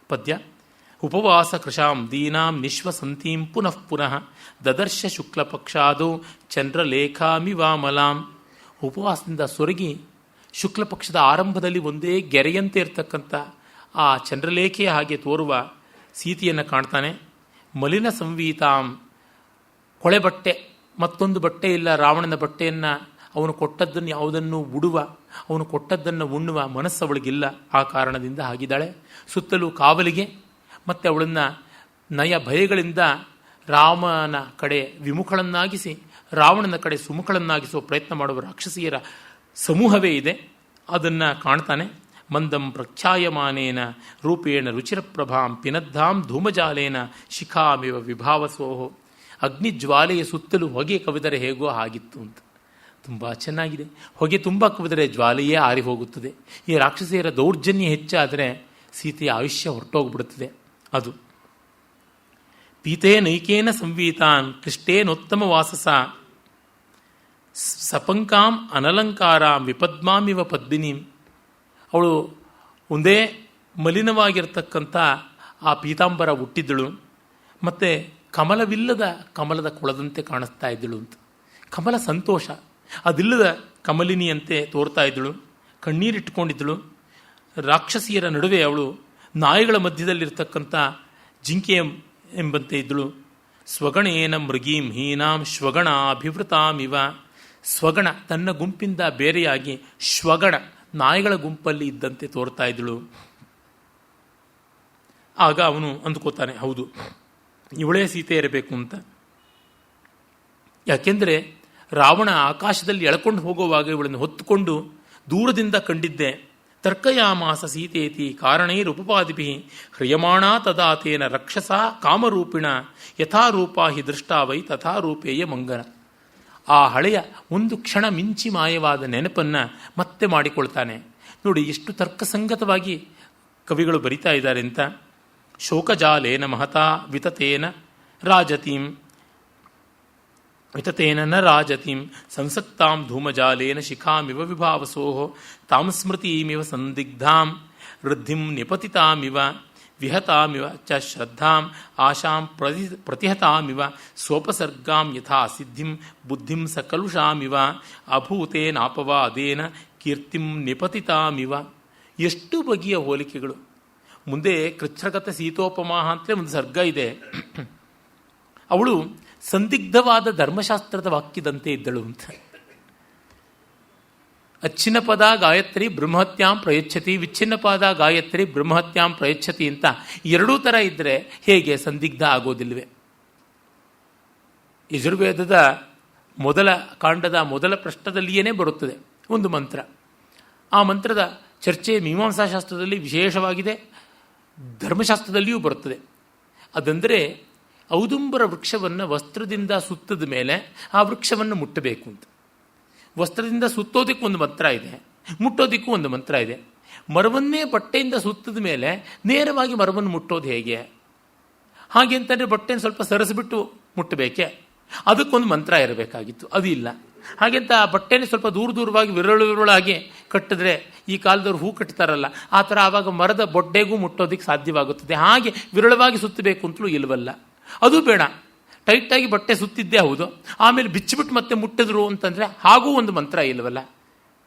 ಪದ್ಯ. ಉಪವಾಸ ಕೃಶಾಂ ದೀನಾಂ ನಿಶ್ವಸಂತೀಂ ಪುನಃ ಪುನಃ ದದರ್ಶ ಶುಕ್ಲಪಕ್ಷಾದೌ ಚಂದ್ರಲೇಖಾಮಿವಾಮಲಾಂ. ಉಪವಾಸದಿಂದ ಸೊರಗಿ ಶುಕ್ಲಪಕ್ಷದ ಆರಂಭದಲ್ಲಿ ಒಂದೇ ಗೆರೆಯಂತೆ ಇರತಕ್ಕಂಥ ಆ ಚಂದ್ರಲೇಖೆಯ ಹಾಗೆ ತೋರುವ ಸೀತೆಯನ್ನು ಕಾಣ್ತಾನೆ. ಮಲಿನ ಸಂವೀತಾಂ, ಕೊಳೆ ಬಟ್ಟೆ, ಮತ್ತೊಂದು ಬಟ್ಟೆ ಇಲ್ಲ. ರಾವಣನ ಬಟ್ಟೆಯನ್ನು, ಅವನು ಕೊಟ್ಟದ್ದನ್ನು ಯಾವುದನ್ನು ಉಡುವ, ಅವನು ಕೊಟ್ಟದ್ದನ್ನು ಉಣ್ಣುವ ಮನಸ್ಸು ಅವಳಿಗಿಲ್ಲ. ಆ ಕಾರಣದಿಂದ ಆಗಿದ್ದಾಳೆ. ಸುತ್ತಲೂ ಕಾವಲಿಗೆ ಮತ್ತು ಅವಳನ್ನು ನಯ ಭಯಗಳಿಂದ ರಾಮನ ಕಡೆ ವಿಮುಖಳನ್ನಾಗಿಸಿ ರಾವಣನ ಕಡೆ ಸುಮುಖಳನ್ನಾಗಿಸುವ ಪ್ರಯತ್ನ ಮಾಡುವ ರಾಕ್ಷಸಿಯರ ಸಮೂಹವೇ ಇದೆ. ಅದನ್ನು ಕಾಣ್ತಾನೆ. ಮಂದಂ ಪ್ರಖ್ಯಾಯಮಾನೇನ ರೂಪೇಣ ರುಚಿರಪ್ರಭಾಂ ಪಿನದ್ದಾಂ ಧೂಮಜಾಲೇನ ಶಿಖಾಮಿವ ವಿಭಾವಸೋಹೋ. ಅಗ್ನಿಜ್ವಾಲೆಯ ಸುತ್ತಲೂ ಹೊಗೆ ಕವಿದರೆ ಹೇಗೋ ಹಾಗಿತ್ತು ಅಂತ. ತುಂಬ ಚೆನ್ನಾಗಿದೆ. ಹೊಗೆ ತುಂಬ ಕವಿದರೆ ಜ್ವಾಲೆಯೇ ಆರಿ ಹೋಗುತ್ತದೆ. ಈ ರಾಕ್ಷಸಿಯರ ದೌರ್ಜನ್ಯ ಹೆಚ್ಚಾದರೆ ಸೀತೆಯ ಆಯುಷ್ಯ ಹೊರಟೋಗ್ಬಿಡುತ್ತದೆ. ಅದು ಪೀತೇ ನೈಕೇನ ಸಂವೀತಾನ್ ಕೃಷ್ಟೇನೋತ್ತಮ ವಾಸಸ ಸಪಂಕಾಂ ಅನಲಂಕಾರಾಂ ವಿಪದ್ಮಾಮಿವ ಪದ್ಮಿನೀಂ. ಅವಳು ಒಂದೇ ಮಲಿನವಾಗಿರ್ತಕ್ಕಂಥ ಆ ಪೀತಾಂಬರ ಹುಟ್ಟಿದ್ದಳು, ಮತ್ತು ಕಮಲವಿಲ್ಲದ ಕಮಲದ ಕೊಳದಂತೆ ಕಾಣಿಸ್ತಾ ಇದ್ದಳು ಅಂತ. ಕಮಲ ಸಂತೋಷ, ಅದಿಲ್ಲದ ಕಮಲಿನಿಯಂತೆ ತೋರ್ತಾ ಇದ್ದಳು, ಕಣ್ಣೀರಿಟ್ಟುಕೊಂಡಿದ್ದಳು. ರಾಕ್ಷಸಿಯರ ನಡುವೆ ಅವಳು ನಾಯಿಗಳ ಮಧ್ಯದಲ್ಲಿರ್ತಕ್ಕಂಥ ಜಿಂಕೆ ಎಂಬಂತೆ ಇದ್ದಳು. ಸ್ವಗಣೇನ ಮೃಗೀಂ ಹೀನಾಂ ಶ್ವಗಣ ಅಭಿವೃತಾಮಿವ. ಸ್ವಗಣ ತನ್ನ ಗುಂಪಿಂದ ಬೇರೆಯಾಗಿ ಶ್ವಗಣ ನಾಯಿಗಳ ಗುಂಪಲ್ಲಿ ಇದ್ದಂತೆ ತೋರ್ತಾ ಇದ್ದಳು. ಆಗ ಅವನು ಅಂದುಕೋತಾನೆ, ಹೌದು ಇವಳೇ ಸೀತೆ ಇರಬೇಕು ಅಂತ. ಯಾಕೆಂದರೆ ರಾವಣ ಆಕಾಶದಲ್ಲಿ ಎಳ್ಕೊಂಡು ಹೋಗುವಾಗ ಇವಳನ್ನು ಹೊತ್ತುಕೊಂಡು ದೂರದಿಂದ ಕಂಡಿದ್ದೆ. ತರ್ಕಯಾಮಾಸ ಸೀತೇತಿ ಕಾರಣೈರುಪಪಾದಿಭಿ ಹ್ರಿಯಮಾಣಾ ತದಾ ತೇನ ರಕ್ಷಸ ಕಾಮರೂಪಿಣ ಯಥಾರೂಪ ಹಿ ದೃಷ್ಟಾ ವೈ ತಥಾರೂಪೇಯ ಮಂಗನ. ಆ ಹಳೆಯ ಒಂದು ಕ್ಷಣ ಮಿಂಚಿ ಮಾಯವಾದ ನೆನಪನ್ನು ಮತ್ತೆ ಮಾಡಿಕೊಳ್ತಾನೆ. ನೋಡಿ ಎಷ್ಟು ತರ್ಕಸಂಗತವಾಗಿ ಕವಿಗಳು ಬರಿತಾ ಇದ್ದಾರೆ ಅಂತ. ಶೋಕಜಾಲೇನ ಮಹತಾ ವಿತತೇನ ನ ರಾಜತೀಂ ಸಂಸಕ್ತಾಂ ಧೂಮಜಾಲೇನ ಶಿಖಾಮಿವ ವಿಭಾವಸೋಹ ತಾಂ ಸ್ಮೃತಿಮಿವ ಸಂದಿಗ್ಧಾಂ ವೃದ್ಧಿಂ ನಿಪತಿತಾಮಿವ ವಿಹತಾಮಿವ ಚ ಶ್ರದ್ಧಾಂ ಆಶಾಂ ಪ್ರತಿಹತಾಮಿವ ಸ್ವೋಪಸರ್ಗಾಂ ಯಥಾ ಸಿದ್ಧಿಂ ಬುದ್ಧಿಂ ಸಕಲುಷಾಮಿವ ಅಭೂತೇನಾಪವಾದೇನ ಕೀರ್ತಿಂ ನಿಪತಿತಾಮಿವ. ಎಷ್ಟು ಬಗೆಯ ಹೋಲಿಕೆಗಳು. ಮುಂದೆ ಕೃಚ್ಛ್ರಗತ ಸೀತೋಪಮಾಹ ಅಂತಲೇ ಒಂದು ಸರ್ಗ ಇದೆ. ಅವಳು ಸಂದಿಗ್ಧವಾದ ಧರ್ಮಶಾಸ್ತ್ರದ ವಾಕ್ಯದಂತೆ ಇದ್ದಳು ಅಂತ. ಅಚ್ಛಿನ್ನ ಪದ ಗಾಯತ್ರಿ ಬ್ರಹ್ಮಹತ್ಯಾಂ ಪ್ರಯಚ್ಛತಿ, ವಿಚ್ಛಿನ್ನ ಪದ ಗಾಯತ್ರಿ ಬ್ರಹ್ಮಹತ್ಯಾಂ ಪ್ರಯಚ್ಛತಿ ಅಂತ ಎರಡೂ ಥರ ಇದ್ದರೆ ಹೇಗೆ ಸಂದಿಗ್ಧ ಆಗೋದಿಲ್ವೇ? ಯಜುರ್ವೇದದ ಮೊದಲ ಕಾಂಡದ ಮೊದಲ ಪೃಷ್ಠದಲ್ಲಿಯೇ ಬರುತ್ತದೆ ಒಂದು ಮಂತ್ರ. ಆ ಮಂತ್ರದ ಚರ್ಚೆ ಮೀಮಾಂಸಾಶಾಸ್ತ್ರದಲ್ಲಿ ವಿಶೇಷವಾಗಿದೆ, ಧರ್ಮಶಾಸ್ತ್ರದಲ್ಲಿಯೂ ಬರುತ್ತದೆ. ಅದಂದರೆ ಔದುಂಬರ ವೃಕ್ಷವನ್ನು ವಸ್ತ್ರದಿಂದ ಸುತ್ತದ ಮೇಲೆ ಆ ವೃಕ್ಷವನ್ನು ಮುಟ್ಟಬೇಕು ಅಂತ. ವಸ್ತ್ರದಿಂದ ಸುತ್ತೋದಕ್ಕೂ ಒಂದು ಮಂತ್ರ ಇದೆ, ಮುಟ್ಟೋದಕ್ಕೂ ಒಂದು ಮಂತ್ರ ಇದೆ. ಮರವನ್ನೇ ಬಟ್ಟೆಯಿಂದ ಸುತ್ತದ ಮೇಲೆ ನೇರವಾಗಿ ಮರವನ್ನು ಮುಟ್ಟೋದು ಹೇಗೆ? ಹಾಗೆ ಅಂತಂದರೆ ಬಟ್ಟೆನ ಸ್ವಲ್ಪ ಸರಿಸಿಬಿಟ್ಟು ಮುಟ್ಟಬೇಕೆ? ಅದಕ್ಕೊಂದು ಮಂತ್ರ ಇರಬೇಕಾಗಿತ್ತು, ಅದು ಇಲ್ಲ. ಹಾಗೆಂತ ಆ ಬಟ್ಟೆನೇ ಸ್ವಲ್ಪ ದೂರವಾಗಿ ವಿರಳಾಗಿ ಕಟ್ಟಿದ್ರೆ ಈ ಕಾಲದವ್ರು ಹೂ ಕಟ್ತಾರಲ್ಲ ಆ ಥರ ಆವಾಗ ಮರದ ಬೊಡ್ಡೆಗೂ ಮುಟ್ಟೋದಕ್ಕೆ ಸಾಧ್ಯವಾಗುತ್ತದೆ. ಹಾಗೆ ವಿರಳವಾಗಿ ಸುತ್ತಬೇಕು ಅಂತಲೂ ಇಲ್ವಲ್ಲ, ಅದು ಬೇಡ. ಟೈಟಾಗಿ ಬಟ್ಟೆ ಸುತ್ತಿದ್ದೇ ಹೌದು, ಆಮೇಲೆ ಬಿಚ್ಚಿಬಿಟ್ಟು ಮತ್ತೆ ಮುಟ್ಟಿದ್ರು ಅಂತಂದರೆ ಹಾಗೂ ಒಂದು ಮಂತ್ರ ಇಲ್ವಲ್ಲ.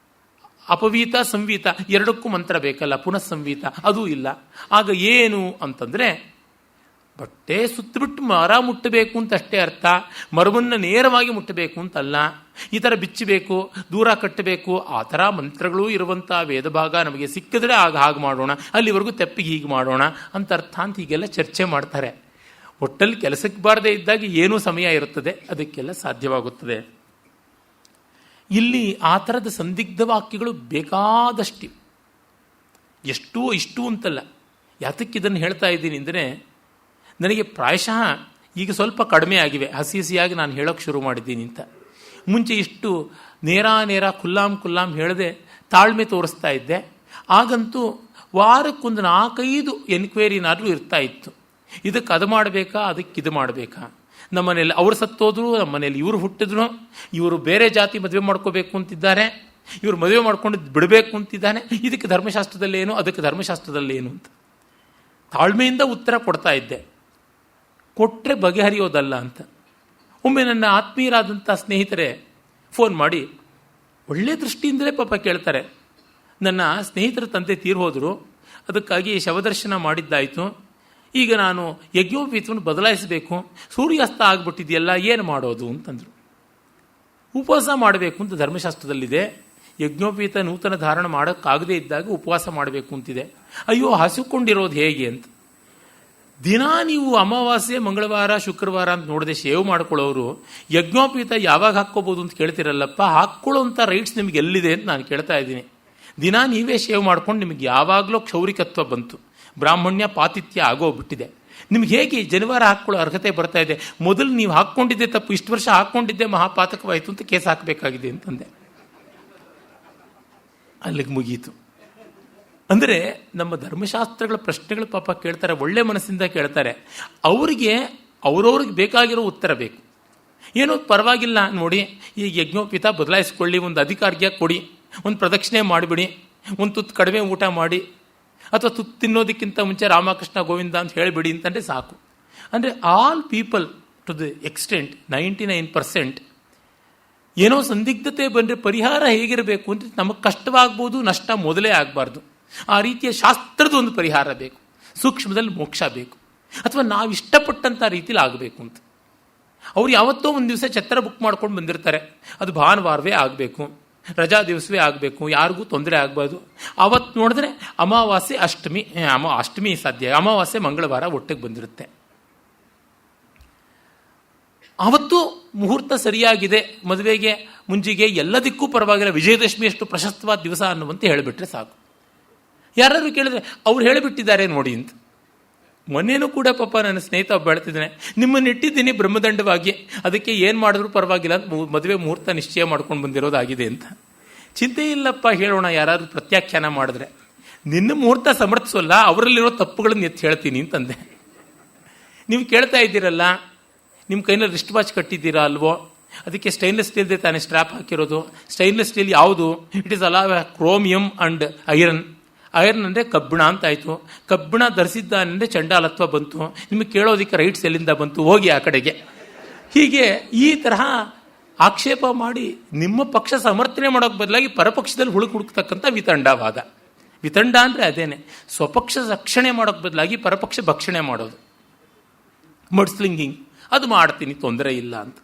ಅಪವೀತ ಸಂವೀತ ಎರಡಕ್ಕೂ ಮಂತ್ರ ಬೇಕಲ್ಲ, ಪುನಃ ಸಂವೀತ ಅದೂ ಇಲ್ಲ. ಆಗ ಏನು ಅಂತಂದರೆ ಬಟ್ಟೆ ಸುತ್ತಬಿಟ್ಟು ಮರ ಮುಟ್ಟಬೇಕು ಅಂತ ಅಷ್ಟೇ ಅರ್ಥ, ಮರವನ್ನು ನೇರವಾಗಿ ಮುಟ್ಟಬೇಕು ಅಂತಲ್ಲ. ಈ ಥರ ಬಿಚ್ಚಬೇಕು, ದೂರ ಕಟ್ಟಬೇಕು, ಆ ಥರ ಮಂತ್ರಗಳು ಇರುವಂಥ ವೇದಭಾಗ ನಮಗೆ ಸಿಕ್ಕಿದ್ರೆ ಆಗ ಹಾಗೆ ಮಾಡೋಣ, ಅಲ್ಲಿವರೆಗೂ ತೆಪ್ಪಿಗೆ ಹೀಗೆ ಮಾಡೋಣ ಅಂತ ಅರ್ಥ ಅಂತ ಹೀಗೆಲ್ಲ ಚರ್ಚೆ ಮಾಡ್ತಾರೆ. ಒಟ್ಟಲ್ಲಿ ಕೆಲಸಕ್ಕೆ ಬಾರದೇ ಇದ್ದಾಗ ಏನೂ ಸಮಯ ಇರುತ್ತದೆ, ಅದಕ್ಕೆಲ್ಲ ಸಾಧ್ಯವಾಗುತ್ತದೆ. ಇಲ್ಲಿ ಆ ಥರದ ಸಂದಿಗ್ಧ ವಾಕ್ಯಗಳು ಬೇಕಾದಷ್ಟಿವೆ, ಎಷ್ಟೂ ಇಷ್ಟು ಅಂತಲ್ಲ. ಯಾತಕ್ಕೆ ಇದನ್ನು ಹೇಳ್ತಾ ಇದ್ದೀನಿ ಅಂದರೆ ನನಗೆ ಪ್ರಾಯಶಃ ಈಗ ಸ್ವಲ್ಪ ಕಡಿಮೆ ಆಗಿವೆ, ಹಸಿಯಾಗಿ ನಾನು ಹೇಳೋಕ್ಕೆ ಶುರು ಮಾಡಿದ್ದೀನಿ ಅಂತ. ಮುಂಚೆ ಇಷ್ಟು ನೇರ ಖುಲ್ಲಾಂ ಹೇಳದೆ ತಾಳ್ಮೆ ತೋರಿಸ್ತಾ ಇದ್ದೆ. ಆಗಂತೂ ವಾರಕ್ಕೊಂದು 4-5 ಎನ್ಕ್ವೈರಿನಾದರೂ ಇರ್ತಾ ಇತ್ತು. ಇದಕ್ಕೆ ಅದು ಮಾಡಬೇಕಾ, ಅದಕ್ಕೆ ಇದು ಮಾಡಬೇಕಾ, ನಮ್ಮನೇಲಿ ಅವ್ರು ಸತ್ತೋದ್ರು, ನಮ್ಮ ಮನೇಲಿ ಇವರು ಹುಟ್ಟಿದ್ರು, ಇವರು ಬೇರೆ ಜಾತಿ ಮದುವೆ ಮಾಡ್ಕೋಬೇಕು ಅಂತಿದ್ದಾರೆ, ಇವರು ಮದುವೆ ಮಾಡ್ಕೊಂಡು ಬಿಡಬೇಕು ಅಂತಿದ್ದಾನೆ, ಇದಕ್ಕೆ ಧರ್ಮಶಾಸ್ತ್ರದಲ್ಲೇನು, ಅದಕ್ಕೆ ಧರ್ಮಶಾಸ್ತ್ರದಲ್ಲೇನು ಅಂತ ತಾಳ್ಮೆಯಿಂದ ಉತ್ತರ ಕೊಡ್ತಾ ಇದ್ದೆ. ಕೊಟ್ಟರೆ ಬಗೆಹರಿಯೋದಲ್ಲ ಅಂತ. ಒಮ್ಮೆ ನನ್ನ ಆತ್ಮೀಯರಾದಂಥ ಸ್ನೇಹಿತರೆ ಫೋನ್ ಮಾಡಿ ಒಳ್ಳೆಯ ದೃಷ್ಟಿಯಿಂದಲೇ ಪಾಪ ಕೇಳ್ತಾರೆ. ನನ್ನ ಸ್ನೇಹಿತರ ತಂದೆ ತೀರ್ಹೋದ್ರು, ಅದಕ್ಕಾಗಿ ಶವದರ್ಶನ ಮಾಡಿದ್ದಾಯಿತು, ಈಗ ನಾನು ಯಜ್ಞೋಪವೀತವನ್ನು ಬದಲಾಯಿಸಬೇಕು, ಸೂರ್ಯಾಸ್ತ ಆಗ್ಬಿಟ್ಟಿದೆಯಲ್ಲ, ಏನು ಮಾಡೋದು ಅಂತಂದರು. ಉಪವಾಸ ಮಾಡಬೇಕು ಅಂತ ಧರ್ಮಶಾಸ್ತ್ರದಲ್ಲಿದೆ. ಯಜ್ಞೋಪವೀತ ನೂತನ ಧಾರಣ ಮಾಡೋಕ್ಕಾಗದೇ ಇದ್ದಾಗ ಉಪವಾಸ ಮಾಡಬೇಕು ಅಂತಿದೆ. ಅಯ್ಯೋ ಹಸಿಕೊಂಡಿರೋದು ಹೇಗೆ ಅಂತ. ದಿನ ನೀವು ಅಮಾವಾಸ್ಯೆ ಮಂಗಳವಾರ ಶುಕ್ರವಾರ ಅಂತ ನೋಡದೆ ಶೇವ್ ಮಾಡ್ಕೊಳ್ಳೋರು ಯಜ್ಞೋಪವೀತ ಯಾವಾಗ ಹಾಕ್ಕೋಬೋದು ಅಂತ ಕೇಳ್ತಿರಲ್ಲಪ್ಪ. ಹಾಕ್ಕೊಳ್ಳೋಂಥ ರೈಟ್ಸ್ ನಿಮಗೆ ಎಲ್ಲಿದೆ ಅಂತ ನಾನು ಕೇಳ್ತಾ ಇದ್ದೀನಿ. ದಿನ ನೀವೇ ಶೇವ್ ಮಾಡ್ಕೊಂಡು ನಿಮಗೆ ಯಾವಾಗಲೂ ಕ್ಷೌರಿಕತ್ವ ಬಂತು, ಬ್ರಾಹ್ಮಣ್ಯ ಪಾತಿಥ್ಯ ಆಗೋಗ್ಬಿಟ್ಟಿದೆ. ನಿಮ್ಗೆ ಹೇಗೆ ಜನವಾರ ಹಾಕ್ಕೊಳ್ಳೋ ಅರ್ಹತೆ ಬರ್ತಾ ಇದೆ? ಮೊದಲು ನೀವು ಹಾಕ್ಕೊಂಡಿದ್ದೆ ತಪ್ಪು, ಇಷ್ಟು ವರ್ಷ ಹಾಕ್ಕೊಂಡಿದ್ದೆ ಮಹಾಪಾತಕವಾಯಿತು ಅಂತ ಕೇಸ್ ಹಾಕಬೇಕಾಗಿದೆ ಅಂತಂದೆ. ಅಲ್ಲಿಗೆ ಮುಗೀತು. ಅಂದರೆ ನಮ್ಮ ಧರ್ಮಶಾಸ್ತ್ರಗಳ ಪ್ರಶ್ನೆಗಳು ಪಾಪ ಕೇಳ್ತಾರೆ, ಒಳ್ಳೆ ಮನಸ್ಸಿಂದ ಕೇಳ್ತಾರೆ. ಅವರಿಗೆ ಅವರವ್ರಿಗೆ ಬೇಕಾಗಿರೋ ಉತ್ತರ ಬೇಕು. ಏನೋ ಪರವಾಗಿಲ್ಲ ನೋಡಿ, ಈಗ ಯಜ್ಞೋಪಿತ ಬದಲಾಯಿಸ್ಕೊಳ್ಳಿ, ಒಂದು ಅಧಿಕಾರಿಗೆ ಕೊಡಿ, ಒಂದು ಪ್ರದಕ್ಷಿಣೆ ಮಾಡಿಬಿಡಿ, ಒಂದು ತುತ್ತು ಕಡಿಮೆ ಊಟ ಮಾಡಿ, ಅಥವಾ ತುತ್ತು ತಿನ್ನೋದಕ್ಕಿಂತ ಮುಂಚೆ ರಾಮಕೃಷ್ಣ ಗೋವಿಂದ ಅಂತ ಹೇಳಿಬಿಡಿ ಅಂತಂದರೆ ಸಾಕು. ಅಂದರೆ all people to the extent 99% ಏನೋ ಸಂದಿಗ್ಧತೆ ಬಂದರೆ ಪರಿಹಾರ ಹೇಗಿರಬೇಕು ಅಂದರೆ ನಮಗೆ ಕಷ್ಟವಾಗ್ಬೋದು, ನಷ್ಟ ಮೊದಲೇ ಆಗಬಾರ್ದು. ಆ ರೀತಿಯ ಶಾಸ್ತ್ರದ ಒಂದು ಪರಿಹಾರ ಬೇಕು, ಸೂಕ್ಷ್ಮದಲ್ಲಿ ಮೋಕ್ಷ ಬೇಕು, ಅಥವಾ ನಾವು ಇಷ್ಟಪಟ್ಟಂಥ ರೀತಿಯಲ್ಲಿ ಆಗಬೇಕು ಅಂತ. ಅವ್ರು ಯಾವತ್ತೋ ಒಂದು ದಿವಸ ಛತ್ರ ಬುಕ್ ಮಾಡ್ಕೊಂಡು ಬಂದಿರ್ತಾರೆ, ಅದು ಭಾನುವಾರವೇ ಆಗಬೇಕು, ರಜಾ ದಿವಸವೇ ಆಗಬೇಕು, ಯಾರಿಗೂ ತೊಂದರೆ ಆಗಬಾರ್ದು. ಅವತ್ತು ನೋಡಿದ್ರೆ ಅಮಾವಾಸ್ಯೆ ಅಷ್ಟಮಿ ಸಾಧ್ಯ, ಅಮಾವಾಸ್ಯೆ ಮಂಗಳವಾರ ಒಟ್ಟಿಗೆ ಬಂದಿರುತ್ತೆ. ಅವತ್ತು ಮುಹೂರ್ತ ಸರಿಯಾಗಿದೆ, ಮದುವೆಗೆ ಮುಂಜಿಗೆ ಎಲ್ಲದಕ್ಕೂ ಪರವಾಗಿಲ್ಲ, ವಿಜಯದಶಮಿಯಷ್ಟು ಪ್ರಶಸ್ತವಾದ ದಿವಸ ಅನ್ನುವಂತೆ ಹೇಳಿಬಿಟ್ರೆ ಸಾಕು. ಯಾರಾದ್ರು ಕೇಳಿದ್ರೆ ಅವ್ರು ಹೇಳಿಬಿಟ್ಟಿದ್ದಾರೆ ನೋಡಿ ಅಂತ. ಮೊನ್ನೇನೂ ಕೂಡ ಪಾಪ ನನ್ನ ಸ್ನೇಹಿತ ಒಬ್ಬ ಹೇಳ್ತಿದ್ದಾನೆ, ನಿಮ್ಮನ್ನು ಇಟ್ಟಿದ್ದೀನಿ ಬ್ರಹ್ಮದಂಡವಾಗಿ, ಅದಕ್ಕೆ ಏನು ಮಾಡಿದ್ರು ಪರವಾಗಿಲ್ಲ, ಮದುವೆ ಮುಹೂರ್ತ ನಿಶ್ಚಯ ಮಾಡ್ಕೊಂಡು ಬಂದಿರೋದಾಗಿದೆ ಅಂತ. ಚಿಂತೆ ಇಲ್ಲಪ್ಪ, ಹೇಳೋಣ, ಯಾರಾದರೂ ಪ್ರತ್ಯಾಖ್ಯಾನ ಮಾಡಿದ್ರೆ ನಿನ್ನ ಮುಹೂರ್ತ ಸಮರ್ಥಿಸೋಲ್ಲ, ಅವರಲ್ಲಿರೋ ತಪ್ಪುಗಳನ್ನು ಎತ್ತಿ ಹೇಳ್ತೀನಿ ಅಂತಂದೆ. ನೀವು ಕೇಳ್ತಾ ಇದ್ದೀರಲ್ಲ, ನಿಮ್ಮ ಕೈನಲ್ಲಿ ರಿಸ್ಟ್ ವಾಚ್ ಕಟ್ಟಿದ್ದೀರಾ ಅಲ್ವೋ, ಅದಕ್ಕೆ ಸ್ಟೈನ್ಲೆಸ್ ಸ್ಟೀಲ್ದೆ ತಾನೇ ಸ್ಟ್ರ್ಯಾಪ್ ಹಾಕಿರೋದು. ಸ್ಟೈನ್ಲೆಸ್ ಸ್ಟೀಲ್ ಯಾವುದು? It is alloy chromium and iron. Iron ಅಂದರೆ ಕಬ್ಬಿಣ ಅಂತಾಯಿತು. ಕಬ್ಬಿಣ ಧರಿಸಿದ್ದಾನೆಂದರೆ ಚಂಡಾಲತ್ವ ಬಂತು. ನಿಮಗೆ ಕೇಳೋದಕ್ಕೆ ರೈಟ್ಸ್ ಎಲ್ಲಿಂದ ಬಂತು, ಹೋಗಿ ಆ ಕಡೆಗೆ. ಹೀಗೆ ಈ ತರಹ ಆಕ್ಷೇಪ ಮಾಡಿ ನಿಮ್ಮ ಪಕ್ಷ ಸಮರ್ಥನೆ ಮಾಡೋಕ್ಕೆ ಬದಲಾಗಿ ಪರಪಕ್ಷದಲ್ಲಿ ಹುಡುಕ್ತಕ್ಕಂಥ ವಿತಂಡವಾದ. ವಿತಂಡ ಅಂದರೆ ಅದೇನೆ, ಸ್ವಪಕ್ಷ ರಕ್ಷಣೆ ಮಾಡೋಕ್ಕೆ ಬದಲಾಗಿ ಪರಪಕ್ಷ ಭಕ್ಷಣೆ ಮಾಡೋದು, ಮಡ್ಸ್ಲಿಂಗಿಂಗ್. ಅದು ಮಾಡ್ತೀನಿ, ತೊಂದರೆ ಇಲ್ಲ ಅಂತ.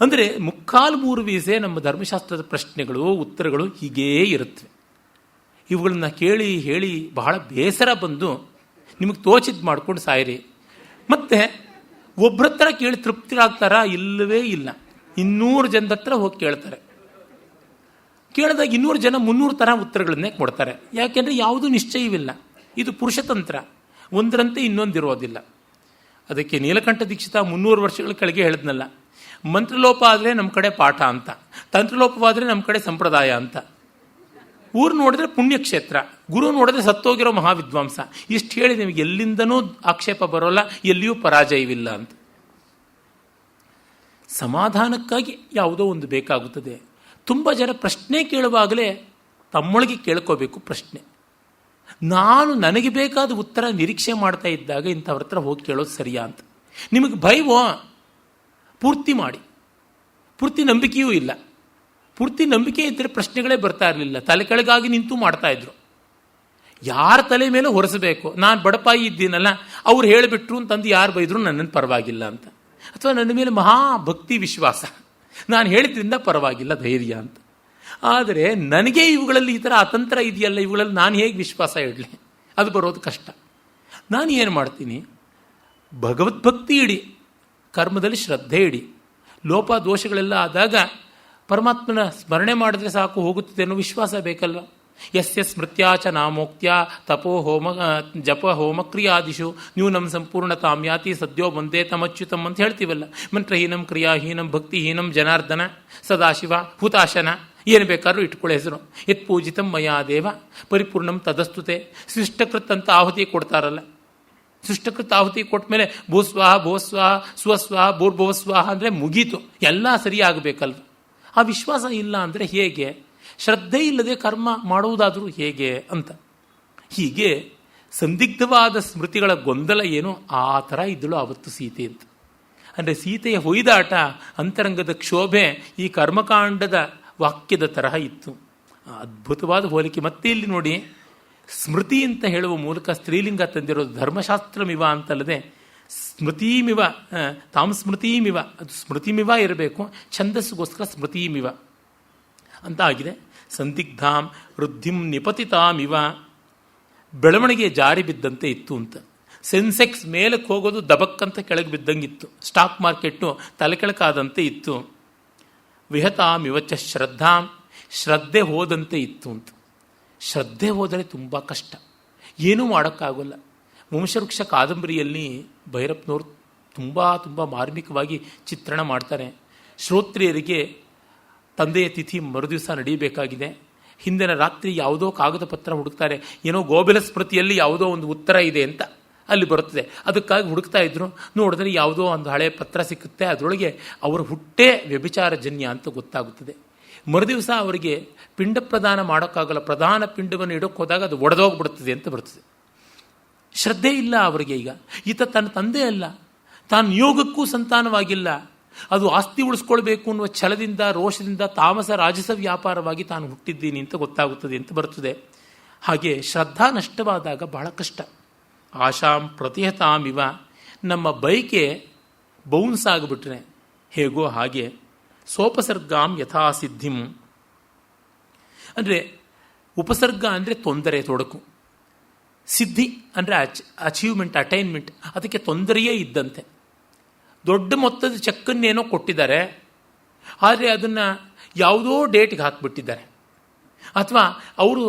ಅಂದರೆ 3/4 ವೀಸೆ ನಮ್ಮ ಧರ್ಮಶಾಸ್ತ್ರದ ಪ್ರಶ್ನೆಗಳು, ಉತ್ತರಗಳು ಹೀಗೇ ಇರುತ್ತವೆ. ಇವುಗಳನ್ನ ಕೇಳಿ ಹೇಳಿ ಬಹಳ ಬೇಸರ ಬಂದು ನಿಮಗೆ ತೋಚಿದ್ ಮಾಡ್ಕೊಂಡು ಸಾಯಿರಿ. ಮತ್ತೆ ಒಬ್ಬರತ್ರ ಕೇಳಿ ತೃಪ್ತಿರಾಗ್ತಾರಾ? ಇಲ್ಲವೇ ಇಲ್ಲ. 200 ಜನದ ಹತ್ರ ಹೋಗಿ ಕೇಳ್ತಾರೆ. ಕೇಳಿದಾಗ 200 ಜನ 300 ಥರ ಉತ್ತರಗಳನ್ನೇ ಕೊಡ್ತಾರೆ. ಯಾಕೆಂದರೆ ಯಾವುದೂ ನಿಶ್ಚಯವಿಲ್ಲ. ಇದು ಪುರುಷತಂತ್ರ, ಒಂದರಂತೆ ಇನ್ನೊಂದಿರೋದಿಲ್ಲ. ಅದಕ್ಕೆ ನೀಲಕಂಠ ದೀಕ್ಷಿತ 300 ವರ್ಷಗಳ ಕೆಳಗೆ ಹೇಳಿದ್ನಲ್ಲ, ಮಂತ್ರಲೋಪ ಆದರೆ ನಮ್ಮ ಕಡೆ ಪಾಠ ಅಂತ, ತಂತ್ರಲೋಪವಾದರೆ ನಮ್ಮ ಕಡೆ ಸಂಪ್ರದಾಯ ಅಂತ. ಊರು ನೋಡಿದ್ರೆ ಪುಣ್ಯಕ್ಷೇತ್ರ, ಗುರು ನೋಡಿದ್ರೆ ಸತ್ತೋಗಿರೋ ಮಹಾವಿದ್ವಾಂಸ. ಇಷ್ಟು ಹೇಳಿ ನಿಮಗೆ ಎಲ್ಲಿಂದನೂ ಆಕ್ಷೇಪ ಬರೋಲ್ಲ, ಎಲ್ಲಿಯೂ ಪರಾಜಯವಿಲ್ಲ ಅಂತ. ಸಮಾಧಾನಕ್ಕಾಗಿ ಯಾವುದೋ ಒಂದು ಬೇಕಾಗುತ್ತದೆ. ತುಂಬ ಜನ ಪ್ರಶ್ನೆ ಕೇಳುವಾಗಲೇ ತಮ್ಮೊಳಗೆ ಕೇಳ್ಕೋಬೇಕು ಪ್ರಶ್ನೆ. ನಾನು ನನಗೆ ಬೇಕಾದ ಉತ್ತರ ನಿರೀಕ್ಷೆ ಮಾಡ್ತಾ ಇದ್ದಾಗ ಇಂಥವ್ರ ಹತ್ರ ಹೋಗಿ ಕೇಳೋದು ಸರಿಯಾ ಅಂತ. ನಿಮಗೆ ಭಯವೋ? ಪೂರ್ತಿ ಮಾಡಿ. ಪೂರ್ತಿ ನಂಬಿಕೆಯೂ ಇಲ್ಲ. ಪೂರ್ತಿ ನಂಬಿಕೆ ಇದ್ದರೆ ಪ್ರಶ್ನೆಗಳೇ ಬರ್ತಾ ಇರಲಿಲ್ಲ. ತಲೆ ಕೆಳಗಾಗಿ ನಿಂತು ಮಾಡ್ತಾ ಇದ್ರು. ಯಾರ ತಲೆ ಮೇಲೆ ಹೊರಿಸಬೇಕು? ನಾನು ಬಡಪಾಯಿ ಇದ್ದೀನಲ್ಲ, ಅವ್ರು ಹೇಳಿಬಿಟ್ರು ಅಂತಂದು ಯಾರು ಬೈದ್ರು ನನ್ನನ್ನು ಪರವಾಗಿಲ್ಲ ಅಂತ, ಅಥವಾ ನನ್ನ ಮೇಲೆ ಮಹಾಭಕ್ತಿ ವಿಶ್ವಾಸ, ನಾನು ಹೇಳಿದ್ರಿಂದ ಪರವಾಗಿಲ್ಲ ಧೈರ್ಯ ಅಂತ. ಆದರೆ ನನಗೆ ಇವುಗಳಲ್ಲಿ ಈ ಥರ ಅತಂತ್ರ ಇದೆಯಲ್ಲ, ಇವುಗಳಲ್ಲಿ ನಾನು ಹೇಗೆ ವಿಶ್ವಾಸ ಇಡಲಿ? ಅದು ಬರೋದು ಕಷ್ಟ. ನಾನು ಏನು ಮಾಡ್ತೀನಿ? ಭಗವದ್ಭಕ್ತಿ ಇಡಿ, ಕರ್ಮದಲ್ಲಿ ಶ್ರದ್ಧೆ ಇಡಿ. ಲೋಪ ದೋಷಗಳೆಲ್ಲ ಆದಾಗ ಪರಮಾತ್ಮನ ಸ್ಮರಣೆ ಮಾಡಿದ್ರೆ ಸಾಕು, ಹೋಗುತ್ತದೆ ಅನ್ನೋ ವಿಶ್ವಾಸ ಬೇಕಲ್ವ. ಯಸ್ಯ ಸ್ಮೃತ್ಯಾಚ ನಾಮೋಕ್ತ್ಯ ತಪೋ ಹೋಮ ಜಪ ಹೋಮ ಕ್ರಿಯಾದಿಶು ನ್ಯೂನಂ ಸಂಪೂರ್ಣತಾಮ್ಯಾತಿ ಸದ್ಯೋ ಒಂದೇ ತಮಚ್ಯುತಂ ಅಂತ ಹೇಳ್ತೀವಲ್ಲ. ಮಂತ್ರಹೀನಂ ಕ್ರಿಯಾಹೀನಂ ಭಕ್ತಿಹೀನಂ ಜನಾರ್ದನ ಸದಾಶಿವ ಹುತಾಶನ, ಏನು ಬೇಕಾದ್ರೂ ಇಟ್ಕೊಳ್ಳೋ ಹೆಸರು. ಯತ್ ಪೂಜಿತಂ ಮಯಾ ದೇವ ಪರಿಪೂರ್ಣಂ ತದಸ್ತುತೆ. ಸೃಷ್ಟಕೃತ್ ಅಂತ ಆಹುತಿ ಕೊಡ್ತಾರಲ್ಲ, ಸೃಷ್ಟಕೃತ್ ಆಹುತಿ ಕೊಟ್ಟ ಮೇಲೆ ಭೂಸ್ವಾಹ ಭೋಸ್ವಾಹ ಸ್ವಸ್ವಾಹ ಭೂರ್ಭುವಸ್ವಾಹ ಅಂದರೆ ಮುಗೀತು, ಎಲ್ಲ ಸರಿಯಾಗಬೇಕಲ್ವ. ಆ ವಿಶ್ವಾಸ ಇಲ್ಲ ಅಂದರೆ ಹೇಗೆ? ಶ್ರದ್ಧೆ ಇಲ್ಲದೆ ಕರ್ಮ ಮಾಡುವುದಾದರೂ ಹೇಗೆ ಅಂತ. ಹೀಗೆ ಸಂದಿಗ್ಧವಾದ ಸ್ಮೃತಿಗಳ ಗೊಂದಲ ಏನು, ಆ ಥರ ಇದ್ದಳು ಆವತ್ತು ಸೀತೆ ಅಂತ. ಅಂದರೆ ಸೀತೆಯ ಹೊಯ್ದಾಟ, ಅಂತರಂಗದ ಕ್ಷೋಭೆ ಈ ಕರ್ಮಕಾಂಡದ ವಾಕ್ಯದ ತರಹ ಇತ್ತು. ಅದ್ಭುತವಾದ ಹೋಲಿಕೆ. ಮತ್ತೆ ಇಲ್ಲಿ ನೋಡಿ, ಸ್ಮೃತಿ ಅಂತ ಹೇಳುವ ಮೂಲಕ ಸ್ತ್ರೀಲಿಂಗ ತಂದಿರೋದು. ಧರ್ಮಶಾಸ್ತ್ರಮಿವ ಅಂತಲ್ಲದೆ ಸ್ಮೃತಿಮಿವ, ತಾಮ್ ಸ್ಮೃತಿಮಿವ, ಅದು ಸ್ಮೃತಿಮಿವ ಇರಬೇಕು, ಛಂದಸ್ಸಿಗೋಸ್ಕರ ಸ್ಮೃತಿಮಿವ ಅಂತ ಆಗಿದೆ. ಸಂದಿಗ್ಧಾಂ ವೃದ್ಧಿಂ ನಿಪತಿತಾಮಿವ, ಬೆಳವಣಿಗೆ ಜಾರಿ ಬಿದ್ದಂತೆ ಇತ್ತು ಅಂತ. ಸೆನ್ಸೆಕ್ಸ್ ಮೇಲಕ್ಕೆ ಹೋಗೋದು ದಬಕ್ಕಂತ ಕೆಳಗೆ ಬಿದ್ದಂಗಿತ್ತು, ಸ್ಟಾಕ್ ಮಾರ್ಕೆಟ್ಟು ತಲೆ ಕೆಳಕಾದಂತೆ ಇತ್ತು. ವಿಹತಾಮಿವಚ ಶ್ರದ್ಧಾಂ, ಶ್ರದ್ಧೆ ಹೋದಂತೆ ಇತ್ತು ಅಂತ. ಶ್ರದ್ಧೆ ಹೋದರೆ ತುಂಬ ಕಷ್ಟ, ಏನೂ ಮಾಡೋಕ್ಕಾಗೋಲ್ಲ. ವಂಶವೃಕ್ಷ ಕಾದಂಬರಿಯಲ್ಲಿ ಭೈರಪ್ಪನವರು ತುಂಬ ತುಂಬ ಮಾರ್ಮಿಕವಾಗಿ ಚಿತ್ರಣ ಮಾಡ್ತಾರೆ. ಶ್ರೋತ್ರಿಯರಿಗೆ ತಂದೆಯ ತಿಥಿ ಮರುದಿವಸ ನಡೀಬೇಕಾಗಿದೆ. ಹಿಂದಿನ ರಾತ್ರಿ ಯಾವುದೋ ಕಾಗದ ಪತ್ರ ಹುಡುಕ್ತಾರೆ, ಏನೋ ಗೋಬೆಲ ಸ್ಮೃತಿಯಲ್ಲಿ ಯಾವುದೋ ಒಂದು ಉತ್ತರ ಇದೆ ಅಂತ ಅಲ್ಲಿ ಬರುತ್ತದೆ. ಅದಕ್ಕಾಗಿ ಹುಡುಕ್ತಾ ಇದ್ರು. ನೋಡಿದ್ರೆ ಯಾವುದೋ ಒಂದು ಹಳೆ ಪತ್ರ ಸಿಕ್ಕುತ್ತೆ, ಅದರೊಳಗೆ ಅವರ ಹುಟ್ಟೇ ವ್ಯಭಿಚಾರಜನ್ಯ ಅಂತ ಗೊತ್ತಾಗುತ್ತದೆ. ಮರುದಿವಸ ಅವರಿಗೆ ಪಿಂಡ ಪ್ರದಾನ ಮಾಡೋಕ್ಕಾಗಲ್ಲ. ಪ್ರಧಾನ ಪಿಂಡವನ್ನು ಇಡೋಕ್ಕೆ ಹೋದಾಗ ಅದು ಒಡೆದೋಗ್ಬಿಡುತ್ತದೆ ಅಂತ ಬರ್ತದೆ. ಶ್ರದ್ಧೆ ಇಲ್ಲ ಅವರಿಗೆ. ಈಗ ಈತ ತನ್ನ ತಂದೆ ಅಲ್ಲ, ತಾನು ನಿಯೋಗಕ್ಕೂ ಸಂತಾನವಾಗಿಲ್ಲ, ಅದು ಆಸ್ತಿ ಉಳಿಸ್ಕೊಳ್ಬೇಕು ಅನ್ನುವ ಛಲದಿಂದ ರೋಷದಿಂದ ತಾಮಸ ರಾಜಸ ವ್ಯಾಪಾರವಾಗಿ ತಾನು ಹುಟ್ಟಿದ್ದೀನಿ ಅಂತ ಗೊತ್ತಾಗುತ್ತದೆ ಅಂತ ಬರ್ತದೆ. ಹಾಗೆ ಶ್ರದ್ಧಾ ನಷ್ಟವಾದಾಗ ಬಹಳ ಕಷ್ಟ. ಆಶಾಂ ಪ್ರತಿಹತಾಮಿವ, ನಮ್ಮ ಬೈಕೆ ಬೌನ್ಸ್ ಆಗಿಬಿಟ್ರೆ ಹೇಗೋ ಹಾಗೆ ಸೋಪಸರ್ಗಾಂ ಯಥಾಸಿದ್ಧಿಂ, ಅಂದರೆ ಉಪಸರ್ಗ ಅಂದರೆ ತೊಂದರೆ ತೊಡಕು, ಸಿದ್ಧಿ ಅಂದರೆ ಅಚೀವ್ಮೆಂಟ್ ಅಟೈನ್ಮೆಂಟ್, ಅದಕ್ಕೆ ತೊಂದರೆಯೇ ಇದ್ದಂತೆ. ದೊಡ್ಡ ಮೊತ್ತದ ಚೆಕ್ಕನ್ನೇನೋ ಕೊಟ್ಟಿದ್ದಾರೆ, ಆದರೆ ಅದನ್ನು ಯಾವುದೋ ಡೇಟ್ಗೆ ಹಾಕಿಬಿಟ್ಟಿದ್ದಾರೆ, ಅಥವಾ ಅವರು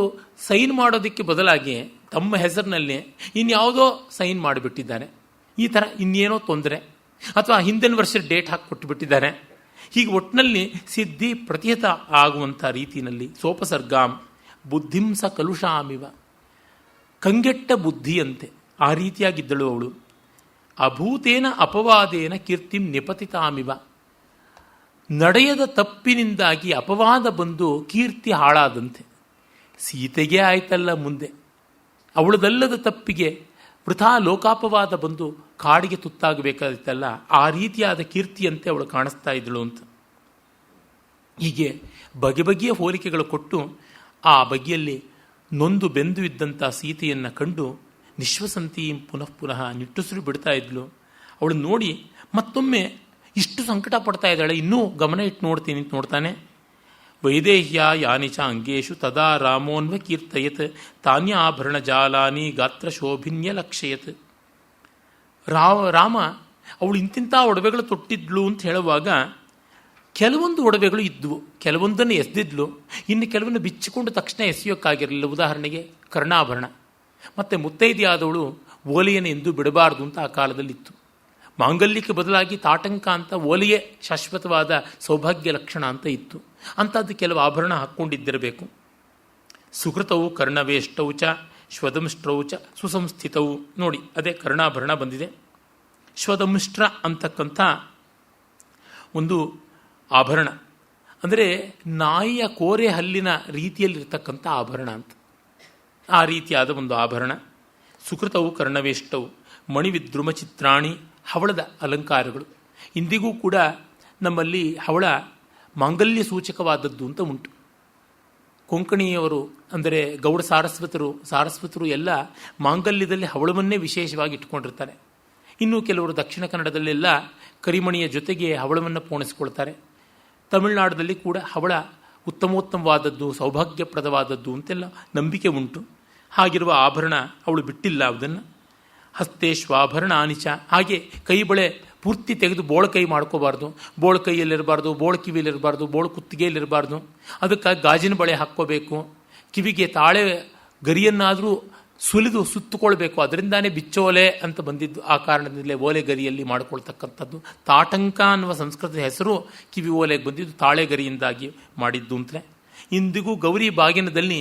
ಸೈನ್ ಮಾಡೋದಕ್ಕೆ ಬದಲಾಗಿ ತಮ್ಮ ಹೆಸರಿನಲ್ಲಿ ಇನ್ಯಾವುದೋ ಸೈನ್ ಮಾಡಿಬಿಟ್ಟಿದ್ದಾರೆ. ಈ ಥರ ಇನ್ನೇನೋ ತೊಂದರೆ, ಅಥವಾ ಹಿಂದಿನ ವರ್ಷದ ಡೇಟ್ ಹಾಕಿಕೊಟ್ಟುಬಿಟ್ಟಿದ್ದಾರೆ. ಹೀಗೆ ಒಟ್ಟಿನಲ್ಲಿ ಸಿದ್ಧಿ ಪ್ರತಿಹತ ಆಗುವಂಥ ರೀತಿಯಲ್ಲಿ ಸೋಪಸರ್ಗಾಂ ಬುದ್ಧಿಂಸ ಕಲುಷಾಮಿವ, ಕಂಗೆಟ್ಟ ಬುದ್ಧಿಯಂತೆ ಆ ರೀತಿಯಾಗಿದ್ದಳು ಅವಳು. ಅಭೂತೇನ ಅಪವಾದೇನ ಕೀರ್ತಿಂ ನಿಪತಿತಾಮಿವ, ನಡೆಯದ ತಪ್ಪಿನಿಂದಾಗಿ ಅಪವಾದ ಬಂದು ಕೀರ್ತಿ ಹಾಳಾದಂತೆ. ಸೀತೆಗೆ ಆಯ್ತಲ್ಲ ಮುಂದೆ, ಅವಳದಲ್ಲದ ತಪ್ಪಿಗೆ ವೃಥಾ ಲೋಕಾಪವಾದ ಬಂದು ಕಾಡಿಗೆ ತುತ್ತಾಗಬೇಕಾದಿತ್ತಲ್ಲ, ಆ ರೀತಿಯಾದ ಕೀರ್ತಿಯಂತೆ ಅವಳು ಕಾಣಿಸ್ತಾ ಇದ್ದಳು ಅಂತ. ಹೀಗೆ ಬಗೆ ಬಗೆಯ ಹೋಲಿಕೆಗಳು ಕೊಟ್ಟು ಆ ಬಗೆಯಲ್ಲಿ ನೊಂದು ಬೆಂದು ಇದ್ದಂಥ ಸೀತೆಯನ್ನು ಕಂಡು ನಿಶ್ವಸಂತಿ ಪುನಃ ಪುನಃ ನಿಟ್ಟುಸಿರು ಬಿಡ್ತಾ ಇದ್ಲು. ಅವಳು ನೋಡಿ ಮತ್ತೊಮ್ಮೆ ಇಷ್ಟು ಸಂಕಟ ಪಡ್ತಾ ಇದ್ದಾಳೆ, ಇನ್ನೂ ಗಮನ ಇಟ್ಟು ನೋಡ್ತೀನಿ ಅಂತ ನೋಡ್ತಾನೆ. ವೈದೇಹ್ಯ ಯಾನಿಚ ಅಂಗೇಶು ತದಾ ರಾಮೋನ್ವ ಕೀರ್ತಯತ್ ತಾನ್ಯಾಭರಣ ಜಾಲಾನಿ ಗಾತ್ರ ಶೋಭಿನ್ಯ ಲಕ್ಷಯತ್. ರಾಮ ಅವಳು ಇಂತಿಂಥ ಒಡವೆಗಳು ತೊಟ್ಟಿದ್ಲು ಅಂತ ಹೇಳುವಾಗ ಕೆಲವೊಂದು ಒಡವೆಗಳು ಇದ್ವು, ಕೆಲವೊಂದನ್ನು ಎಸೆದಿದ್ಲು, ಇನ್ನು ಕೆಲವನ್ನು ಬಿಚ್ಚಿಕೊಂಡು ತಕ್ಷಣ ಎಸೆಯೋಕ್ಕಾಗಿರಲಿಲ್ಲ. ಉದಾಹರಣೆಗೆ ಕರ್ಣಾಭರಣ. ಮತ್ತು ಮುತ್ತೈದೆಯಾದವಳು ಓಲೆಯನ್ನು ಎಂದೂ ಬಿಡಬಾರ್ದು ಅಂತ ಆ ಕಾಲದಲ್ಲಿತ್ತು. ಮಾಂಗಲ್ಯಕ್ಕೆ ಬದಲಾಗಿ ತಾಟಂಕ ಅಂತ ಓಲೆಯೇ ಶಾಶ್ವತವಾದ ಸೌಭಾಗ್ಯ ಲಕ್ಷಣ ಅಂತ ಇತ್ತು. ಅಂಥದ್ದು ಕೆಲವು ಆಭರಣ ಹಾಕ್ಕೊಂಡಿದ್ದಿರಬೇಕು. ಸುಕೃತವು ಕರ್ಣವೇಷ್ಟೌ ಚ ಶ್ವದಂಷ್ಟ್ರೌ ಚ ಸುಸಂಸ್ಥಿತವು. ನೋಡಿ, ಅದೇ ಕರ್ಣಾಭರಣ ಬಂದಿದೆ. ಶ್ವದಂಷ್ಟ್ರ ಅಂತಕ್ಕಂಥ ಒಂದು ಆಭರಣ ಅಂದರೆ ನಾಯಿಯ ಕೋರೆ ಹಲ್ಲಿನ ರೀತಿಯಲ್ಲಿರ್ತಕ್ಕಂಥ ಆಭರಣ ಅಂತ, ಆ ರೀತಿಯಾದ ಒಂದು ಆಭರಣ. ಸುಕೃತವು ಕರ್ಣವೇಷ್ಟವು ಮಣಿವಿದ್ರುಮ ಚಿತ್ರಾಣಿ, ಹವಳದ ಅಲಂಕಾರಗಳು. ಇಂದಿಗೂ ಕೂಡ ನಮ್ಮಲ್ಲಿ ಹವಳ ಮಾಂಗಲ್ಯ ಸೂಚಕವಾದದ್ದು ಅಂತ ಉಂಟು. ಕೊಂಕಣಿಯವರು ಅಂದರೆ ಗೌಡ ಸಾರಸ್ವತರು ಎಲ್ಲ ಮಾಂಗಲ್ಯದಲ್ಲಿ ಹವಳವನ್ನೇ ವಿಶೇಷವಾಗಿ ಇಟ್ಕೊಂಡಿರ್ತಾರೆ. ಇನ್ನು ಕೆಲವರು ದಕ್ಷಿಣ ಕನ್ನಡದಲ್ಲೆಲ್ಲ ಕರಿಮಣಿಯ ಜೊತೆಗೆ ಹವಳವನ್ನು ಪೋಣಿಸ್ಕೊಳ್ತಾರೆ. ತಮಿಳುನಾಡಲ್ಲಿ ಕೂಡ ಹವಳ ಉತ್ತಮೋತ್ತಮವಾದದ್ದು, ಸೌಭಾಗ್ಯಪ್ರದವಾದದ್ದು ಅಂತೆಲ್ಲ ನಂಬಿಕೆ ಉಂಟು. ಹಾಗಿರುವ ಆಭರಣ ಅವಳು ಬಿಟ್ಟಿಲ್ಲ. ಅದನ್ನು ಹಸ್ತೇಶ್ವಾಭರಣ ಆನಿಚ, ಹಾಗೆ ಕೈ ಬಳೆ ಪೂರ್ತಿ ತೆಗೆದು ಬೋಳ ಕೈ ಮಾಡ್ಕೋಬಾರ್ದು. ಬೋಳ ಕೈಯಲ್ಲಿರಬಾರ್ದು, ಬೋಳ ಕಿವಿಯಲ್ಲಿರಬಾರ್ದು, ಬೋಳ ಕುತ್ತಿಗೆಯಲ್ಲಿರಬಾರ್ದು. ಅದಕ್ಕಾಗಿ ಗಾಜಿನ ಬಳೆ ಹಾಕ್ಕೋಬೇಕು. ಕಿವಿಗೆ ತಾಳೆ ಗರಿಯನ್ನಾದರೂ ಸುಲಿದು ಸುತ್ತುಕೊಳ್ಬೇಕು, ಅದರಿಂದಾನೇ ಬಿಚ್ಚೋಲೆ ಅಂತ ಬಂದಿದ್ದು. ಆ ಕಾರಣದಿಂದಲೇ ಓಲೆ ಗರಿಯಲ್ಲಿ ಮಾಡಿಕೊಳ್ತಕ್ಕಂಥದ್ದು. ತಾಟಂಕ ಅನ್ನುವ ಸಂಸ್ಕೃತದ ಹೆಸರು ಕಿವಿ ಓಲೆಗೆ ಬಂದಿದ್ದು ತಾಳೆಗರಿಯಿಂದಾಗಿ ಮಾಡಿದ್ದು ಅಂತಲೇ. ಇಂದಿಗೂ ಗೌರಿ ಬಾಗಿನದಲ್ಲಿ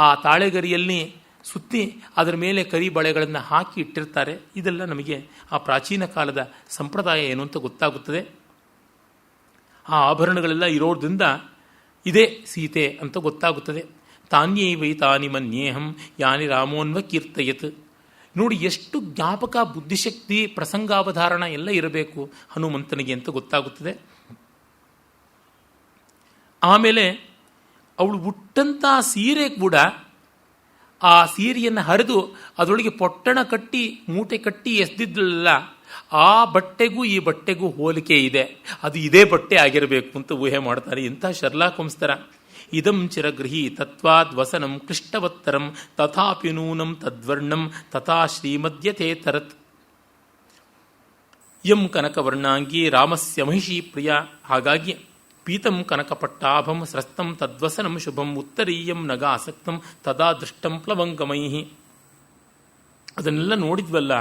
ಆ ತಾಳೆಗರಿಯಲ್ಲಿ ಸುತ್ತಿ ಅದರ ಮೇಲೆ ಕರಿ ಬಳೆಗಳನ್ನು ಹಾಕಿ ಇಟ್ಟಿರ್ತಾರೆ. ಇದೆಲ್ಲ ನಮಗೆ ಆ ಪ್ರಾಚೀನ ಕಾಲದ ಸಂಪ್ರದಾಯ ಏನು ಅಂತ ಗೊತ್ತಾಗುತ್ತದೆ. ಆ ಆಭರಣಗಳೆಲ್ಲ ಇರೋದ್ರಿಂದ ಇದೇ ಸೀತೆ ಅಂತ ಗೊತ್ತಾಗುತ್ತದೆ. ತಾನ್ಯೈವೈ ತಾನಿ ಮನ್ಯೇಹಂ ಯಾನಿ ರಾಮೋನ್ವ ಕೀರ್ತಯತ್. ನೋಡಿ, ಎಷ್ಟು ಜ್ಞಾಪಕ, ಬುದ್ಧಿಶಕ್ತಿ, ಪ್ರಸಂಗಾವಧಾರಣ ಎಲ್ಲ ಇರಬೇಕು ಹನುಮಂತನಿಗೆ ಅಂತ ಗೊತ್ತಾಗುತ್ತದೆ. ಆಮೇಲೆ ಅವಳು ಉಟ್ಟಂಥ ಸೀರೆ ಕೂಡ ಆ ಸೀರೆಯನ್ನು ಹರಿದು ಅದರೊಳಗೆ ಪೊಟ್ಟಣ ಕಟ್ಟಿ ಮೂಟೆ ಕಟ್ಟಿ ಎಸೆದಿದ್ದಲ್ಲ, ಆ ಬಟ್ಟೆಗೂ ಈ ಬಟ್ಟೆಗೂ ಹೋಲಿಕೆ ಇದೆ, ಅದು ಇದೇ ಬಟ್ಟೆ ಆಗಿರಬೇಕು ಅಂತ ಊಹೆ ಮಾಡ್ತಾರೆ. ಇಂಥ ಶರ್ಲಾಕ್ ಹೋಮ್ಸ್ತರ. ಇದಂ ಚಿರಗೃಹಿ ತತ್ವಾದ್ವಸನಂ ಕೃಷ್ಟವತ್ತರಂ ತಥಾಪಿ ನೂನಂ ತದ್ವರ್ಣಂ ತಥಾ ಶ್ರೀಮದ್ಯತೆ ತರತ್. ಯಂ ಕನಕವರ್ಣಾಂಗಿ ರಾಮಸ್ಯ ಮಹಿಷಿ ಪ್ರಿಯ. ಹಾಗಾಗಿ ಪೀತಂ ಕನಕಪಟ್ಟಾಭಂ ಸ್ರಸ್ತಂ ತದ್ವಸನಂ ಶುಭಂ ಉತ್ತರೀಯಂ ನಗ ಆಸಕ್ತಂ ತದಾ ದೃಷ್ಟಂ ಪ್ಲವಂಗಮೈಹಿ. ಅದನ್ನೆಲ್ಲ ನೋಡಿದ್ವಲ್ಲ,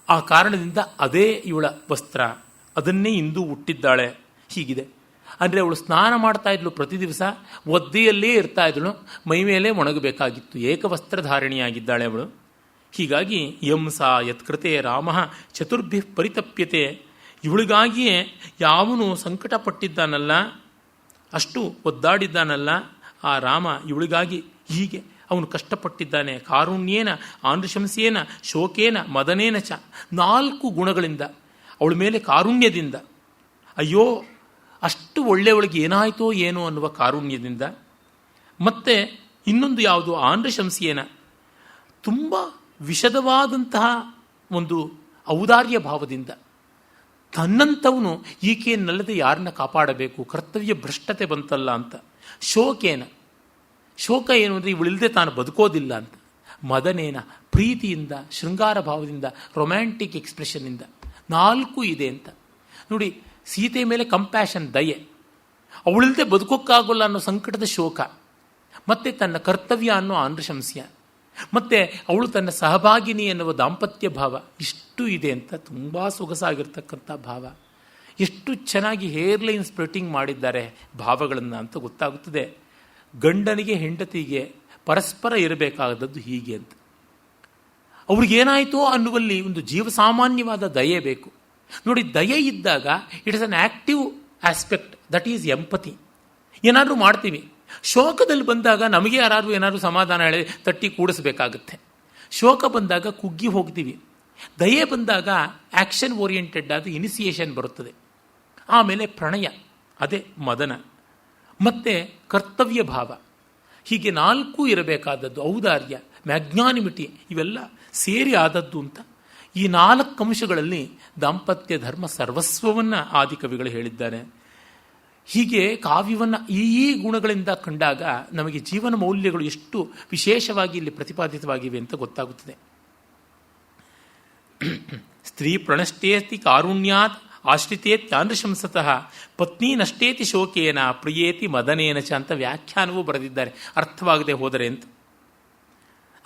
ಆ ಕಾರಣದಿಂದ ಅದೇ ಇವಳ ವಸ್ತ್ರ, ಅದನ್ನೇ ಇಂದು ಹುಟ್ಟಿದ್ದಾಳೆ. ಹೀಗಿದೆ ಅಂದರೆ ಅವಳು ಸ್ನಾನ ಮಾಡ್ತಾ ಇದ್ಲು, ಪ್ರತಿ ದಿವಸ ಒದ್ದೆಯಲ್ಲೇ ಇರ್ತಾ ಇದ್ಳು, ಮೈ ಮೇಲೆ ಒಣಗಬೇಕಾಗಿತ್ತು. ಏಕವಸ್ತ್ರಧಾರಿಣಿಯಾಗಿದ್ದಾಳೆ ಅವಳು. ಹೀಗಾಗಿ ಯಂ ಸಾ ಯತ್ಕೃತೆ ರಾಮ ಚತುರ್ಭಿ ಪರಿತಪ್ಯತೆ, ಇವಳಿಗಾಗಿಯೇ ಯಾವನು ಸಂಕಟಪಟ್ಟಿದ್ದಾನಲ್ಲ, ಅಷ್ಟು ಒದ್ದಾಡಿದ್ದಾನಲ್ಲ ಆ ರಾಮ, ಇವಳಿಗಾಗಿ ಹೀಗೆ ಅವನು ಕಷ್ಟಪಟ್ಟಿದ್ದಾನೆ. ಕಾರುಣ್ಯೇನ ಆನೃಶಂಸೇನ ಶೋಕೇನ ಮದನೇನ ಚ, 4 ಗುಣಗಳಿಂದ, ಅವಳ ಮೇಲೆ ಕಾರುಣ್ಯದಿಂದ, ಅಯ್ಯೋ ಅಷ್ಟು ಒಳ್ಳೆಯವಳಿಗೆ ಏನಾಯಿತೋ ಏನೋ ಅನ್ನುವ ಕಾರುಣ್ಯದಿಂದ, ಮತ್ತೆ ಇನ್ನೊಂದು ಯಾವುದು ಆನೃಶಂಸೇನ, ತುಂಬ ವಿಷದವಾದಂತಹ ಒಂದು ಔದಾರ್ಯ ಭಾವದಿಂದ, ತನ್ನಂಥವನು ಈಕೆಯನ್ನಲ್ಲದೆ ಯಾರನ್ನ ಕಾಪಾಡಬೇಕು, ಕರ್ತವ್ಯ ಭ್ರಷ್ಟತೆ ಬಂತಲ್ಲ ಅಂತ. ಶೋಕೇನ, ಶೋಕ ಏನು ಅಂದರೆ ಇವಳಿಲ್ಲದೆ ತಾನು ಬದುಕೋದಿಲ್ಲ ಅಂತ. ಮದನೇನ, ಪ್ರೀತಿಯಿಂದ, ಶೃಂಗಾರ ಭಾವದಿಂದ, ರೊಮ್ಯಾಂಟಿಕ್ ಎಕ್ಸ್ಪ್ರೆಷನ್ನಿಂದ, 4 ಇದೆ ಅಂತ ನೋಡಿ. ಸೀತೆ ಮೇಲೆ ಕಂಪ್ಯಾಷನ್, ದಯೆ, ಅವಳಿಲ್ಲದೆ ಬದುಕೋಕ್ಕಾಗೋಲ್ಲ ಅನ್ನೋ ಸಂಕಟದ ಶೋಕ, ಮತ್ತೆ ತನ್ನ ಕರ್ತವ್ಯ ಅನ್ನೋ ಆನೃಶಂಸ್ಯ, ಮತ್ತೆ ಅವಳು ತನ್ನ ಸಹಭಾಗಿನಿ ಎನ್ನುವ ದಾಂಪತ್ಯ ಭಾವ, ಇಷ್ಟು ಇದೆ ಅಂತ. ತುಂಬ ಸೊಗಸಾಗಿರ್ತಕ್ಕಂಥ ಭಾವ. ಎಷ್ಟು ಚೆನ್ನಾಗಿ ಹೇರ್ಲೈನ್ ಸ್ಪ್ಲಿಟಿಂಗ್ ಮಾಡಿದ್ದಾರೆ ಭಾವಗಳನ್ನು ಅಂತ ಗೊತ್ತಾಗುತ್ತದೆ. ಗಂಡನಿಗೆ ಹೆಂಡತಿಗೆ ಪರಸ್ಪರ ಇರಬೇಕಾದದ್ದು ಹೀಗೆ ಅಂತ. ಅವ್ರಿಗೇನಾಯಿತೋ ಅನ್ನುವಲ್ಲಿ ಒಂದು ಜೀವಸಾಮಾನ್ಯವಾದ ದಯೆ ಬೇಕು ನೋಡಿ. ದಯೆ ಇದ್ದಾಗ it is an active aspect, that is empathy. ಏನಾದರೂ ಮಾಡ್ತೀವಿ. ಶೋಕದಲ್ಲಿ ಬಂದಾಗ ನಮಗೆ ಯಾರಾದರೂ ಏನಾದರೂ ಸಮಾಧಾನ ಹೇಳಿ ತಟ್ಟಿ ಕೂಡಿಸ್ಬೇಕಾಗುತ್ತೆ. ಶೋಕ ಬಂದಾಗ ಕುಗ್ಗಿ ಹೋಗ್ತೀವಿ. ದಯೆ ಬಂದಾಗ ಆ್ಯಕ್ಷನ್ ಓರಿಯೆಂಟೆಡ್ ಆದ ಇನಿಸಿಯೇಷನ್ ಬರುತ್ತದೆ. ಆಮೇಲೆ ಪ್ರಣಯ, ಅದೇ ಮದನ, ಮತ್ತೆ ಕರ್ತವ್ಯ ಭಾವ, ಹೀಗೆ 4 ಇರಬೇಕಾದದ್ದು. ಔದಾರ್ಯ, ಮ್ಯಾಗ್ನಾನಿಮಿಟಿ, ಇವೆಲ್ಲ ಸೇರಿ ಆದದ್ದು ಅಂತ. ಈ 4 ಅಂಶಗಳಲ್ಲಿ ದಾಂಪತ್ಯ ಧರ್ಮ ಸರ್ವಸ್ವವನ್ನು ಆದಿಕವಿಗಳು ಹೇಳಿದ್ದಾರೆ. ಹೀಗೆ ಕಾವ್ಯವನ್ನು ಈ ಗುಣಗಳಿಂದ ಕಂಡಾಗ ನಮಗೆ ಜೀವನ ಮೌಲ್ಯಗಳು ಎಷ್ಟು ವಿಶೇಷವಾಗಿ ಇಲ್ಲಿ ಪ್ರತಿಪಾದಿತವಾಗಿವೆ ಅಂತ ಗೊತ್ತಾಗುತ್ತದೆ. ಸ್ತ್ರೀ ಪ್ರಣಷ್ಟೇತಿ ಕಾರುಣ್ಯಾತ್ ಆಶ್ರಿತೇತ್ಯಾನೃಶಂಸತಃ ಪತ್ನಿ ನಷ್ಟೇತಿ ಶೋಕೇನ ಪ್ರಿಯೇತಿ ಮದನೇನ ಚ ಅಂತ ವ್ಯಾಖ್ಯಾನವೂ ಬರೆದಿದ್ದಾರೆ, ಅರ್ಥವಾಗದೆ ಹೋದರೆ ಅಂತ.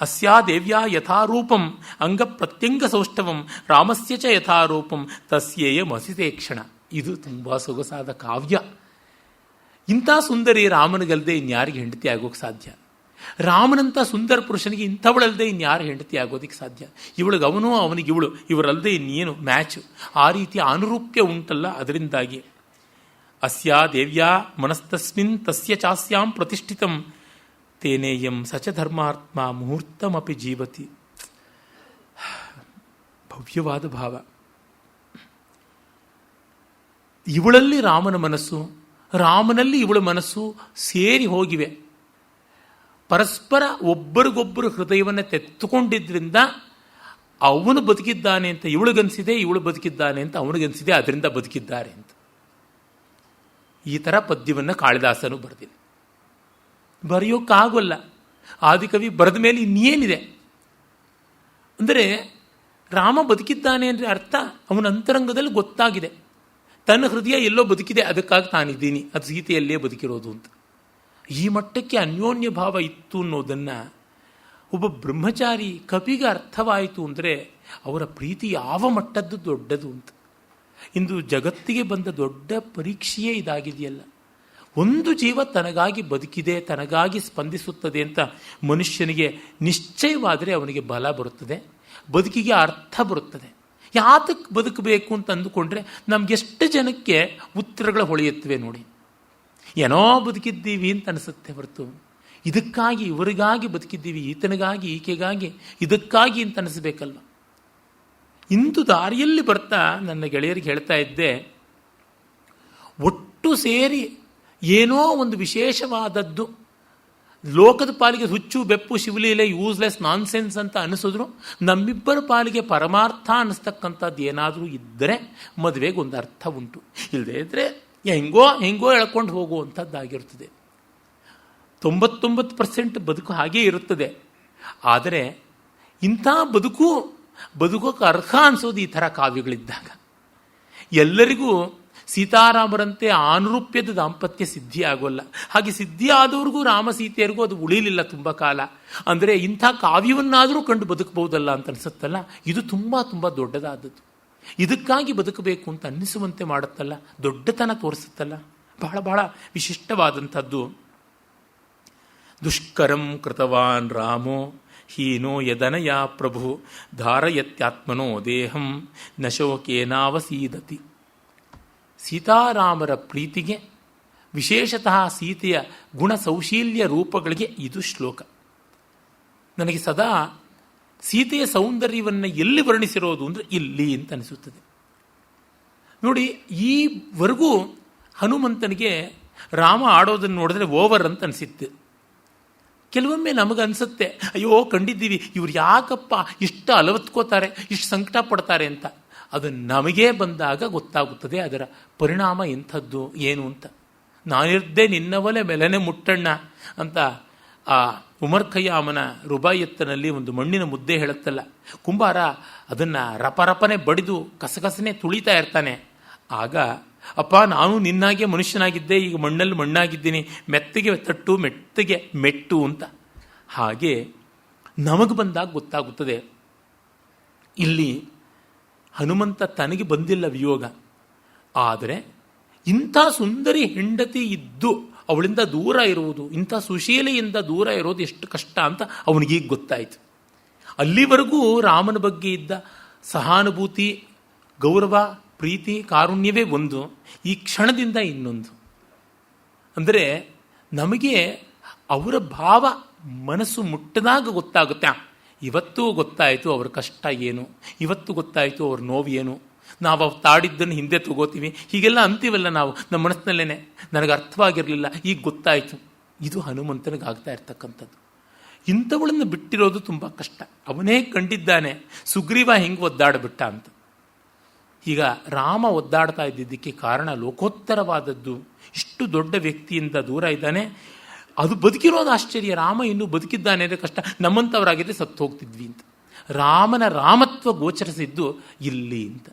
ಅಸ್ಯಾ ದೇವ್ಯಾ ಯಥಾರೂಪಂ ಅಂಗ ಪ್ರತ್ಯಂಗ ಸೌಷ್ಠವಂ ರಾಮಸ್ಯ ಚ ಯಥಾರೂಪಂ ತಸ್ಯೇಯ ಮಸಿತೆ ಕ್ಷಣ. ಇದು ತುಂಬ ಸೊಗಸಾದ ಕಾವ್ಯ. ಇಂಥ ಸುಂದರಿ ರಾಮನಿಗಲ್ಲದೆ ಇನ್ಯಾರಿಗೆ ಹೆಂಡತಿ ಆಗೋಕ್ಕೆ ಸಾಧ್ಯ? ರಾಮನಂಥ ಸುಂದರ ಪುರುಷನಿಗೆ ಇಂಥವಳಲ್ಲದೆ ಇನ್ಯಾರು ಹೆಂಡತಿ ಆಗೋದಕ್ಕೆ ಸಾಧ್ಯ? ಇವಳಿಗೆ ಅವನು, ಅವನಿಗೆ ಇವಳು, ಇವರಲ್ಲದೆ ಇನ್ನೇನು ಮ್ಯಾಚು? ಆ ರೀತಿಯ ಅನುರೂಪ್ಯ ಉಂಟಲ್ಲ, ಅದರಿಂದಾಗಿ ಅಸ್ಯಾ ದೇವ್ಯಾ ಮನಸ್ತಸ್ಮಿನ್ ತಸ್ಯ ಚಾಸ್ಯಾಂ ಪ್ರತಿಷ್ಠಿತಂ ತೇನೇಯಂ ಸಚ ಧರ್ಮಾತ್ಮ ಮುಹೂರ್ತಮಪಿ ಜೀವತಿ. ಭವ್ಯವಾದ ಭಾವ. ಇವಳಲ್ಲಿ ರಾಮನ ಮನಸ್ಸು, ರಾಮನಲ್ಲಿ ಇವಳ ಮನಸ್ಸು ಸೇರಿ ಹೋಗಿವೆ. ಪರಸ್ಪರ ಒಬ್ಬರಿಗೊಬ್ಬರು ಹೃದಯವನ್ನು ತೆತ್ತುಕೊಂಡಿದ್ದರಿಂದ ಅವನು ಬದುಕಿದ್ದಾನೆ ಅಂತ ಇವಳಿಗನ್ಸಿದೆ, ಇವಳು ಬದುಕಿದ್ದಾನೆ ಅಂತ ಅವನಿಗನ್ಸಿದೆ, ಅದರಿಂದ ಬದುಕಿದ್ದಾರೆ ಅಂತ. ಈ ಥರ ಪದ್ಯವನ್ನು ಕಾಳಿದಾಸನು ಬರೆದಿಲ್ಲ. ಬರೆಯೋಕ್ಕಾಗೋಲ್ಲ. ಆದಿಕವಿ ಬರೆದ ಮೇಲೆ ಇನ್ನೇನಿದೆ ಅಂದರೆ, ರಾಮ ಬದುಕಿದ್ದಾನೆ ಅಂದರೆ ಅರ್ಥ ಅವನ ಅಂತರಂಗದಲ್ಲಿ ಗೊತ್ತಾಗಿದೆ. ತನ್ನ ಹೃದಯ ಎಲ್ಲೋ ಬದುಕಿದೆ, ಅದಕ್ಕಾಗಿ ತಾನಿದ್ದೀನಿ, ಅದು ಸೀತೆಯಲ್ಲೇ ಬದುಕಿರೋದು ಅಂತ. ಈ ಮಟ್ಟಕ್ಕೆ ಅನ್ಯೋನ್ಯ ಭಾವ ಇತ್ತು ಅನ್ನೋದನ್ನು ಒಬ್ಬ ಬ್ರಹ್ಮಚಾರಿ ಕವಿಗೆ ಅರ್ಥವಾಯಿತು ಅಂದರೆ ಅವರ ಪ್ರೀತಿ ಯಾವ ಮಟ್ಟದ್ದು ದೊಡ್ಡದು ಅಂತ. ಇಂದು ಜಗತ್ತಿಗೆ ಬಂದ ದೊಡ್ಡ ಪರೀಕ್ಷೆಯೇ ಇದಾಗಿದೆಯಲ್ಲ. ಒಂದು ಜೀವ ತನಗಾಗಿ ಬದುಕಿದೆ, ತನಗಾಗಿ ಸ್ಪಂದಿಸುತ್ತದೆ ಅಂತ ಮನುಷ್ಯನಿಗೆ ನಿಶ್ಚಯವಾದರೆ ಅವನಿಗೆ ಬಲ ಬರುತ್ತದೆ, ಬದುಕಿಗೆ ಅರ್ಥ ಬರುತ್ತದೆ. ಯಾತಕ್ಕೆ ಬದುಕಬೇಕು ಅಂತ ಅಂದುಕೊಂಡ್ರೆ ನಮಗೆಷ್ಟು ಜನಕ್ಕೆ ಉತ್ತರಗಳು ಹೊಳೆಯುತ್ತವೆ ನೋಡಿ. ಏನೋ ಬದುಕಿದ್ದೀವಿ ಅಂತ ಅನಿಸುತ್ತೆ ಹೊರತು ಇದಕ್ಕಾಗಿ ಇವರಿಗಾಗಿ ಬದುಕಿದ್ದೀವಿ, ಈತನಿಗಾಗಿ ಈಕೆಗಾಗಿ ಇದಕ್ಕಾಗಿ ಅಂತ ಅನಿಸ್ಬೇಕಲ್ವ. ಇಂದು ದಾರಿಯಲ್ಲಿ ಬರ್ತಾ ನನ್ನ ಗೆಳೆಯರಿಗೆ ಹೇಳ್ತಾ ಇದ್ದೆ, ಒಟ್ಟು ಸೇರಿ ಏನೋ ಒಂದು ವಿಶೇಷವಾದದ್ದು ಲೋಕದ ಪಾಲಿಗೆ ಹುಚ್ಚು ಬೆಪ್ಪು ಶಿವಲೀಲೆ ಯೂಸ್ಲೆಸ್ ನಾನ್ಸೆನ್ಸ್ ಅಂತ ಅನಿಸಿದ್ರು, ನಮ್ಮಿಬ್ಬರ ಪಾಲಿಗೆ ಪರಮಾರ್ಥ ಅನ್ನಿಸ್ತಕ್ಕಂಥದ್ದು ಏನಾದರೂ ಇದ್ದರೆ ಮದುವೆಗೆ ಒಂದು ಅರ್ಥ ಉಂಟು. ಇಲ್ಲದೇ ಇದ್ದರೆ ಹೆಂಗೋ ಎಳ್ಕೊಂಡು ಹೋಗುವಂಥದ್ದಾಗಿರುತ್ತದೆ. 99% ಬದುಕು ಹಾಗೇ ಇರುತ್ತದೆ. ಆದರೆ ಇಂಥ ಬದುಕೋಕೆ ಅರ್ಹ ಅನಿಸೋದು ಈ ಥರ ಕಾವ್ಯಗಳಿದ್ದಾಗ. ಎಲ್ಲರಿಗೂ ಸೀತಾರಾಮರಂತೆ ಅನುರೂಪ್ಯದ ದಾಂಪತ್ಯ ಸಿದ್ಧಿ ಆಗೋಲ್ಲ. ಹಾಗೆ ಸಿದ್ಧಿ ಆದವ್ರಿಗೂ ರಾಮ ಸೀತೆಯರಿಗೂ ಅದು ಉಳಿಲಿಲ್ಲ ತುಂಬ ಕಾಲ. ಅಂದರೆ ಇಂಥ ಕಾವ್ಯವನ್ನಾದರೂ ಕಂಡು ಬದುಕಬಹುದಲ್ಲ ಅಂತ ಅನಿಸುತ್ತಲ್ಲ, ಇದು ತುಂಬ ತುಂಬ ದೊಡ್ಡದಾದದ್ದು. ಇದಕ್ಕಾಗಿ ಬದುಕಬೇಕು ಅಂತ ಅನ್ನಿಸುವಂತೆ ಮಾಡುತ್ತಲ್ಲ, ದೊಡ್ಡತನ ತೋರಿಸುತ್ತಲ್ಲ, ಬಹಳ ಬಹಳ ವಿಶಿಷ್ಟವಾದಂಥದ್ದು. ದುಷ್ಕರಂ ಕೃತವಾನ್ ರಾಮೋ ಹೀನೋ ಯದನಯ ಪ್ರಭು ಧಾರಯತ್ಯಾತ್ಮನೋ ದೇಹಂ ನಶೋಕೇನಾವಸೀದತಿ. ಸೀತಾರಾಮರ ಪ್ರೀತಿಗೆ, ವಿಶೇಷತಃ ಸೀತೆಯ ಗುಣ ಸೌಶೀಲ್ಯ ರೂಪಗಳಿಗೆ ಇದು ಶ್ಲೋಕ. ನನಗೆ ಸದಾ ಸೀತೆಯ ಸೌಂದರ್ಯವನ್ನು ಎಲ್ಲಿ ವರ್ಣಿಸಿರೋದು ಅಂದರೆ ಇಲ್ಲಿ ಅಂತ ಅನಿಸುತ್ತದೆ. ನೋಡಿ, ಈವರೆಗೂ ಹನುಮಂತನಿಗೆ ರಾಮ ಆಡೋದನ್ನು ನೋಡಿದ್ರೆ ಓವರ್ ಅಂತ ಅನಿಸುತ್ತೆ. ಕೆಲವೊಮ್ಮೆ ನಮಗನ್ಸುತ್ತೆ, ಅಯ್ಯೋ ಕಂಡಿದ್ದೀವಿ, ಇವ್ರು ಯಾಕಪ್ಪ ಇಷ್ಟು ಅಲವತ್ಕೋತಾರೆ, ಇಷ್ಟು ಸಂಕಟ ಪಡ್ತಾರೆ ಅಂತ. ಅದು ನಮಗೇ ಬಂದಾಗ ಗೊತ್ತಾಗುತ್ತದೆ ಅದರ ಪರಿಣಾಮ ಎಂಥದ್ದು ಏನು ಅಂತ. ನಾನಿರ್ದೆ ನಿನ್ನವಲೆ ಮೆಲನೆ ಮುಟ್ಟಣ್ಣ ಅಂತ ಆ ಉಮರ್ ಖಯ್ಯಾಮನ ರುಬಾಯತ್ತನಲ್ಲಿ ಒಂದು ಮಣ್ಣಿನ ಮುದ್ದೆ ಹೇಳುತ್ತಲ್ಲ, ಕುಂಬಾರ ಅದನ್ನು ರಪರಪನೆ ಬಡಿದು ಕಸಕಸನೆ ತುಳಿತಾ ಇರ್ತಾನೆ. ಆಗ ಅಪ್ಪ ನಾನು ನಿನ್ನಾಗೆ ಮನುಷ್ಯನಾಗಿದ್ದೆ, ಈಗ ಮಣ್ಣಲ್ಲಿ ಮಣ್ಣಾಗಿದ್ದೀನಿ, ಮೆತ್ತಗೆ ತಟ್ಟು ಮೆತ್ತಗೆ ಮೆಟ್ಟು ಅಂತ. ಹಾಗೆ ನಮಗೆ ಬಂದಾಗ ಗೊತ್ತಾಗುತ್ತದೆ. ಇಲ್ಲಿ ಹನುಮಂತ ತನಗೆ ಬಂದಿಲ್ಲ ವಿಯೋಗ, ಆದರೆ ಇಂಥ ಸುಂದರಿ ಹೆಂಡತಿ ಇದ್ದು ಅವಳಿಂದ ದೂರ ಇರುವುದು, ಇಂಥ ಸುಶೀಲೆಯಿಂದ ದೂರ ಇರೋದು ಎಷ್ಟು ಕಷ್ಟ ಅಂತ ಅವನಿಗೀಗ ಗೊತ್ತಾಯಿತು. ಅಲ್ಲಿವರೆಗೂ ರಾಮನ ಬಗ್ಗೆ ಇದ್ದ ಸಹಾನುಭೂತಿ, ಗೌರವ, ಪ್ರೀತಿ, ಕಾರುಣ್ಯವೇ ಒಂದು, ಈ ಕ್ಷಣದಿಂದ ಇನ್ನೊಂದು. ಅಂದರೆ ನಮಗೆ ಅವರ ಭಾವ ಮನಸ್ಸು ಮುಟ್ಟದಾಗ ಗೊತ್ತಾಗುತ್ತೆ, ಇವತ್ತು ಗೊತ್ತಾಯಿತು ಅವ್ರ ಕಷ್ಟ ಏನು, ಇವತ್ತು ಗೊತ್ತಾಯಿತು ಅವ್ರ ನೋವು ಏನು, ನಾವು ತಾಡಿದ್ದನ್ನು ಹಿಂದೆ ತಗೋತೀವಿ, ಹೀಗೆಲ್ಲ ಅಂತೀವಲ್ಲ ನಾವು ನಮ್ಮ ಮನಸ್ಸಿನಲ್ಲೇ, ನನಗೆ ಅರ್ಥವಾಗಿರಲಿಲ್ಲ, ಈಗ ಗೊತ್ತಾಯಿತು. ಇದು ಹನುಮಂತನಿಗಾಗ್ತಾ ಇರ್ತಕ್ಕಂಥದ್ದು. ಇಂಥವಳನ್ನು ಬಿಟ್ಟಿರೋದು ತುಂಬ ಕಷ್ಟ. ಅವನೇ ಕಂಡಿದ್ದಾನೆ ಸುಗ್ರೀವ ಹೆಂಗೆ ಒದ್ದಾಡ್ಬಿಟ್ಟ ಅಂತ. ಈಗ ರಾಮ ಒದ್ದಾಡ್ತಾ ಇದ್ದಿದ್ದಕ್ಕೆ ಕಾರಣ ಲೋಕೋತ್ತರವಾದದ್ದು. ಇಷ್ಟು ದೊಡ್ಡ ವ್ಯಕ್ತಿಯಿಂದ ದೂರ ಇದ್ದಾನೆ, ಅದು ಬದುಕಿರೋದು ಆಶ್ಚರ್ಯ. ರಾಮ ಇನ್ನೂ ಬದುಕಿದ್ದಾನೆ ಅಂದರೆ ಕಷ್ಟ, ನಮ್ಮಂಥವರಾಗಿದ್ದರೆ ಸತ್ತು ಹೋಗ್ತಿದ್ವಿ ಅಂತ. ರಾಮನ ರಾಮತ್ವ ಗೋಚರಿಸಿದ್ದು ಇಲ್ಲಿ ಅಂತ.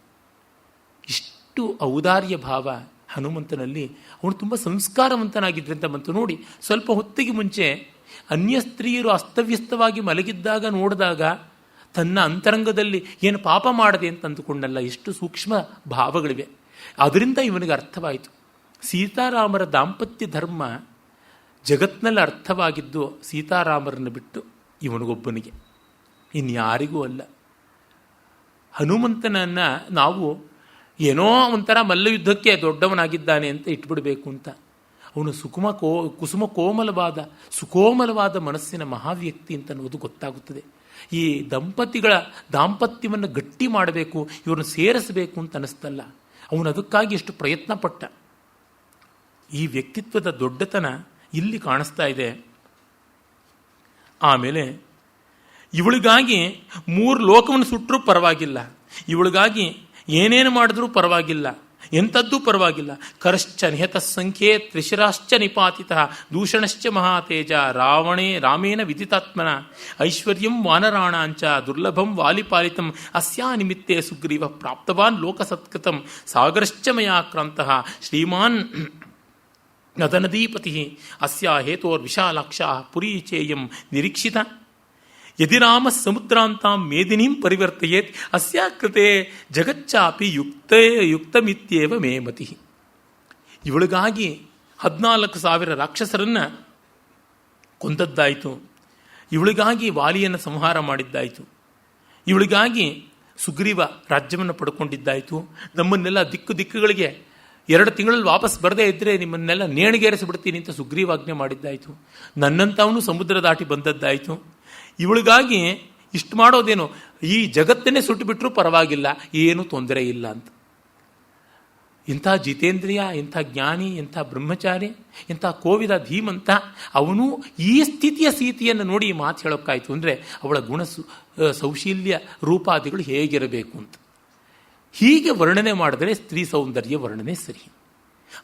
ಇಷ್ಟು ಔದಾರ್ಯ ಭಾವ ಹನುಮಂತನಲ್ಲಿ. ಅವನು ತುಂಬ ಸಂಸ್ಕಾರವಂತನಾಗಿದ್ದರೆ ಅಂತ ಬಂತು. ನೋಡಿ, ಸ್ವಲ್ಪ ಹೊತ್ತಿಗೆ ಮುಂಚೆ ಅನ್ಯ ಸ್ತ್ರೀಯರು ಅಸ್ತವ್ಯಸ್ತವಾಗಿ ಮಲಗಿದ್ದಾಗ ನೋಡಿದಾಗ ತನ್ನ ಅಂತರಂಗದಲ್ಲಿ ಏನು ಪಾಪ ಮಾಡದೆ ಅಂತ ಅಂದುಕೊಂಡಲ್ಲ, ಎಷ್ಟು ಸೂಕ್ಷ್ಮ ಭಾವಗಳಿವೆ. ಅದರಿಂದ ಇವನಿಗೆ ಅರ್ಥವಾಯಿತು. ಸೀತಾರಾಮರ ದಾಂಪತ್ಯ ಧರ್ಮ ಜಗತ್ನಲ್ಲಿ ಅರ್ಥವಾಗಿದ್ದು ಸೀತಾರಾಮರನ್ನು ಬಿಟ್ಟು ಇವನಿಗೊಬ್ಬನಿಗೆ, ಇನ್ಯಾರಿಗೂ ಅಲ್ಲ. ಹನುಮಂತನನ್ನು ನಾವು ಏನೋ ಒಂಥರ ಮಲ್ಲಯುದ್ಧಕ್ಕೆ ದೊಡ್ಡವನಾಗಿದ್ದಾನೆ ಅಂತ ಇಟ್ಬಿಡಬೇಕು ಅಂತ. ಅವನು ಕುಸುಮ ಕೋಮಲವಾದ ಸುಕೋಮಲವಾದ ಮನಸ್ಸಿನ ಮಹಾವ್ಯಕ್ತಿ ಅಂತ ಅನ್ನೋದು ಗೊತ್ತಾಗುತ್ತದೆ. ಈ ದಂಪತಿಗಳ ದಾಂಪತ್ಯವನ್ನು ಗಟ್ಟಿ ಮಾಡಬೇಕು, ಇವ್ರನ್ನ ಸೇರಿಸಬೇಕು ಅಂತ ಅನಿಸ್ತಲ್ಲ. ಅವನು ಅದಕ್ಕಾಗಿ ಎಷ್ಟು ಪ್ರಯತ್ನ ಪಟ್ಟ. ಈ ವ್ಯಕ್ತಿತ್ವದ ದೊಡ್ಡತನ ಇಲ್ಲಿ ಕಾಣಿಸ್ತಾ ಇದೆ. ಆಮೇಲೆ ಇವಳಿಗಾಗಿ 3 ಲೋಕವನ್ನು ಸುಟ್ಟರೂ ಪರವಾಗಿಲ್ಲ, ಇವಳಿಗಾಗಿ ಏನೇನು ಮಾಡಿದ್ರೂ ಪರವಾಗಿಲ್ಲ, ಎಂಥದ್ದೂ ಪರವಾಗಿಲ್ಲ. ಕರಶ್ಚ ನಿಹತ ಸಂಖ್ಯೆ ತ್ರಿಶಿರಾಶ್ಚ ನಿಪಾತಿತ ದೂಷಣಶ್ಚ ಮಹಾತೇಜ ರಾಮೇನ ವಿದಿತಾತ್ಮನ ಐಶ್ವರ್ಯಂ ವಾನರಾಣಾಂಚ ದುರ್ಲಭಂ ವಾಲಿಪಾಲಿತಂ ಅಸ್ಯಾ ನಿಮಿತ್ತೇ ಸುಗ್ರೀವ ಪ್ರಾಪ್ತವಾನ್ ಲೋಕಸತ್ಕೃತಂ ಸಾಗರಶ್ಚ ಮಯಾಕ್ರಾಂತಃ ಶ್ರೀಮಾನ್ ನದನದೀಪತಿ ಅಸ್ಯಾ ಹೇತೋರ್ವಿಶಾಲಾಕ್ಷ ಪುರೀಚೇಯಂ ನಿರೀಕ್ಷಿತ ಯದಿ ರಾಮ ಸಮುದ್ರಾಂತಾಂ ಮೇದಿನೀಂ ಪರಿವರ್ತಯೇತ್ ಅಸ್ಯಾ ಕೃತೆ ಜಗಚ್ಚಾಪಿ ಯುಕ್ತಮಿತ್ಯೇವ ಮೇ ಮತಿ. ಇವಳಿಗಾಗಿ 14,000 ರಾಕ್ಷಸರನ್ನು ಕೊಂದದ್ದಾಯಿತು, ಇವಳಿಗಾಗಿ ವಾಲಿಯನ್ನು ಸಂಹಾರ ಮಾಡಿದ್ದಾಯಿತು, ಇವಳಿಗಾಗಿ ಸುಗ್ರೀವ ರಾಜ್ಯವನ್ನು ಪಡ್ಕೊಂಡಿದ್ದಾಯಿತು. ನಮ್ಮನ್ನೆಲ್ಲ ದಿಕ್ಕುಗಳಿಗೆ 2 ತಿಂಗಳಲ್ಲಿ ವಾಪಸ್ ಬರದೇ ಇದ್ದರೆ ನಿಮ್ಮನ್ನೆಲ್ಲ ನೇಣಿಗೇರಿಸಿಬಿಡ್ತೀನಿ ಅಂತ ಸುಗ್ರೀವಾಜ್ಞೆ ಮಾಡಿದ್ದಾಯಿತು. ನನ್ನಂಥವನು ಸಮುದ್ರ ದಾಟಿ ಬಂದದ್ದಾಯಿತು. ಇವಳಿಗಾಗಿ ಇಷ್ಟು ಮಾಡೋದೇನು, ಈ ಜಗತ್ತನ್ನೇ ಸುಟ್ಟು ಬಿಟ್ಟರೂ ಪರವಾಗಿಲ್ಲ, ಏನೂ ತೊಂದರೆ ಇಲ್ಲ ಅಂತ. ಇಂಥ ಜಿತೇಂದ್ರಿಯ, ಇಂಥ ಜ್ಞಾನಿ, ಇಂಥ ಬ್ರಹ್ಮಚಾರಿ, ಇಂಥ ಕೋವಿದ ಧೀಮಂತ ಅವನು ಈ ಸ್ಥಿತಿಯ ಸೀತೆಯನ್ನು ನೋಡಿ ಮಾತು ಹೇಳೋಕ್ಕಾಯಿತು ಅಂದರೆ ಅವಳ ಗುಣ ಸೌಶೀಲ್ಯ ರೂಪಾದಿಗಳು ಹೇಗಿರಬೇಕು ಅಂತ. ಹೀಗೆ ವರ್ಣನೆ ಮಾಡಿದ್ರೆ ಸ್ತ್ರೀ ಸೌಂದರ್ಯ ವರ್ಣನೆ ಸರಿ.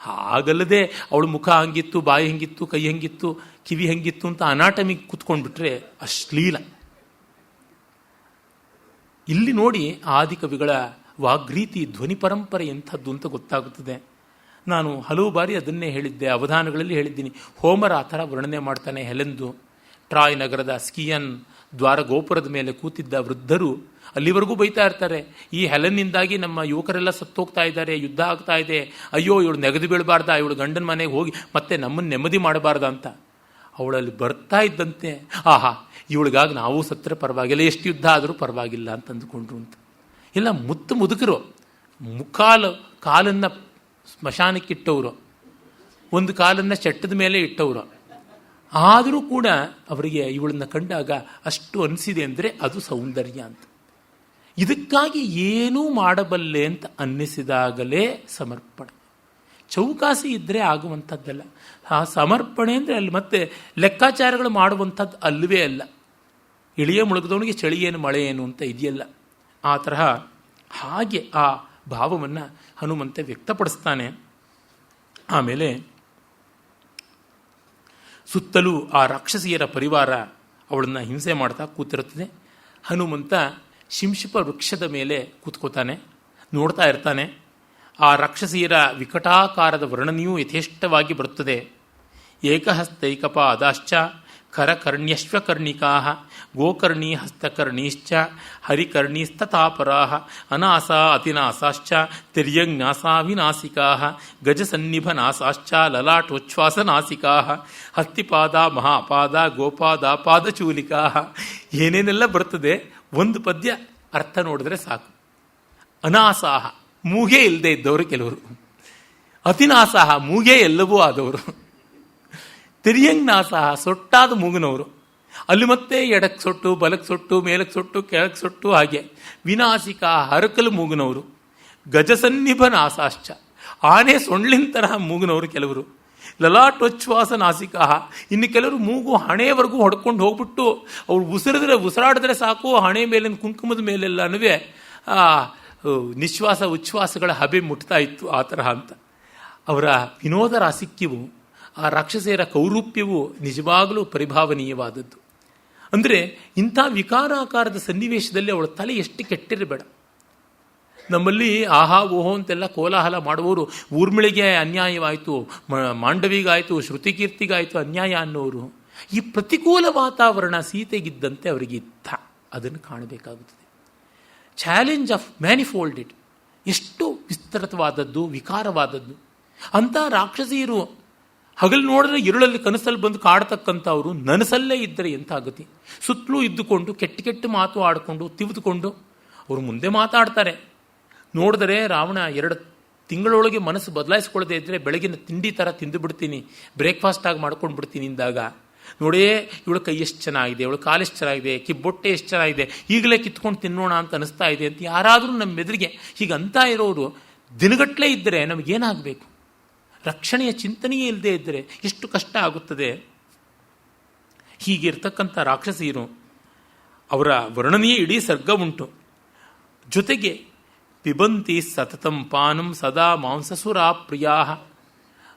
ಹಾಗಲ್ಲದೆ ಅವಳು ಮುಖ ಹಂಗಿತ್ತು, ಬಾಯಿ ಹೆಂಗಿತ್ತು, ಕೈ ಹೆಂಗಿತ್ತು, ಕಿವಿ ಹೆಂಗಿತ್ತು ಅಂತ ಅನಾಟಮಿಗೆ ಕೂತ್ಕೊಂಡ್ಬಿಟ್ರೆ ಅಶ್ಲೀಲ. ಇಲ್ಲಿ ನೋಡಿ ಆದಿಕವಿಗಳ ವಾಗ್ರೀತಿ ಧ್ವನಿ ಪರಂಪರೆ ಎಂಥದ್ದು ಅಂತ ಗೊತ್ತಾಗುತ್ತದೆ. ನಾನು ಹಲವು ಬಾರಿ ಅದನ್ನೇ ಹೇಳಿದ್ದೆ, ಅವಧಾನಗಳಲ್ಲಿ ಹೇಳಿದ್ದೀನಿ. ಹೋಮರ ಆ ಥರ ವರ್ಣನೆ ಮಾಡ್ತಾನೆ. ಹೆಲೆಂದು ಟ್ರಾಯ್ ನಗರದ ಸ್ಕಿಯನ್ ದ್ವಾರ ಗೋಪುರದ ಮೇಲೆ ಕೂತಿದ್ದ ವೃದ್ಧರು ಅಲ್ಲಿವರೆಗೂ ಬೈತಾ ಇರ್ತಾರೆ, ಈ ಹೆಲನ್ನಿಂದಾಗಿ ನಮ್ಮ ಯುವಕರೆಲ್ಲ ಸತ್ತೋಗ್ತಾ ಇದ್ದಾರೆ, ಯುದ್ಧ ಆಗ್ತಾ ಇದೆ, ಅಯ್ಯೋ ಇವಳು ನೆಗೆದು ಬೀಳಬಾರ್ದ, ಇವಳು ಗಂಡನ ಮನೆಗೆ ಹೋಗಿ ಮತ್ತೆ ನಮ್ಮನ್ನು ನೆಮ್ಮದಿ ಮಾಡಬಾರ್ದ ಅಂತ. ಅವಳಲ್ಲಿ ಬರ್ತಾ ಇದ್ದಂತೆ, ಆಹಾ ಇವಳಿಗಾಗಿ ನಾವು ಸತ್ತರೆ ಪರವಾಗಿಲ್ಲ, ಎಷ್ಟು ಯುದ್ಧ ಆದರೂ ಪರವಾಗಿಲ್ಲ ಅಂತ ಅಂದುಕೊಂಡ್ರು ಅಂತ. ಇಲ್ಲ, ಮುದುಕರು ಕಾಲನ್ನು ಸ್ಮಶಾನಕ್ಕೆ ಇಟ್ಟವರು, ಒಂದು ಕಾಲನ್ನು ಚಟ್ಟದ ಮೇಲೆ ಇಟ್ಟವರು. ಆದರೂ ಕೂಡ ಅವರಿಗೆ ಇವಳನ್ನ ಕಂಡಾಗ ಅಷ್ಟು ಅನಿಸಿದೆ ಅಂದರೆ ಅದು ಸೌಂದರ್ಯ ಅಂತ. ಇದಕ್ಕಾಗಿ ಏನೂ ಮಾಡಬಲ್ಲೆ ಅಂತ ಅನ್ನಿಸಿದಾಗಲೇ ಸಮರ್ಪಣೆ. ಚೌಕಾಸಿ ಇದ್ದರೆ ಆಗುವಂಥದ್ದಲ್ಲ. ಆ ಸಮರ್ಪಣೆ ಅಂದರೆ ಅಲ್ಲಿ ಮತ್ತೆ ಲೆಕ್ಕಾಚಾರಗಳು ಮಾಡುವಂಥದ್ದು ಅಲ್ಲವೇ ಅಲ್ಲ. ಇಳಿಯ ಮುಳುಗದವನಿಗೆ ಚಳಿ ಏನು ಮಳೆ ಏನು ಅಂತ ಇದೆಯಲ್ಲ, ಆ ತರಹ ಹಾಗೆ ಆ ಭಾವವನ್ನು ಹನುಮಂತ ವ್ಯಕ್ತಪಡಿಸ್ತಾನೆ. ಆಮೇಲೆ ಸುತ್ತಲೂ ಆ ರಾಕ್ಷಸಿಯರ ಪರಿವಾರ ಅವಳನ್ನು ಹಿಂಸೆ ಮಾಡ್ತಾ ಕೂತಿರುತ್ತದೆ. ಹನುಮಂತ ಶಿಂಶಿಪ ವೃಕ್ಷದ ಮೇಲೆ ಕೂತ್ಕೋತಾನೆ, ನೋಡ್ತಾ ಇರ್ತಾನೆ. ಆ ರಾಕ್ಷಸಿಯರ ವಿಕಟಾಕಾರದ ವರ್ಣನೆಯೂ ಯಥೇಷ್ಟವಾಗಿ ಬರುತ್ತದೆ. ಏಕಹಸ್ತೈಕಪಾದಾಶ್ಚ ಖರಕರ್ಣ್ಯಶ್ವಕರ್ಣಿಕಾ ಗೋಕರ್ಣೀ ಹಸ್ತಕರ್ಣೀಶ್ಚ ಹರಿಕರ್ಣೀಸ್ತತಾಪರಾ ಅನಾಸ ಅತಿನಾಸಾಶ್ಚ ತಿರ್ಯಜ್ಞಾಸಾ ವಿನಾಸಿಕಾ ಗಜಸನ್ನಿಭನಾಸಾಶ್ಚ ಲಲಾಟೋಚ್ಛ್ವಾಸನಾಸಿಕಾ ಹತ್ತಿಪಾದ ಮಹಾಪಾದ ಗೋಪಾದ ಪಾದಚೂಲಿಕಾ. ಏನೇನೆಲ್ಲ ಬರ್ತದೆ, ಒಂದು ಪದ್ಯ ಅರ್ಥ ನೋಡಿದ್ರೆ ಸಾಕು. ಅನಾಸಾಹ, ಮೂಗೇ ಇಲ್ಲದೆ ಇದ್ದವರು ಕೆಲವರು. ಅತಿನಾಸಾಹ, ಮೂಗೇ ಎಲ್ಲವೂ ಆದವರು. ತಿರ್ಯಂಗ್ನಾಸಾಹ, ಸೊಟ್ಟಾದ ಮೂಗಿನವರು. ಅಲ್ಲಿ ಮತ್ತೆ ಎಡಕ್ಕೆ ಸೊಟ್ಟು, ಬಲಕ್ಕೆ ಸೊಟ್ಟು, ಮೇಲಕ್ಕೆ ಸೊಟ್ಟು, ಕೆಳಕ್ಕೆ ಸೊಟ್ಟು, ಹಾಗೆ. ವಿನಾಸಿಕ, ಹರಕಲು ಮೂಗಿನವರು. ಗಜಸನ್ನಿಭ ನಾಸಾಶ್ಚ, ಆನೆ ಸೊಳ್ಳಿನ ತರಹ ಮೂಗಿನವರು ಕೆಲವರು. ಲಲಾಟೋಚ್ಛ್ವಾಸ ನಾಸಿಕಾ, ಇನ್ನು ಕೆಲವರು ಮೂಗು ಹಣೆಯವರೆಗೂ ಹೊಡ್ಕೊಂಡು ಹೋಗ್ಬಿಟ್ಟು ಅವ್ರು ಉಸಿರಾಡಿದ್ರೆ ಸಾಕು, ಹಣೆ ಮೇಲಿನ ಕುಂಕುಮದ ಮೇಲೆಲ್ಲನೂ ನಿಶ್ವಾಸ ಉಚ್ಛ್ವಾಸಗಳ ಹಬೆ ಮುಟ್ತಾ ಇತ್ತು, ಆ ತರಹ ಅಂತ. ಅವರ ವಿನೋದ ರಾಸಿಕ್ಯವು, ಆ ರಾಕ್ಷಸೆಯರ ಕೌರೂಪ್ಯವು ನಿಜವಾಗಲೂ ಪರಿಭಾವನೀಯವಾದದ್ದು. ಅಂದರೆ ಇಂಥ ವಿಕಾರಾಕಾರದ ಸನ್ನಿವೇಶದಲ್ಲಿ ಅವಳ ತಲೆ ಎಷ್ಟು ಕೆಟ್ಟಿರಬೇಡ. ನಮ್ಮಲ್ಲಿ ಆಹಾ ಓಹೋ ಅಂತೆಲ್ಲ ಕೋಲಾಹಲ ಮಾಡುವವರು, ಊರ್ಮಿಳಿಗೆ ಅನ್ಯಾಯವಾಯಿತು, ಮಾಂಡವಿಗಾಯಿತು, ಶ್ರುತಿಕೀರ್ತಿಗಾಯಿತು ಅನ್ಯಾಯ ಅನ್ನೋರು, ಈ ಪ್ರತಿಕೂಲ ವಾತಾವರಣ ಸೀತೆಗಿದ್ದಂತೆ ಅವರಿಗೆ ಇತ್ತ, ಅದನ್ನು ಕಾಣಬೇಕಾಗುತ್ತದೆ. ಚಾಲೆಂಜ್ ಆಫ್ ಮ್ಯಾನಿಫೋಲ್ಡೆಡ್, ಎಷ್ಟು ವಿಸ್ತೃತವಾದದ್ದು, ವಿಕಾರವಾದದ್ದು. ಅಂಥ ರಾಕ್ಷಸಿಯರು ಹಗಲು ನೋಡಿದ್ರೆ ഇരുಳಲ್ಲಿ ಕನಸಲ್ಲಿ ಬಂದು ಕಾಡ್ತಕ್ಕಂಥವ್ರು ನನಸಲ್ಲೇ ಇದ್ದರೆ ಎಂಥ ಗತಿ. ಸುತ್ತಲೂ ಇದ್ದುಕೊಂಡು ಕೆಟ್ಟ ಕೆಟ್ಟ ಮಾತು ಆಡಿಕೊಂಡು ತಿವಿದುಕೊಂಡು ಅವರು ಮುಂದೆ ಮಾತಾಡ್ತಾರೆ. ನೋಡಿದರೆ ರಾವಣ 2 ತಿಂಗಳೊಳಗೆ ಮನಸ್ಸು ಬದಲಾಯಿಸ್ಕೊಳ್ಳದೆ ಇದ್ದರೆ ಬೆಳಗಿನ ತಿಂಡಿ ಥರ ತಿಂದು ಬಿಡ್ತೀನಿ, ಬ್ರೇಕ್ಫಾಸ್ಟ್ ಆಗಿ ಮಾಡ್ಕೊಂಡು ಬಿಡ್ತೀನಿ ಇಂದಾಗ, ನೋಡೇ ಇವಳ ಕೈ ಎಷ್ಟು ಚೆನ್ನಾಗಿದೆ, ಇವಳ ಕಾಲು ಎಷ್ಟು ಚೆನ್ನಾಗಿದೆ, ಕಿಬ್ಬೊಟ್ಟೆ ಎಷ್ಟು ಚೆನ್ನಾಗಿದೆ, ಈಗಲೇ ಕಿತ್ಕೊಂಡು ತಿನ್ನೋಣ ಅಂತ ಅನಿಸ್ತಾ ಇದೆ ಅಂತ ಯಾರಾದರೂ ನಮ್ಮ ಎದುರಿಗೆ ಹೀಗಂತ ಇರೋರು ದಿನಗಟ್ಟಲೆ ಇದ್ದರೆ ನಮಗೇನಾಗಬೇಕು? ರಕ್ಷಣೆಯ ಚಿಂತನೆಯೇ ಇಲ್ಲದೆ ಇದ್ದರೆ ಎಷ್ಟು ಕಷ್ಟ ಆಗುತ್ತದೆ. ಹೀಗಿರ್ತಕ್ಕಂಥ ರಾಕ್ಷಸಿಯರು, ಅವರ ವರ್ಣನೆಯೇ ಇಡೀ ಸರ್ಗ ಉಂಟು. ಜೊತೆಗೆ ಪಿಬಂತಿ ಸತತಂ ಪಾನಂ ಸದಾ ಮಾಂಸಸುರಾ ಪ್ರಿಯಾ,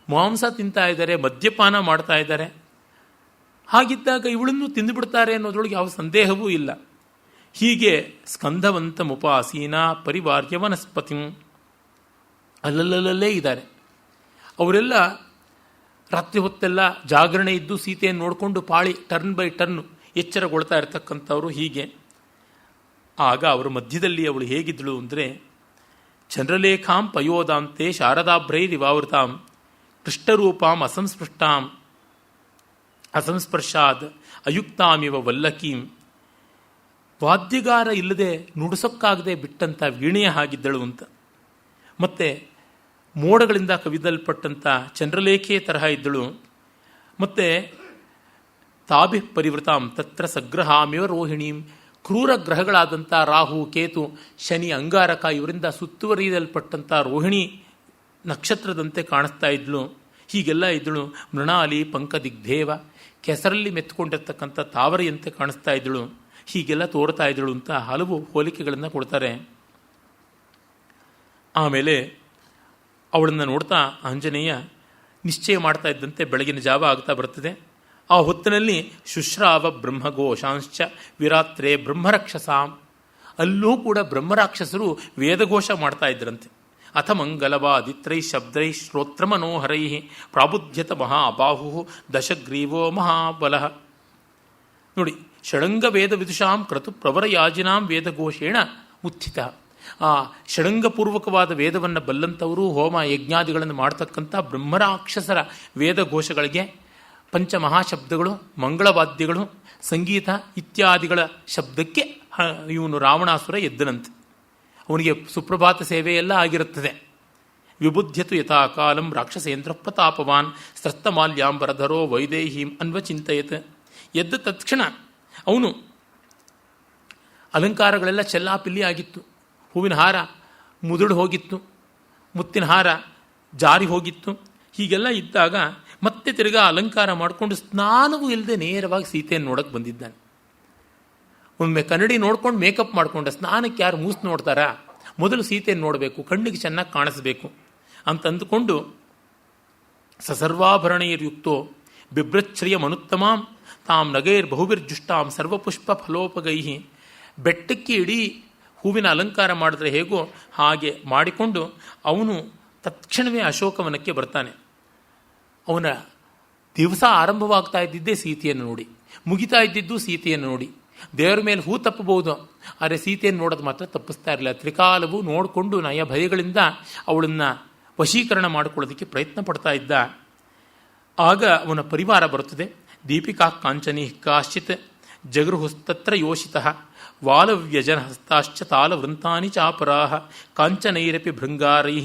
ಮಾಂಸ ತಿಂತಾ ಇದ್ದಾರೆ, ಮದ್ಯಪಾನ ಮಾಡ್ತಾ ಇದ್ದಾರೆ. ಹಾಗಿದ್ದಾಗ ಇವಳನ್ನು ತಿಂದುಬಿಡ್ತಾರೆ ಅನ್ನೋದ್ರೊಳಗೆ ಯಾವ ಸಂದೇಹವೂ ಇಲ್ಲ. ಹೀಗೆ ಸ್ಕಂಧವಂತಮುಪಾಸೀನ ಪರಿವಾರ್ಯ ವನಸ್ಪತಿಂ, ಅಲ್ಲಲ್ಲಲ್ಲೇ ಇದ್ದಾರೆ. ಅವರೆಲ್ಲ ರಾತ್ರಿ ಹೊತ್ತೆಲ್ಲ ಜಾಗರಣೆ ಇದ್ದು ಸೀತೆಯನ್ನು ನೋಡಿಕೊಂಡು ಪಾಳಿ ಟರ್ನ್ ಬೈ ಟರ್ನ್ ಎಚ್ಚರಗೊಳ್ತಾ ಇರತಕ್ಕಂಥವ್ರು. ಹೀಗೆ ಆಗ ಅವರ ಮಧ್ಯದಲ್ಲಿ ಅವಳು ಹೇಗಿದ್ದಳು ಅಂದರೆ, ಚಂದ್ರಲೇಖಾಂ ಪಯೋದಾಂತೆ ಶಾರದಾಭ್ರೈರಿವಾವೃತಾಂ ಪೃಷ್ಠರೂಪಾಂ ಅಸಂಸ್ಪರ್ಶಾದ್ ಅಯುಕ್ತಾಮಿವ ವಲ್ಲಕೀಂ, ವಾದ್ಯಗಾರ ಇಲ್ಲದೆ ನುಡಿಸೋಕ್ಕಾಗದೆ ಬಿಟ್ಟಂಥ ವೀಣೆಯ ಹಾಗಿದ್ದಳು ಅಂತ. ಮತ್ತೆ ಮೋಡಗಳಿಂದ ಕವಿದಲ್ಪಟ್ಟಂಥ ಚಂದ್ರಲೇಖೆ ತರಹ ಇದ್ದಳು. ಮತ್ತು ತಾಭಿ ಪರಿವೃತಾಂ ತತ್ರ ಸಗ್ರಹಾಮಿವ ರೋಹಿಣೀಂ, ಕ್ರೂರ ಗ್ರಹಗಳಾದಂಥ ರಾಹು, ಕೇತು, ಶನಿ, ಅಂಗಾರಕ ಇವರಿಂದ ಸುತ್ತುವರಿಯಲ್ಪಟ್ಟಂಥ ರೋಹಿಣಿ ನಕ್ಷತ್ರದಂತೆ ಕಾಣಿಸ್ತಾ ಇದ್ಳು. ಹೀಗೆಲ್ಲ ಇದ್ದಳು. ಮೃಣಾಲಿ ಪಂಕದಿಗ್ಧೇವ, ಕೆಸರಲ್ಲಿ ಮೆತ್ತುಕೊಂಡಿರ್ತಕ್ಕಂಥ ತಾವರೆಯಂತೆ ಕಾಣಿಸ್ತಾ ಇದ್ದಳು. ಹೀಗೆಲ್ಲ ತೋರ್ತಾ ಇದ್ದಳು ಅಂತ ಹಲವು ಹೋಲಿಕೆಗಳನ್ನು ಕೊಡ್ತಾರೆ. ಆಮೇಲೆ ಅವಳನ್ನು ನೋಡ್ತಾ ಆಂಜನೇಯ ನಿಶ್ಚಯ ಮಾಡ್ತಾ ಇದ್ದಂತೆ ಬೆಳಗಿನ ಜಾವ ಆಗ್ತಾ ಬರ್ತದೆ. ಆ ಹೊತ್ತಿನಲ್ಲಿ ಶುಶ್ರಾವ ಬ್ರಹ್ಮಘೋಷಾಂಶ್ಚ ವಿರಾತ್ರೆ ಬ್ರಹ್ಮರಕ್ಷಸಾಂ, ಅಲ್ಲೂ ಕೂಡ ಬ್ರಹ್ಮರಾಕ್ಷಸರು ವೇದಘೋಷ ಮಾಡ್ತಾ ಇದ್ರಂತೆ. ಅಥ ಮಂಗಲವಾದಿತ್ರೈ ಶಬ್ದೈ ಶ್ರೋತ್ರ ಮನೋಹರೈ ಪ್ರಾಬುಧ್ಯತ ಮಹಾಬಾಹು ದಶಗ್ರೀವೋ ಮಹಾಬಲಃ. ನೋಡಿ, ಷಡಂಗ ವೇದ ವಿದುಷಾಂ ಕ್ರತು ಪ್ರವರಯಾಜಿನಾಂ ವೇದಘೋಷೇಣ ಉತ್ಥಿತ. ಆ ಷಡಂಗಪೂರ್ವಕವಾದ ವೇದವನ್ನು ಬಲ್ಲಂಥವರು, ಹೋಮ ಯಜ್ಞಾದಿಗಳನ್ನು ಮಾಡ್ತಕ್ಕಂಥ ಬ್ರಹ್ಮರಾಕ್ಷಸರ ವೇದಘೋಷಗಳಿಗೆ ಪಂಚಮಹಾಶಬ್ದಗಳು, ಮಂಗಳವಾದ್ಯಗಳು, ಸಂಗೀತ ಇತ್ಯಾದಿಗಳ ಶಬ್ದಕ್ಕೆ ಇವನು ರಾವಣಾಸುರ ಎದ್ದನಂತೆ. ಅವನಿಗೆ ಸುಪ್ರಭಾತ ಸೇವೆಯೆಲ್ಲ ಆಗಿರುತ್ತದೆ. ವಿಬುಧ್ಯತು ಯಥಾ ಕಾಲಂ ರಾಕ್ಷಸೇಂದ್ರ ಪ್ರತಾಪವಾನ್ ಸ್ರಸ್ತಮಾಲ್ಯಾಂಬರಧರೋ ವೈದೇಹೀಂ ಅನ್ವಚಿಂತಯತ್. ಎದ್ದ ತತ್ಕ್ಷಣ ಅವನು ಅಲಂಕಾರಗಳೆಲ್ಲ ಚೆಲ್ಲಾಪಿಲ್ಲಿ ಆಗಿತ್ತು. ಹೂವಿನ ಹಾರ ಮುದುಡು ಹೋಗಿತ್ತು, ಮುತ್ತಿನ ಹಾರ ಜಾರಿ ಹೋಗಿತ್ತು. ಹೀಗೆಲ್ಲ ಇದ್ದಾಗ ಮತ್ತೆ ತಿರುಗಾ ಅಲಂಕಾರ ಮಾಡಿಕೊಂಡು ಸ್ನಾನವೂ ಇಲ್ಲದೆ ನೇರವಾಗಿ ಸೀತೆಯನ್ನು ನೋಡಕ್ಕೆ ಬಂದಿದ್ದಾನೆ. ಒಮ್ಮೆ ಕನ್ನಡಿ ನೋಡ್ಕೊಂಡು ಮೇಕಪ್ ಮಾಡಿಕೊಂಡ. ಸ್ನಾನಕ್ಕೆ ಯಾರು ಮೂಸು ನೋಡ್ತಾರಾ? ಮೊದಲು ಸೀತೆಯನ್ನು ನೋಡಬೇಕು, ಕಣ್ಣಿಗೆ ಚೆನ್ನಾಗಿ ಕಾಣಿಸ್ಬೇಕು ಅಂತಂದುಕೊಂಡು ಸಸರ್ವಾಭರಣೈರ್ಯುಕ್ತೋ ಬಿಭ್ರಚ್ಛ್ರಿಯ ಮನುತ್ತಮಾಂ ತಾಂ ನಗೈರ್ ಬಹುಬಿರ್ಜುಷ್ಟಾಂ ಸರ್ವಪುಷ್ಪ ಫಲೋಪಗೈ. ಬೆಟ್ಟಕ್ಕೆ ಇಡೀ ಹೂವಿನ ಅಲಂಕಾರ ಮಾಡಿದ್ರೆ ಹೇಗೋ ಹಾಗೆ ಮಾಡಿಕೊಂಡು ಅವನು ತತ್ಕ್ಷಣವೇ ಅಶೋಕವನಕ್ಕೆ ಬರ್ತಾನೆ. ಅವನ ದಿವಸ ಆರಂಭವಾಗ್ತಾ ಇದ್ದಿದ್ದೇ ಸೀತೆಯನ್ನು ನೋಡಿ, ಮುಗಿತಾ ಇದ್ದಿದ್ದು ಸೀತೆಯನ್ನು ನೋಡಿ. ದೇವರ ಮೇಲೆ ಹೂ ತಪ್ಪಬಹುದು, ಆದರೆ ಸೀತೆಯನ್ನು ನೋಡೋದು ಮಾತ್ರ ತಪ್ಪಿಸ್ತಾ ಇರಲಿಲ್ಲ. ತ್ರಿಕಾಲವು ನೋಡಿಕೊಂಡು ನಯ ಭಯಗಳಿಂದ ಅವಳನ್ನು ವಶೀಕರಣ ಮಾಡಿಕೊಳ್ಳೋದಕ್ಕೆ ಪ್ರಯತ್ನ ಪಡ್ತಾ ಇದ್ದ. ಆಗ ಅವನ ಪರಿವಾರ ಬರುತ್ತದೆ. ದೀಪಿಕಾ ಕಾಂಚನಿ ಕಾಶ್ಚಿತ್ ಜಗೃಹುಸ್ತತ್ರ ಯೋಷಿತಃ ವಾಲವ್ಯಜನ ಹಸ್ತಾಶ್ಚ ತಾಲವೃಂತಾನಿ ಚಾಪರಾಹ ಕಾಂಚನೈರಪಿ ಭೃಂಗಾರೈ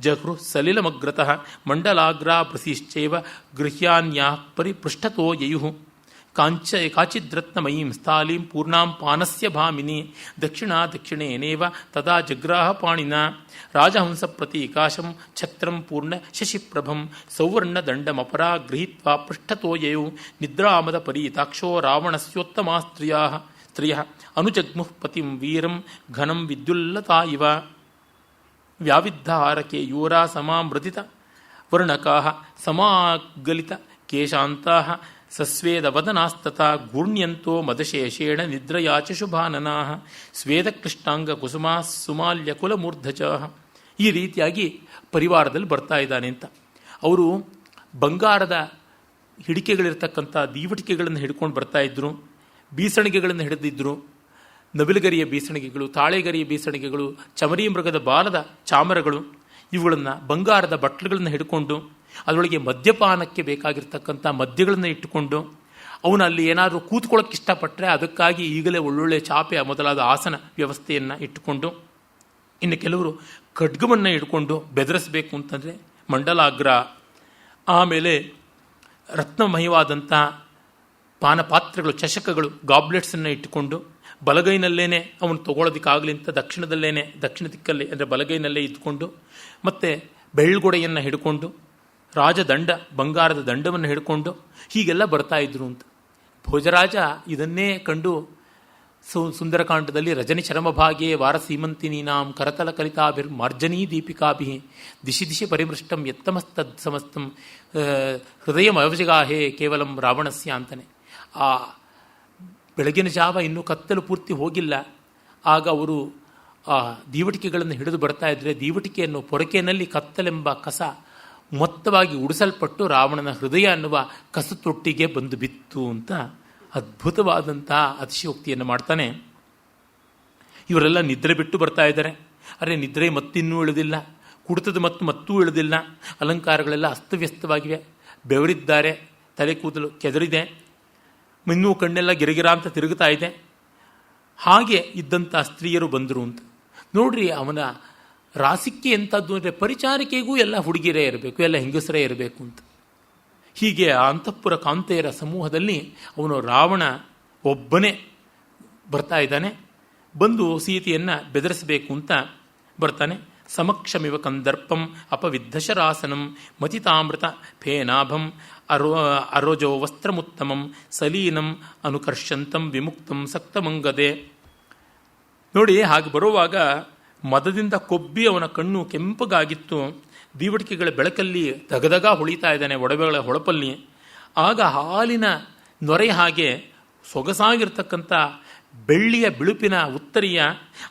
ಜಗೃ ಸಲಿಲಮಗ್ರತಃ ಮಂಡಲಾಗ್ರಾ ಪ್ರಸಿಶ್ಚೈವ ಗೃಹ್ಯಾನ್ಯಾ ಪರಿಪೃಷ್ಠತೋ ಯಯುಃ ಕಾಚಿದ್ರತ್ನಮಯೀಂ ಸ್ಥಾಲೀಂ ಪೂರ್ಣಾಂ ಪಾನಸ್ಯ ಭಾಮಿನಿ ದಕ್ಷಿಣೇನೇವ ತದಾ ಜಗ್ರಾಹ ಪಾಣಿನ ರಾಜಹಂಸ ಪ್ರತೀಕಾಶಂ ಛತ್ರಂ ಪೂರ್ಣ ಶಶಿಪ್ರಭಂ ಸೌವರ್ಣದಂಡಮಪರಾ ಗೃಹೀತ್ವಾ ಪೃಷ್ಠತೋ ಯಯೌ ನಿದ್ರಾಮದ ಪರೀತಾಕ್ಷೋ ರಾವಣಸ್ಯೋತ್ತಮಾ ಸ್ತ್ರಿಯಃ ಅನುಜಗ್ಮುಃ ಪತಿಂ ವೀರಂ ಘನಂ ವಿದ್ಯುಲ್ಲತಾ ಇವ ವ್ಯಾವಿದ್ಧಾರಕೆ ಯೂರಾ ಸಮಾಮೃದಿತ ವರ್ಣಕಾಃ ಸಮಾಗಲಿತ ಕೇಶಾಂತಾಃ ಸಸ್ವೇದವದನಾಸ್ತಥಾ ಗೂರ್ಣ್ಯಂತೋ ಮದಶೇಷೇಣ ನಿದ್ರಯಾಚ ಶುಭಾನನಾಃ ಸ್ವೇದಕೃಷ್ಣಾಂಗ ಕುಸುಮಾ ಸುಮಾಲ್ಯ ಕುಲಮೂರ್ಧಚ. ಈ ರೀತಿಯಾಗಿ ಪರಿವಾರದಲ್ಲಿ ಬರ್ತಾ ಇದ್ದಾನೆ ಅಂತ. ಅವರು ಬಂಗಾರದ ಹಿಡಿಕೆಗಳಿರ್ತಕ್ಕಂಥ ದೀವಟಿಕೆಗಳನ್ನು ಹಿಡ್ಕೊಂಡು ಬರ್ತಾ ಇದ್ರು, ಬೀಸಣಿಗೆಗಳನ್ನು ಹಿಡಿದಿದ್ರು. ನವಿಲುಗರಿಯ ಬೀಸಣಿಗೆಗಳು, ತಾಳೆಗರಿಯ ಬೀಸಣಿಗೆಗಳು, ಚಮರಿ ಮೃಗದ ಬಾಲದ ಚಾಮರಗಳು, ಇವುಗಳನ್ನು ಬಂಗಾರದ ಬಟ್ಲುಗಳನ್ನು ಹಿಡ್ಕೊಂಡು ಅದರೊಳಗೆ ಮದ್ಯಪಾನಕ್ಕೆ ಬೇಕಾಗಿರ್ತಕ್ಕಂಥ ಮದ್ಯಗಳನ್ನು ಇಟ್ಟುಕೊಂಡು ಅವನು ಅಲ್ಲಿ ಏನಾದರೂ ಕೂತ್ಕೊಳ್ಳೋಕ್ಕೆ ಇಷ್ಟಪಟ್ಟರೆ ಅದಕ್ಕಾಗಿ ಈಗಲೇ ಒಳ್ಳೊಳ್ಳೆ ಚಾಪೆ ಮೊದಲಾದ ಆಸನ ವ್ಯವಸ್ಥೆಯನ್ನು ಇಟ್ಟುಕೊಂಡು, ಇನ್ನು ಕೆಲವರು ಖಡ್ಗವನ್ನು ಇಟ್ಕೊಂಡು ಬೆದರಿಸಬೇಕು ಅಂತಂದರೆ ಮಂಡಲಾಗ್ರ, ಆಮೇಲೆ ರತ್ನಮಯವಾದಂಥ ಪಾನಪಾತ್ರೆಗಳು, ಚಷಕಗಳು, ಗಾಬ್ಲೆಟ್ಸನ್ನು ಇಟ್ಟುಕೊಂಡು ಬಲಗೈನಲ್ಲೇನೆ ಅವನು ತಗೊಳ್ಳೋದಕ್ಕಾಗಲಿ ಅಂತ ದಕ್ಷಿಣ ದಿಕ್ಕಲ್ಲಿ ಅಂದರೆ ಬಲಗೈನಲ್ಲೇ ಇದ್ದುಕೊಂಡು, ಮತ್ತು ಬೆಳ್ಗೊಡೆಯನ್ನು ಹಿಡ್ಕೊಂಡು, ರಾಜದಂಡ ಬಂಗಾರದ ದಂಡವನ್ನು ಹಿಡ್ಕೊಂಡು ಹೀಗೆಲ್ಲ ಬರ್ತಾ ಇದ್ರು ಅಂತ. ಭೋಜರಾಜ ಇದನ್ನೇ ಕಂಡು ಸುಂದರಕಾಂಡದಲ್ಲಿ ರಜನಿ ಚರಮಭಾಗ್ಯೆ ವಾರಸೀಮಂತಿನೀನಾಂ ಕರತಲ ಕಲಿತಾಭಿರ್ ಮಾರ್ಜನೀ ದೀಪಿಕಾಭಿ ದಿಶಿ ದಿಶಿ ಪರಿಮೃಷ್ಟಂ ಯತ್ತಮಸ್ತದ್ ಸಮಸ್ತಂ ಹೃದಯಮವಜಗಾಹೇ ಕೇವಲಂ ರಾವಣಸ್ಯ ಅಂತಾನೆ. ಆ ಬೆಳಗಿನ ಜಾವ ಇನ್ನೂ ಕತ್ತಲು ಪೂರ್ತಿ ಹೋಗಿಲ್ಲ. ಆಗ ಅವರು ಆ ದೀವಟಿಕೆಗಳನ್ನು ಹಿಡಿದು ಬರ್ತಾ ಇದ್ರೆ ದೀವಟಿಕೆಯನ್ನು ಪೊರಕೆಯಲ್ಲಿ ಕತ್ತಲೆಂಬ ಕಸ ಮೊತ್ತವಾಗಿ ಉಡಿಸಲ್ಪಟ್ಟು ರಾವಣನ ಹೃದಯ ಅನ್ನುವ ಕಸತೊಟ್ಟಿಗೆ ಬಂದು ಬಿತ್ತು ಅಂತ ಅದ್ಭುತವಾದಂಥ ಅತಿಶಯೋಕ್ತಿಯನ್ನು ಮಾಡ್ತಾನೆ. ಇವರೆಲ್ಲ ನಿದ್ರೆ ಬಿಟ್ಟು ಬರ್ತಾ ಇದ್ದಾರೆ. ಅರೆ ನಿದ್ರೆ ಮತ್ತಿನ್ನೂ ಇಳಿದಿಲ್ಲ, ಕುಡಿತದ ಮತ್ತೂ ಇಳಿದಿಲ್ಲ, ಅಲಂಕಾರಗಳೆಲ್ಲ ಅಸ್ತವ್ಯಸ್ತವಾಗಿವೆ, ಬೆವರಿದ್ದಾರೆ, ತಲೆ ಕೂದಲು ಕೆದರಿದೆ, ಇನ್ನೂ ಕಣ್ಣೆಲ್ಲ ಗಿರಗಿರ ಅಂತ ತಿರುಗುತ್ತಾ ಇದೆ. ಹಾಗೆ ಇದ್ದಂಥ ಸ್ತ್ರೀಯರು ಬಂದರು ಅಂತ ನೋಡ್ರಿ. ಅವನ ರಾಸಿಕ್ಕೆ ಎಂಥದ್ದು ಅಂದರೆ ಪರಿಚಾರಿಕೆಗೂ ಎಲ್ಲ ಹುಡುಗಿರೇ ಇರಬೇಕು, ಎಲ್ಲ ಹೆಂಗಸರೇ ಇರಬೇಕು ಅಂತ. ಹೀಗೆ ಆ ಅಂತಃಪುರ ಕಾಂತೆಯರ ಸಮೂಹದಲ್ಲಿ ಅವನು ರಾವಣ ಒಬ್ಬನೇ ಬರ್ತಾ ಇದ್ದಾನೆ. ಬಂದು ಸೀತೆಯನ್ನು ಬೆದರಿಸಬೇಕು ಅಂತ ಬರ್ತಾನೆ. ಸಮಕ್ಷಮಿವ ಕಂದರ್ಪಂ ಅಪವಿದ್ಧಶರಾಸನಂ ಮತಿತಾಮೃತ ಫೇನಾಭಂ ಅರೋಜೋ ವಸ್ತ್ರಮುತ್ತಮಂ ಸಲೀನಂ ಅನುಕರ್ಷಂತಂ ವಿಮುಕ್ತಂ ಸಕ್ತಮಂಗದೆ. ನೋಡಿ, ಹಾಗೆ ಬರುವಾಗ ಮದದಿಂದ ಕೊಬ್ಬಿ ಅವನ ಕಣ್ಣು ಕೆಂಪಗಾಗಿತ್ತು. ದೀವಟಿಕೆಗಳ ಬೆಳಕಲ್ಲಿ ದಗದಗ ಹೊಳಿತಾ ಇದ್ದಾನೆ, ಒಡವೆಗಳ ಹೊಳಪಲ್ಲಿ. ಆಗ ಹಾಲಿನ ನೊರೆ ಹಾಗೆ ಸೊಗಸಾಗಿರ್ತಕ್ಕಂಥ ಬೆಳ್ಳಿಯ ಬಿಳುಪಿನ ಉತ್ತರಿಯ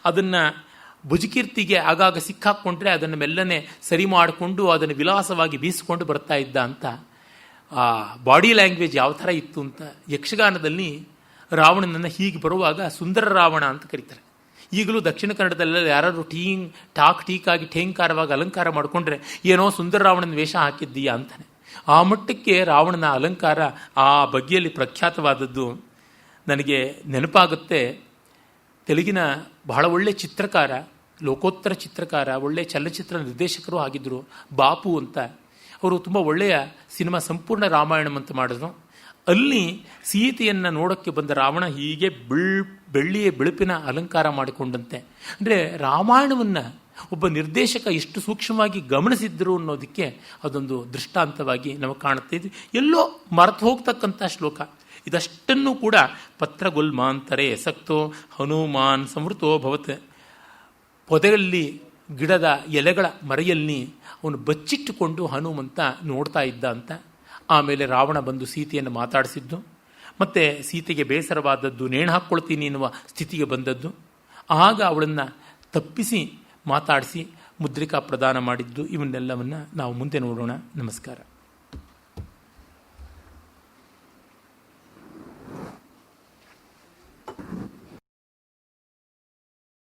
ಅದನ್ನು ಭುಜಕೀರ್ತಿಗೆ ಆಗಾಗ ಸಿಕ್ಕಾಕ್ಕೊಂಡ್ರೆ ಅದನ್ನು ಮೆಲ್ಲನೆ ಸರಿ ಮಾಡಿಕೊಂಡು ಅದನ್ನು ವಿಲಾಸವಾಗಿ ಬೀಸಿಕೊಂಡು ಬರ್ತಾ ಇದ್ದ ಅಂತ ಆ ಬಾಡಿ ಲ್ಯಾಂಗ್ವೇಜ್ ಯಾವ ಥರ ಇತ್ತು ಅಂತ. ಯಕ್ಷಗಾನದಲ್ಲಿ ರಾವಣನನ್ನು ಹೀಗೆ ಬರುವಾಗ ಸುಂದರ ರಾವಣ ಅಂತ ಕರೀತಾರೆ. ಈಗಲೂ ದಕ್ಷಿಣ ಕನ್ನಡದಲ್ಲೆಲ್ಲ ಯಾರಾದರೂ ಟಾಕ್ ಟೀಕಾಗಿ ಠೇಂಕಾರವಾಗಿ ಅಲಂಕಾರ ಮಾಡಿಕೊಂಡ್ರೆ ಏನೋ ಸುಂದರ ರಾವಣನ ವೇಷ ಹಾಕಿದ್ದೀಯಾ ಅಂತಾನೆ. ಆ ಮಟ್ಟಕ್ಕೆ ರಾವಣನ ಅಲಂಕಾರ ಆ ಬಗೆಯಲ್ಲಿ ಪ್ರಖ್ಯಾತವಾದದ್ದು. ನನಗೆ ನೆನಪಾಗುತ್ತೆ, ತೆಲುಗಿನ ಬಹಳ ಒಳ್ಳೆಯ ಚಿತ್ರಕಾರ, ಲೋಕೋತ್ತರ ಚಿತ್ರಕಾರ, ಒಳ್ಳೆಯ ಚಲನಚಿತ್ರ ನಿರ್ದೇಶಕರು ಆಗಿದ್ದರು, ಬಾಪು ಅಂತ. ಅವರು ತುಂಬ ಒಳ್ಳೆಯ ಸಿನಿಮಾ ಸಂಪೂರ್ಣ ರಾಮಾಯಣಂ ಅಂತ ಮಾಡಿದ್ರು. ಅಲ್ಲಿ ಸೀತೆಯನ್ನು ನೋಡೋಕ್ಕೆ ಬಂದ ರಾವಣ ಹೀಗೆ ಬೆಳ್ಳಿಯ ಬಿಳುಪಿನ ಅಲಂಕಾರ ಮಾಡಿಕೊಂಡಂತೆ. ಅಂದರೆ ರಾಮಾಯಣವನ್ನು ಒಬ್ಬ ನಿರ್ದೇಶಕ ಎಷ್ಟು ಸೂಕ್ಷ್ಮವಾಗಿ ಗಮನಿಸಿದ್ರು ಅನ್ನೋದಕ್ಕೆ ಅದೊಂದು ದೃಷ್ಟಾಂತವಾಗಿ ನಮಗೆ ಕಾಣುತ್ತೆ. ಇದು ಎಲ್ಲೋ ಮರೆತು ಹೋಗ್ತಕ್ಕಂಥ ಶ್ಲೋಕ. ಇದಷ್ಟನ್ನು ಕೂಡ ಪತ್ರಗುಲ್ಮಾಂತರೇ ಸಕ್ತೋ ಹನುಮಾನ್ ಸಮೃತೋ ಭವತ್, ಪೊದೆಯಲ್ಲಿ ಗಿಡದ ಎಲೆಗಳ ಮರೆಯಲ್ಲಿ ಅವನು ಬಚ್ಚಿಟ್ಟುಕೊಂಡು ಹನುಮಂತ ನೋಡ್ತಾ ಇದ್ದ ಅಂತ. ಆಮೇಲೆ ರಾವಣ ಬಂದು ಸೀತೆಯನ್ನು ಮಾತಾಡಿಸಿದ್ದು, ಮತ್ತು ಸೀತೆಗೆ ಬೇಸರವಾದದ್ದು, ನೇಣು ಹಾಕ್ಕೊಳ್ತೀನಿ ಎನ್ನುವ ಸ್ಥಿತಿಗೆ ಬಂದದ್ದು. ಆಗ ಅವಳನ್ನು ತಪ್ಪಿಸಿ ಮಾತಾಡಿಸಿ ಮುದ್ರಿಕಾ ಪ್ರದಾನ ಮಾಡಿದ್ದು, ಇವನ್ನೆಲ್ಲವನ್ನು ನಾವು ಮುಂದೆ ನೋಡೋಣ. ನಮಸ್ಕಾರ.